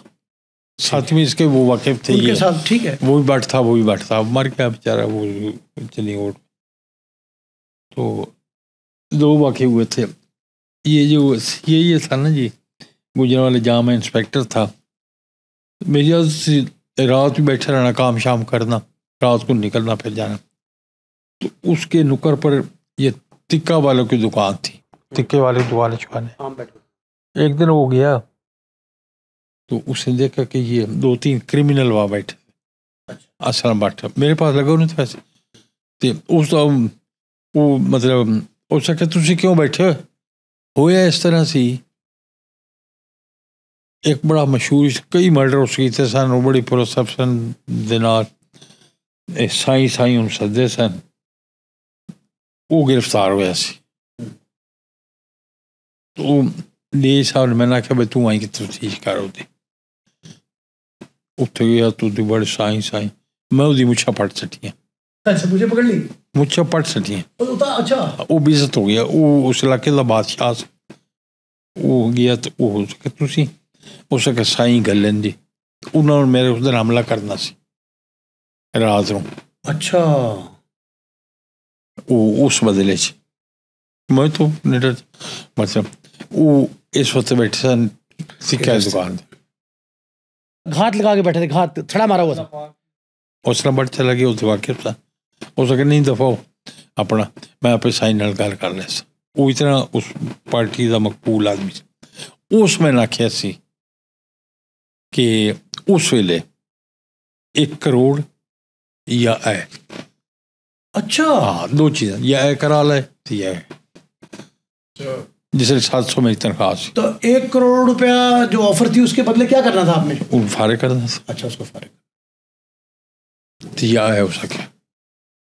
ساتھ میں اس کے وہ واقف تھے. یہ ٹھیک ہے. وہ بھی بٹ تھا, مر گیا بیچارہ وہ چلی اوٹ. تو 2 واقع ہوئے تھے. یہ تھا نا جی, گجرا والے جہاں میں انسپیکٹر تھا, میری رات بھی بیٹھا رہنا, کام شام کرنا, رات کو نکلنا پھر جانا. تو اس کے نکر پر یہ تکہ والوں کی دکان تھی, تکے والے دکان چھپانے. ایک دن وہ گیا تو اس نے دیکھا کہ یہ 2-3 کرمنل وہاں بیٹھے. اصل بٹ میرے پاس لگا نہیں تھا ویسے. اس وہ مطلب اس سے کہ تسی کیوں بیٹھے ہویا اس طرح سی. ایک بڑا مشہور, کئی مرڈر اس کیتے سن, وہ بڑی پروسپشن دنار سائیں ان سدے سن. وہ گرفتار ہویا سی. تو ڈی صاحب نے میں نے آخیا بھائی تو آئی کہ تفتیش کر ہوتی. اتنے گیا تو بڑے سائیں میں وہ مچھا پٹ سٹیاں. اچھا, مجھے پکڑ لی, مچھا پٹ سٹیاں. اچھا. وہ بھی عزت ہو گیا, وہ اس علاقے کا بادشاہ سے. وہ گیا تو وہ ہو سکے تسی اس کے سائیں گلن جی, انہوں نے میرے اس دن حملہ کرنا سی رات نو. اچھا. وہ اس بدلے چ میں تو مطلب وہ اس وقت بیٹھے سن سکہ دکان, گھات لگا کے بیٹھے تھے, گھات تھڑا مارا ہوا تھا. اس نے بڑھ چلا گیا, اس واقف تھا. ہو سکے نہیں دفعہ اپنا میں آپ سائن نال گل کر لیا سا. وہ اتنا اس پارٹی کا مقبول آدمی سی. اس میں آخیا سی کہ اس ویلے 1 کروڑ یا اے. اچھا. ہاں, 2 چیزیں, یا اے کرا لے تو یا جسے 700 میری تنخواہ سی. تو 1 کروڑ روپیہ جو آفر تھی اس کے بدلے کیا کرنا تھا آپ نے؟ وہ فارغ کرنا تھا. اچھا, اس کو فارغ تو یا اے ہو سکے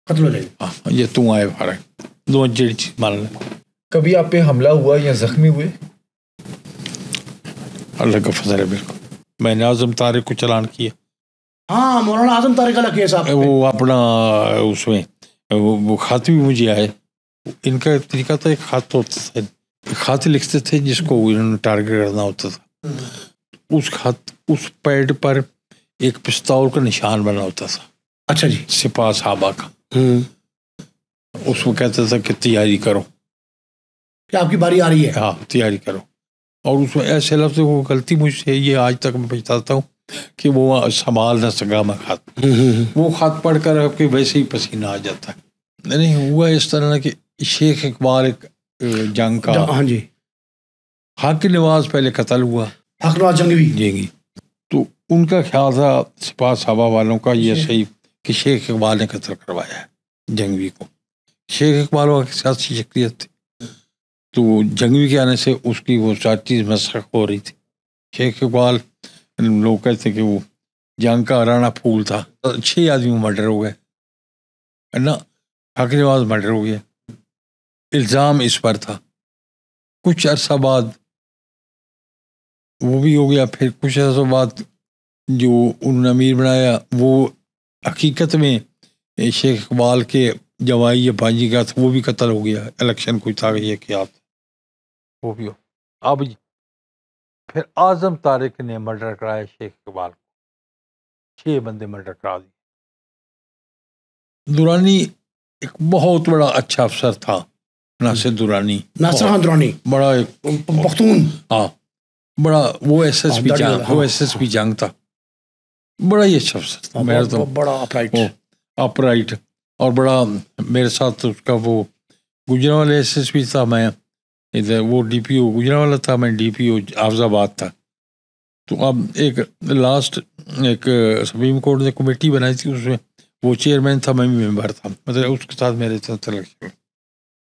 قتل ہو جائے. ہاں, یہ تو آئے فارغ, 2 جڑی چیز مان لیں. کبھی آپ پہ حملہ ہوا یا زخمی ہوئے؟ اللہ کا فضل ہے. بالکل, میں نے اعظم طارق کو چلان کیا. ہاں, مولانا اعظم طارق کا کیس آپ وہ اپنا اس میں وہ خط بھی مجھے آئے. ان کا طریقہ تھا, ایک خط ہوتا تھا, خط لکھتے تھے جس کو انہوں نے ٹارگٹ کرنا ہوتا تھا. اس خط, اس پیڈ پر ایک پستول کا نشان بنا ہوتا تھا. اچھا جی. سپاہ صحابہ کا. اس کو کہتا تھا کہ تیاری کرو, کہ آپ کی باری آ رہی ہے. ہاں, تیاری کرو. اور اس میں ایسے لفظ, وہ غلطی مجھ سے یہ آج تک میں پچھتاتا ہوں کہ وہ سنبھال نہ سکا میں خط. وہ خط پڑھ کر آپ کے ویسے ہی پسینہ آ جاتا ہے. نہیں ہوا اس طرح کہ شیخ اقبال ایک جنگ کا, ہاں جی, حق نواز پہلے قتل ہوا, حق نواز جنگوی جی. تو ان کا خیال تھا سپاہ صحابہ والوں کا یہ صحیح کہ شیخ اقبال نے قتل کروایا ہے جنگوی کو. شیخ اقبال وہاں کی سیاسی شخصیت تھی, تو جنگوی کے آنے سے اس کی وہ ساری چیز مسخ ہو رہی تھی. شیخ اقبال لوگ کہتے کہ وہ جنگ کا رانا پھول تھا. 6 آدمی مرڈر ہو گئے نا, حق نواز مرڈر ہو گیا, الزام اس پر تھا. کچھ عرصہ بعد وہ بھی ہو گیا. پھر کچھ عرصہ بعد جو انہوں نے امیر بنایا وہ حقیقت میں شیخ اقبال کے جوائی یا بھانجی کا تھا, وہ بھی قتل ہو گیا. الیکشن کوئی تھا یہ کیا وہ بھی ہو. اب پھر اعظم طارق نے مرڈر کرایا شیخ اقبال کو, 6 بندے مرڈر کرا دیے. درانی ایک بہت بڑا اچھا افسر تھا ناصر درانی، ناصر خان درانی، بڑا ایک پختون، ہاں بڑا، وہ ایس ایس پی جنگ، وہ ایس ایس پی جنگ تھا، بڑا ہی اچھا افسر تھا میرا تو، بڑا اپرائٹ، اور بڑا میرے ساتھ اس کا وہ گجرانوالہ ایس ایس پی تھا، میں ادھر وہ ڈی پی او گجرانوالہ تھا، میں ڈی پی او حافظ آباد تھا. تو اب ایک لاسٹ ایک سپریم کورٹ نے کمیٹی بنائی تھی، اس میں وہ چیئرمین تھا، میں بھی ممبر تھا، مطلب اس کے ساتھ میرے ساتھ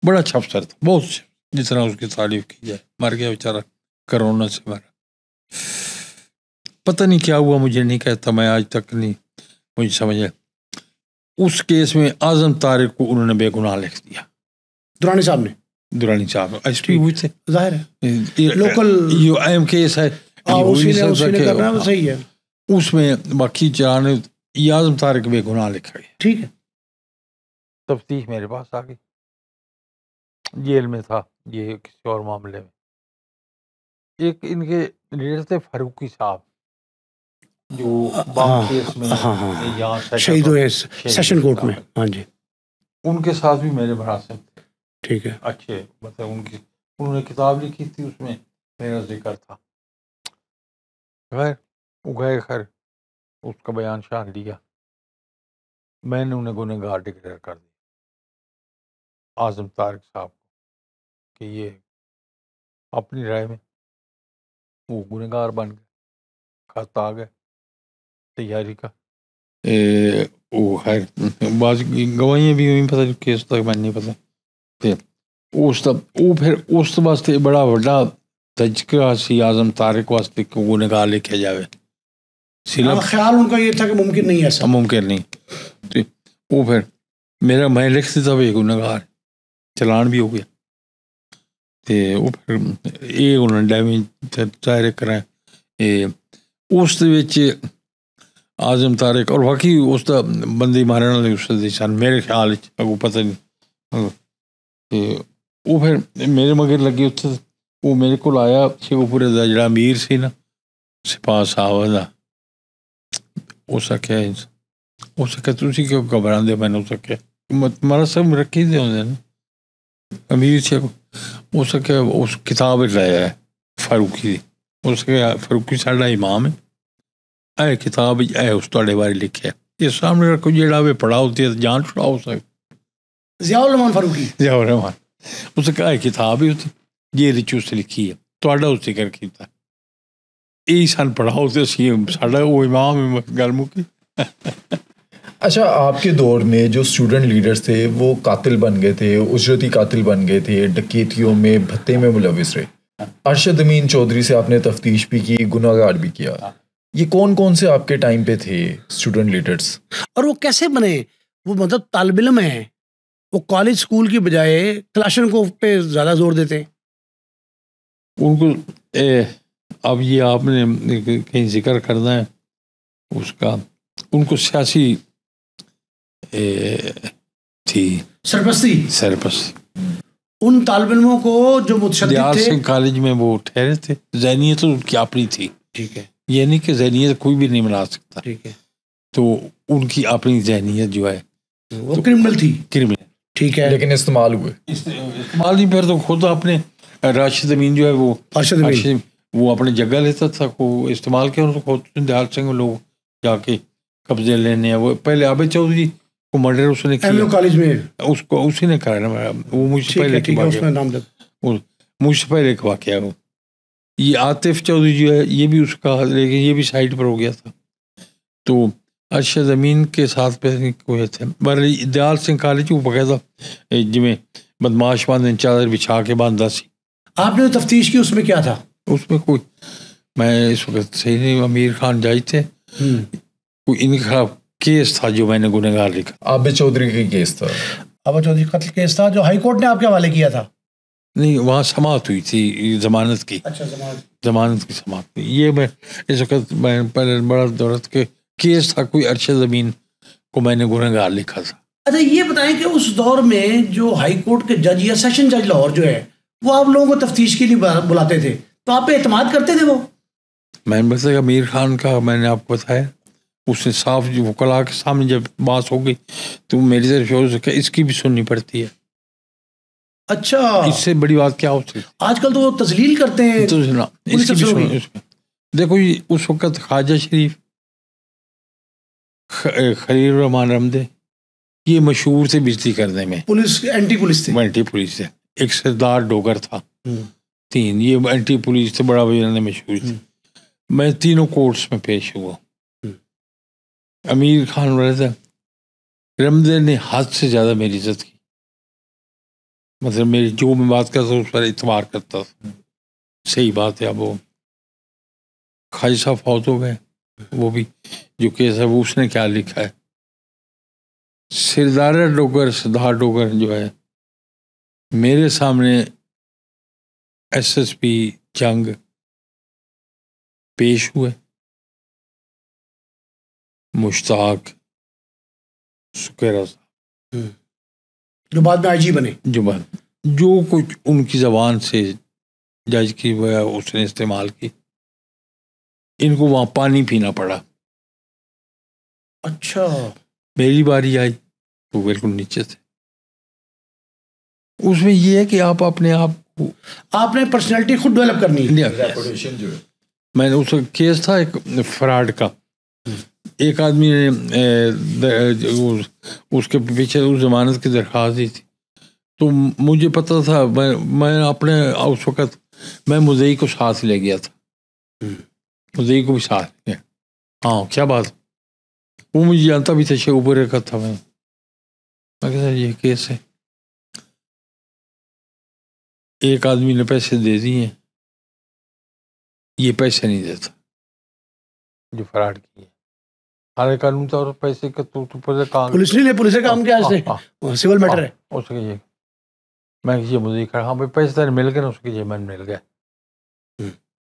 بڑا اچھا افسر تھا، بہت جس طرح اس کی تعریف کی جائے. مر گیا بیچارہ، کرونا سے مرا، پتہ نہیں کیا ہوا، مجھے نہیں کہتا، میں آج تک نہیں مجھے سمجھ ہے. اس کیس میں اعظم طارق کو انہوں نے بے گناہ لکھ دیا، درانی صاحب نے، درانی صاحب ایس پی ہوئے تھے، ظاہر ہے لوکل یہ اہم کیس ہے، صحیح ہے، اس میں باقی چلانے یہ اعظم طارق بے گناہ لکھا گیا. ٹھیک ہے، تفتیش میرے پاس آ گئی، جیل میں تھا یہ کسی اور معاملے میں. ایک ان کے لیڈر تھے فاروقی صاحب، جو بام کیس میں یہاں شہید ہوئے سیشن کورٹ میں، ہاں جی، ان کے ساتھ بھی میرے مراسم تھے. ٹھیک ہے، اچھے مطلب انہوں نے کتاب لکھی تھی، اس میں میرا ذکر تھا. خیر وہ گئے، خیر اس کا بیان شان لیا، میں نے انہیں گنہگار ڈکلیئر کر دیا اعظم طارق صاحب کو، کہ یہ اپنی رائے میں وہ گنہگار بن گئے، خط آ گئے تیاری کا. وہ خیر بعض گواہیاں بھی ہوئی، پتہ کیس تک میں نہیں پتہ. وہ پھر اس واسطے بڑا وڈا تذکرہ سی اعظم طارق واسطے کہ گنہگار لکھا جاوے. خیال ان کا یہ تھا کہ ممکن نہیں ہے، ایسا ممکن نہیں. تو وہ پھر میرا میں لکھ دیتا وہ گنہگار، چلان بھی ہو گیا. تو وہ پھر یہ انہوں نے ڈیمیج ظاہر کرائے. اس اعظم طارق اور باقی اس دا بندے مارن والے اس سن میرے خیال کو پتہ نہیں. وہ پھر میرے مگر لگے اتنے، وہ میرے کو آیا شیخوپورے دا جڑا امیر سی نا سپاہ صاحب دا، اس آخیا تسی کیوں گھبراندے؟ میں نے اس آخیا مارا سب رکھی دے ہوندے نا امیر سے. اس آخیا اس کتاب لایا ہے فاروقی دی، اس آخیا فاروقی ساڈا امام ہے، اے کتاب اے اس تواڈے بارے لکھیا، یہ سامنے رکھو، جیڑا وہ پڑھا ہوتی ہے جان چھڑاؤ سکے. ضیاء الرحمان فاروقی، ضیاء الرحمان، اس نے کہا یہ کتاب ہی ہوتی، یہ رچ اس لکھی ہے، تواڈا اس ذکر کیتا، یہی سن پڑھاؤ تے اسی ساڈا وہ امام گل مکی. اچھا، آپ کے دور میں جو اسٹوڈنٹ لیڈرز تھے وہ قاتل بن گئے تھے، اجرتی قاتل بن گئے تھے، ڈکیتیوں میں بھتے میں ملوث رہے. ارشد امین چودھری سے آپ نے تفتیش بھی کی، گناہ گار بھی کیا. یہ کون کون سے آپ کے ٹائم پہ تھے اسٹوڈنٹ لیڈرز؟ اور وہ کیسے بنے؟ وہ مطلب طالب علم ہیں، وہ کالج اسکول کی بجائے کلاشن کو پہ زیادہ زور دیتے ہیں. ان کو اب یہ آپ نے کہیں ذکر کرنا ہے اس کا، ان کو سیاسی تھی سرپرستی. ان طالب علموں کو جو متشدد تھے کالج میں وہ ٹھہرے تھے، ذہنیت ان کی اپنی تھی. ٹھیک ہے، یہ نہیں کہ ذہنیت کوئی بھی نہیں بنا سکتا. ٹھیک ہے، تو ان کی اپنی ذہنیت جو ہے وہ کرمنل تھی. ٹھیک ہے، لیکن استعمال ہوئے، استعمال نہیں. پھر تو خود اپنے راشد امین جو ہے وہ وہ اپنے جگہ لیتا تھا، کو استعمال کیا خود دیال سنگھ لوگ جا کے قبضے لینے ہیں. وہ پہلے عابد چودھری کو مرڈر اس نے کیا کالج میں، اس کو اسی نے کرا نا، وہ مجھ سے پہلے مجھ سے پہلے کا واقعہ. وہ یہ عاطف چودھری جو ہے یہ بھی اس کا، لیکن یہ بھی سائڈ پر ہو گیا تھا. تو ارشد امین کے ساتھ پہ کوئی تھے دیال سنگھ کالج وہ باقاعدہ جی میں بدماش باندھ چادر بچھا کے باندھا سی. آپ نے تفتیش کی، اس میں کیا تھا؟ اس میں کوئی، میں اس وقت صحیح نہیں، امیر خان جائی تھے، کوئی ان کا کیس تھا جو میں نے گنہگار لکھا. عابد چودھری کا کیس تھا، عابد چودھری قتل کیس تھا جو ہائی کورٹ نے آپ کے حوالے کیا تھا. نہیں، وہاں سماعت ہوئی تھی ضمانت کی. اچھا، ضمانت کی سماعت. یہ میں اس وقت میں پہلے بڑا دولت کے کیس تھا، کوئی ارشد امین کو میں نے گنہگار لکھا تھا. اچھا یہ بتائیں کہ اس دور میں جو ہائی کورٹ کے جج یا سیشن جج لاہور جو ہے وہ آپ لوگوں کو تفتیش کے لیے بلاتے تھے، تو آپ پہ اعتماد کرتے تھے؟ وہ میں نے بتایا امیر خان کا، میں نے آپ کو بتایا اس نے صاف جو وکلاء کے سامنے جب بات ہو گئی تو میری طرف سے کہ اس کی بھی سننی پڑتی ہے. اچھا اس سے بڑی بات کیا ہو سکتی؟ آج کل تو وہ تذلیل کرتے ہیں. تو سنا اس کی بھی سننی. دیکھو اس وقت خواجہ شریف، خلیل الرحمان رمدے، یہ مشہور تھے بجلی کرنے میں، پولیس اینٹی پولیس تھے. اینٹی پولیس تھے. ایک سردار ڈوگر تھا، 3 یہ اینٹی پولیس تھے، بڑا وزیر مشہور تھے. میں تینوں کورٹس میں پیش ہوا. امیر خان رضا رمدے نے حد سے زیادہ میری عزت کی، مطلب میری جو میں بات کرتا اس پر اعتبار کرتا تھا. صحیح بات ہے. اب وہ خواجہ صاحب فوت ہو گئے، وہ بھی جو کیس ہے وہ اس نے کیا لکھا ہے. سردار ڈوگر جو ہے میرے سامنے ایس ایس پی جنگ پیش ہوئے، مشتاق سکیرا صاحب جو بعد میں آئی جی بنے، جو کچھ ان کی زبان سے جج کی اس نے استعمال کی، ان کو وہاں پانی پینا پڑا. اچھا میری باری آئی تو بالکل نیچے تھے. اس میں یہ ہے کہ آپ اپنے آپ نے پرسنالٹی خود ڈیولپ کرنی ہے. میں نے اس کیس تھا ایک فراڈ کا، ایک آدمی نے اس کے پیچھے اس ضمانت کی درخواست دی تھی. تو مجھے پتا تھا، میں اپنے اس وقت میں مدعی کو ساتھ لے گیا تھا، مدعی کو بھی ساتھ لیا. ہاں کیا بات، وہ مجھے جانتا بھی تھا، اوپر رکھا تھا. میں کہا یہ کیس ہے، ایک آدمی نے پیسے دے دیے، یہ پیسے نہیں دیتا جو فراڈ کیے. ہر قانون تھا اور پیسے کا تو پولیس نہیں لے، پولیس کا کام کیا ہے، سول میٹر ہے. اس کے یہ میں یہ مجھے کہا ہاں بھائی پیسے تیرے مل گئے نا، اس کے یہ من مل گیا.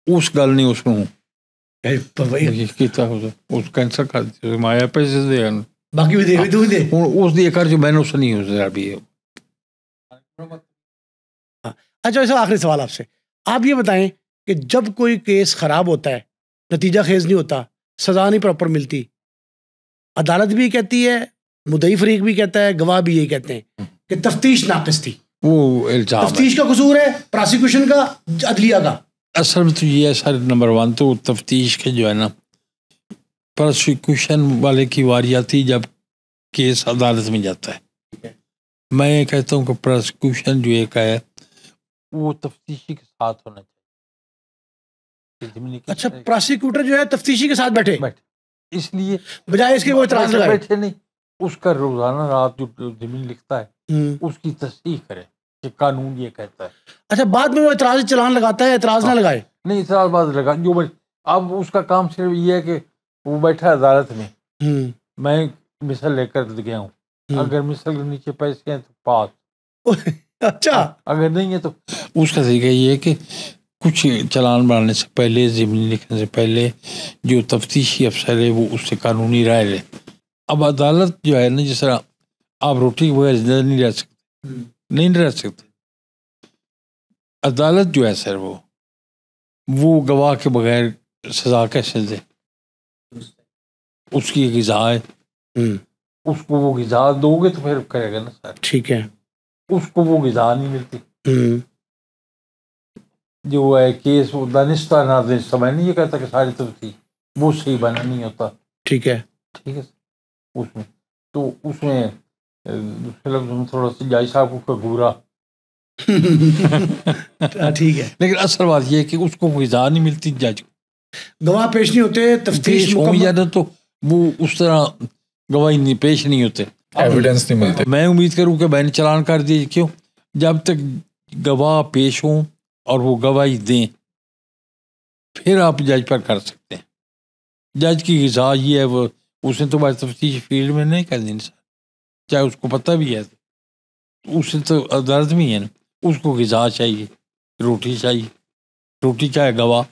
اس گل نہیں اس میں اس کینسل کر دی، مایا پیسے دے باقی بھی دے تو دے اس دیے کر جو میں نے اس نہیں ہو ابھی. اچھا ایسا آخری سوال آپ سے، آپ یہ بتائیں کہ جب کوئی کیس خراب ہوتا ہے، نتیجہ خیز نہیں ہوتا، سزا نہیں پراپر ملتی، عدالت بھی کہتی ہے، مدعی فریق بھی کہتا ہے، گواہ بھی یہی کہتے ہیں کہ تفتیش ناقص تھی. وہ الزام تفتیش کا قصور ہے، پراسیکیوشن کا، عدلیہ کا. اصل میں تو یہ ہے سر، نمبر 1 تو تفتیش کے جو ہے نا، پراسیکیوشن والے کی واری آتی جب کیس عدالت میں جاتا ہے. میں یہ کہتا ہوں کہ پراسیکیوشن جو ایک ہے وہ تفتیشی کے ساتھ ہونا چاہیے. اچھا پراسیکیوٹر جو ہے تفتیشی کے ساتھ بیٹھے، اس لیے بجائے اس کے وہ اعتراض لگائے بیٹھے نہیں، اس کا روزانہ رات جو ضمن لکھتا ہے اس کی تصحیح کرے کہ قانون یہ کہتا ہے. اچھا بعد میں وہ اعتراض چلان لگاتا ہے، اعتراض نہ لگائے نہیں، اعتراض بعد لگا جو اب اس کا کام صرف یہ ہے کہ وہ بیٹھا ہے عدالت میں، میں مثل لے کر گیا ہوں، اگر مثل کے نیچے پیسے ہیں تو پاس. اچھا اگر نہیں ہے تو اس کا طریقہ یہ ہے کہ کچھ چلان بنانے سے پہلے، ضمنی لکھنے سے پہلے جو تفتیشی افسر ہے وہ اس سے قانونی رائے لے. اب عدالت جو ہے نا، جس طرح آپ روٹی کے بغیر زندہ نہیں رہ سکتے، عدالت جو ہے سر وہ گواہ کے بغیر سزا کیسے دے؟ اس کی غذا ہے، اس کو وہ غذا دو گے تو پھر کرے گا نا سر. ٹھیک ہے، اس کو وہ غذا نہیں ملتی. جو ہے کیس وہ دانستہ نادانستہ، میں نہیں یہ کہتا کہ ساری تفتیش وہ صحیح بنا نہیں ہوتا. ٹھیک ہے اس میں تو اس میں دوسرے لفظ میں تھوڑا سا جائی صاحب کو گورا. ٹھیک ہے، لیکن اصل بات یہ ہے کہ اس کو غذا نہیں ملتی، جج گواہ پیش نہیں ہوتے، تفتیش ہو جاتا تو وہ اس طرح گواہی پیش نہیں ہوتے، ایویڈنس نہیں ملتے. میں امید کروں کہ میں نے چلان کر دی. کیوں؟ جب تک گواہ پیش ہوں اور وہ گواہی دیں پھر آپ جج پر کر سکتے ہیں. جج کی غذا یہ ہے، وہ اس نے تو بات تفتیش فیلڈ میں نہیں کر دی سر، چاہے اس کو پتہ بھی ہے، اس نے تو عدالت میں ہی ہے نا. اس کو غذا چاہیے، روٹی چاہیے، روٹی چاہے گواہ،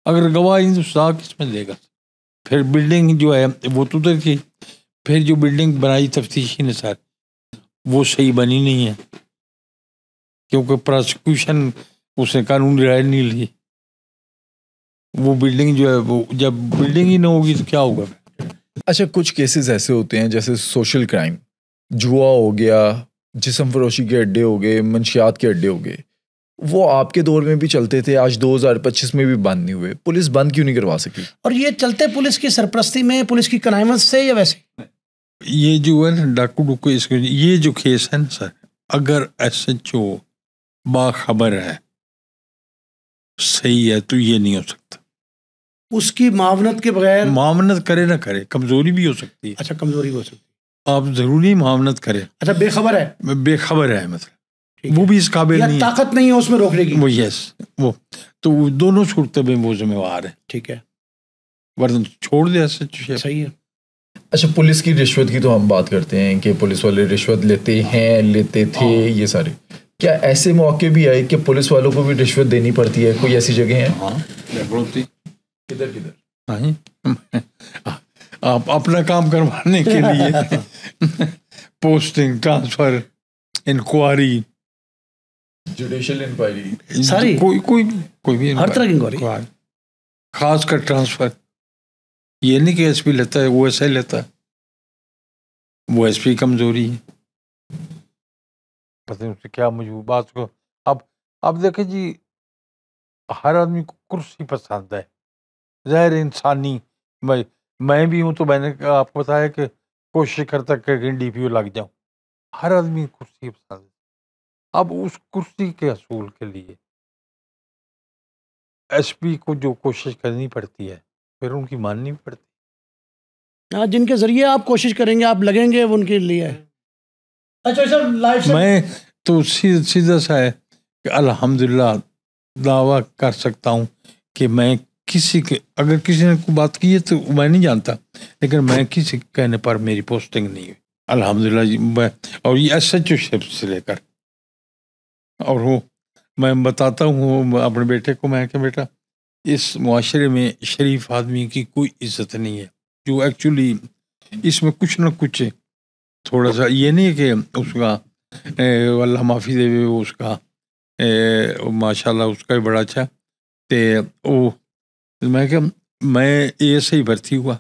اگر گواہ ہندوستان کس میں دے گا؟ پھر بلڈنگ جو ہے وہ تو ادھر کی، پھر جو بلڈنگ بنائی تفتیشی نے سر وہ صحیح بنی نہیں ہے، کیونکہ پراسیکیوشن اس نے قانونی رائے نہیں لی. وہ بلڈنگ جو ہے وہ جب بلڈنگ ہی نہ ہوگی تو کیا ہوگا؟ اچھا کچھ کیسز ایسے ہوتے ہیں جیسے سوشل کرائم، جوا ہو گیا، جسم فروشی کے اڈے ہو گئے، منشیات کے اڈے ہو گئے، وہ آپ کے دور میں بھی چلتے تھے، آج 2025 میں بھی بند نہیں ہوئے، پولیس بند کیوں نہیں کروا سکی؟ اور یہ چلتے پولیس کی سرپرستی میں، پولیس کی کنائمنس سے یا ویسے؟ یہ جو ہے نا ڈاکو اس کو، یہ جو کیس ہے نا سر، اگر ایس ایچ او باخبر ہے، صحیح ہے، تو یہ نہیں ہو سکتا. اس کی معاونت کے بغیر معاونت کرے نہ کرے، کمزوری بھی ہو سکتی ہے. اچھا کمزوری بھی ہو سکتی ہے. آپ ضروری معاونت کرے. اچھا بے خبر ہے، بے خبر ہے مطلب وہ بھی اس قابل نہیں ہے، طاقت نہیں ہے اس میں روکنے کی. وہ یس وہ تو دونوں صورتیں میں وہ ذمہ وار ہے. ٹھیک ہے، ورنہ چھوڑ دے ایسے. صحیح ہے. اچھا پولیس کی رشوت کی تو ہم بات کرتے ہیں کہ پولیس والے رشوت لیتے ہیں، لیتے تھے، یہ سارے. کیا ایسے موقع بھی آئے کہ پولیس والوں کو بھی رشوت دینی پڑتی ہے؟ کوئی ایسی جگہ ہیں؟ ہاں کدھر کدھر؟ آپ اپنا کام کروانے کے لیے posting, transfer, inquiry, judicial inquiry, ساری کوئی بھی ہر طرح کی انکوائری، خاص کر ٹرانسفر. یہ نہیں کہ ایس پی لیتا ہے وہ ایسا ہی لیتا ہے، وہ ایس پی کمزوری ہے. پتہ نہیں کیا مجبور بات کو. اب دیکھیں جی، ہر آدمی کو کرسی پسند ہے، ظاہر انسانی. میں بھی ہوں تو میں نے آپ کو بتایا کہ کوشش کرتا کہ ڈی پی او لگ جاؤں. ہر آدمی کرسی پسند ہے. اب اس کرسی کے حصول کے لیے ایس پی کو جو کوشش کرنی پڑتی ہے پھر ان کی ماننی پڑتی. ہاں، جن کے ذریعے آپ کوشش کریں گے، آپ لگیں گے، وہ ان کے لیے. اچھا سر، میں تو سیدھا سا ہے کہ الحمدللہ دعویٰ کر سکتا ہوں کہ میں کسی کے، اگر کسی نے کوئی بات کی ہے تو میں نہیں جانتا، لیکن میں کسی کے کہنے پر میری پوسٹنگ نہیں ہوئی الحمدللہ جی. اور یہ ایس ایچ او شپ سے لے کر، اور وہ میں بتاتا ہوں اپنے بیٹے کو، میں کہ بیٹا اس معاشرے میں شریف آدمی کی کوئی عزت نہیں ہے، جو ایکچولی اس میں کچھ نہ کچھ تھوڑا سا، یہ نہیں کہ اس کا اللہ معافی دے، وہ اس کا ماشاء اللہ اس کا بھی بڑا اچھا. وہ میں کہ میں اے ایس آئی بھرتی ہوا،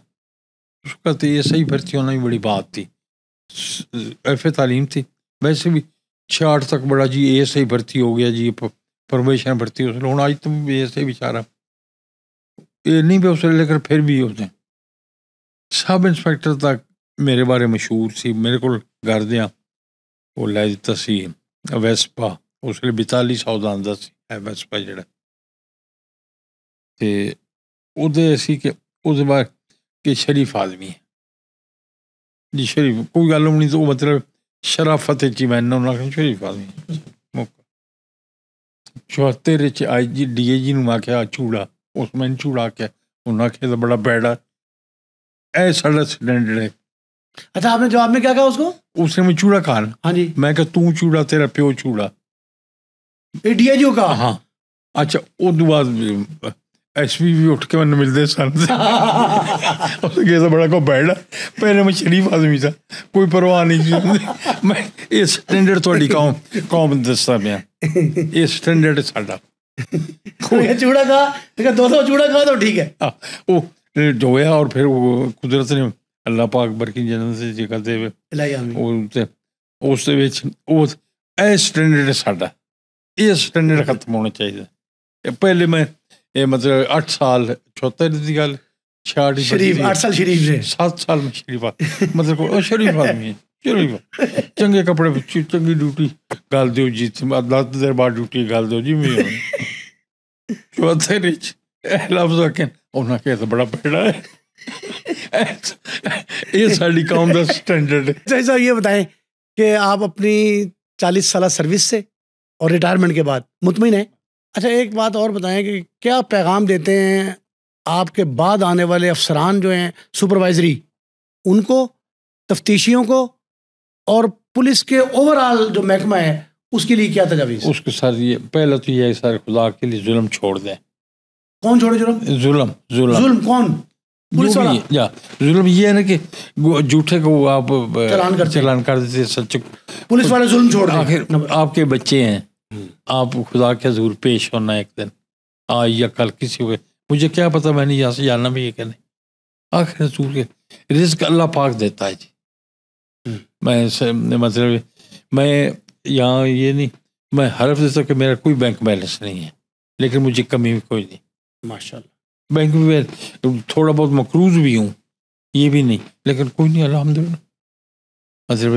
اس کا تو اے ایس آئی بھرتی ہونا بھی بڑی بات تھی، ایف اے تعلیم تھی. ویسے بھی 66 تک بڑا جی اے ایس آئی بھرتی ہو گیا جی، پرویشن بھرتی ہو گیا. آج تم اے ایس آئی بیچارہ یہ نہیں بھی اسے لے کر پھر بھی ہوتے ہیں. سب انسپیکٹر تک میرے بارے مشہور سی، میرے کو گھر دیا وہ لے دیتا سی ویسپا، اس لیے 4200 دا آندا سی ویسپا جڑا تے وہ سی کہ اس بعد کہ شریف آدمی ہے جی، شریف کوئی گل نہیں، تو مطلب شرافت چی میں نے شریف آدمی. 74 آئی جی ڈی اے جی نو آخیا چوڑا، اس میں چوڑا کیا انہیں آخیا تو بڑا بیڑا اے ساڑا سٹینڈرڈ ہے. اچھا آپ نے جواب میں کیا کہا اس کو؟ اس نے میں چوڑا کھانا. ہاں جی. میں کہ تو چوڑا، تیرا پیو چوڑا. ڈی اے جی کا؟ ہاں. اچھا اس بعد ایس پی بھی اٹھ کے میں ملتے سن، بڑا کو بیٹھا. پہلے میں شریف آدمی تھا، کوئی پرواہ نہیں. میں یہ سٹینڈرڈ تھوڑی قوم دستا پیا، یہ سٹینڈرڈ ساڈا. چوڑا کھا 200 چوڑا کھا تو ٹھیک ہے. وہ دھویا اور پھر وہ قدرت نے اللہ پاک برکی جنت سے جگہ دے اس اے سٹینڈرڈ ساڈا، یہ سٹینڈرڈ ختم ہونا چاہیے. پہلے میں یہ مطلب 8 سال 74 کی گل 66 شریف 8 سال شریف سے 7 سال میں شریف مطلب شریف آدمی ہے، شریف چنگے کپڑے چنگی ڈیوٹی گل دو جی، 10 دیر بعد ڈیوٹی گل دو جی. میں 74 لفظ انہیں کہ بڑا بیڑا ہے. یہ ساری قوم کا سٹینڈرڈ ہے. صاحب یہ بتائیں کہ آپ اپنی 40 سالہ سروس سے اور ریٹائرمنٹ کے بعد مطمئن ہیں؟ اچھا ایک بات اور بتائیں کہ کیا پیغام دیتے ہیں آپ کے بعد آنے والے افسران جو ہیں سپروائزری، ان کو، تفتیشیوں کو، اور پولیس کے اوور آل جو محکمہ ہے اس کے لیے کیا تجاویز؟ اس کے ساتھ یہ پہلا تو یہ ہے سر خدا کے لیے ظلم چھوڑ دیں. کون چھوڑے ظلم؟ ظلم کون؟ پولیس والا. ظلم یہ ہے نا کہ جھوٹے کو آپ چلان کر دیتے، سچ پولیس والے ظلم چھوڑ دیں. آخر آپ کے بچے ہیں، آپ خدا کے حضور پیش ہونا ایک دن، آج یا کل کسی کو، مجھے کیا پتا، میں نے یہاں سے جاننا بھی یہ کہ نہیں. آخر حضور کے رزق اللہ پاک دیتا ہے جی. میں مطلب میں یہاں یہ نہیں میں حلف دیتا کہ میرا کوئی بینک بیلنس نہیں ہے، لیکن مجھے کمی بھی کوئی نہیں ماشاء اللہ. بینک میں تھوڑا بہت مقروض بھی ہوں، یہ بھی نہیں، لیکن کوئی نہیں الحمدللہ. مطلب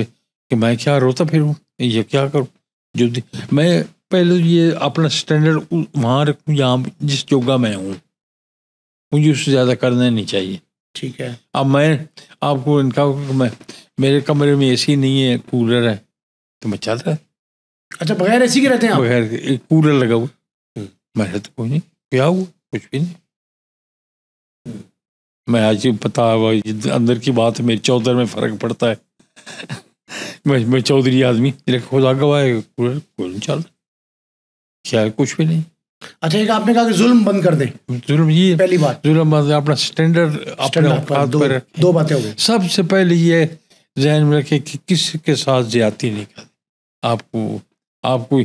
کہ میں کیا روتا پھروں، یہ کیا کروں جو میں پہلے یہ اپنا اسٹینڈرڈ وہاں رکھوں جہاں جس جگہ میں ہوں، مجھے اس سے زیادہ کرنا نہیں چاہیے. ٹھیک ہے. اب میں آپ کو ان کا میرے کمرے میں اے سی نہیں ہے، کولر ہے، تو میں چل رہا ہے. اچھا بغیر اے سی کے رہتے ہیں آپ؟ بغیر ایک کولر لگا ہوا، میں رہتا کوئی نہیں. کیا ہوا؟ کچھ بھی نہیں. میں آج پتا اندر کی بات ہے، میری چودھر میں فرق پڑتا ہے. میں چودھری آدمی، لیکن خدا گواہ ہے کولر کوئی نہیں چل رہا. کیا ہے؟ کچھ بھی نہیں. اچھا ایک آپ نے کہا کہ ظلم بند کر دیں. ظلم یہ پہلی بات، ظلم اپنا اسٹینڈرڈ اپنے اوقات پر. دو باتیں ہو گئی. سب سے پہلے یہ ذہن میں رکھے کہ کس کے ساتھ زیادتی نہیں کرتے. آپ کو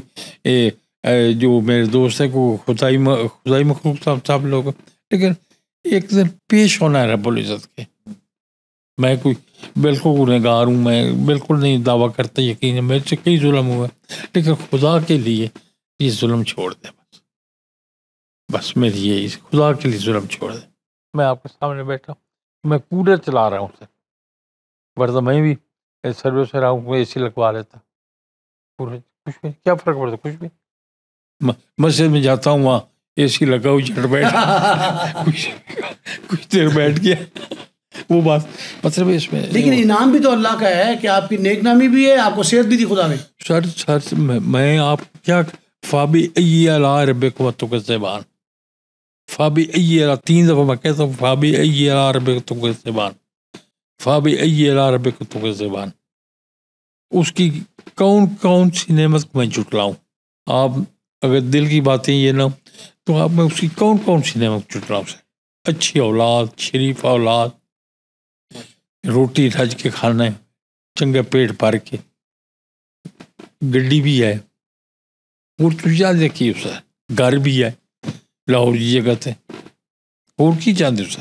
جو میرے دوست ہیں کو خدائی مخلوق سب لوگ، لیکن ایک دن پیش ہونا ہے رب العزت کے. میں کوئی بالکل گنہگار ہوں، میں بالکل نہیں دعویٰ کرتا، یقین ہے میرے سے کئی ظلم ہوا، لیکن خدا کے لیے یہ ظلم چھوڑ دیں. بس میری یہی خدا کے لیے ظلم چھوڑ دیں. میں آپ کے سامنے بیٹھا ہوں، میں کولر چلا رہا ہوں سر، ورنہ میں بھی سروس سے رہا ہوں، اے سی لگوا لیتا. کچھ بھی کیا فرق پڑتا، کچھ بھی. مسجد میں جاتا ہوں، وہاں اے سی لگا ہوں، جھٹ بیٹھ کچھ دیر بیٹھ گیا، وہ بات مطلب اس میں. لیکن انعام بھی تو اللہ کا ہے کہ آپ کی نیک نامی بھی ہے، آپ کو صحت بھی دی خدا نے. سر میں آپ کیا فابی ای اللہ ربک و تکذبان، فابی ای اللہ 3 دفعہ میں کہتا ہوں، فابی ای اللہ ربک و تکذبان، فابی ای اللہ ربک و تکذبان. اس کی کون سی نعمت کو میں جھٹلاؤں؟ آپ اگر دل کی باتیں یہ نہ تو آپ میں اس کی کون سی نعمت جھٹلاؤں سے؟ اچھی اولاد، شریف اولاد، روٹی رج کے کھانا ہے، چنگا پیٹ بھر کے، گڈی بھی ہے، اور تو یاد رکھیے اس گھر بھی ہے لاہور کی جگہ تے، اور کی چاہتے اس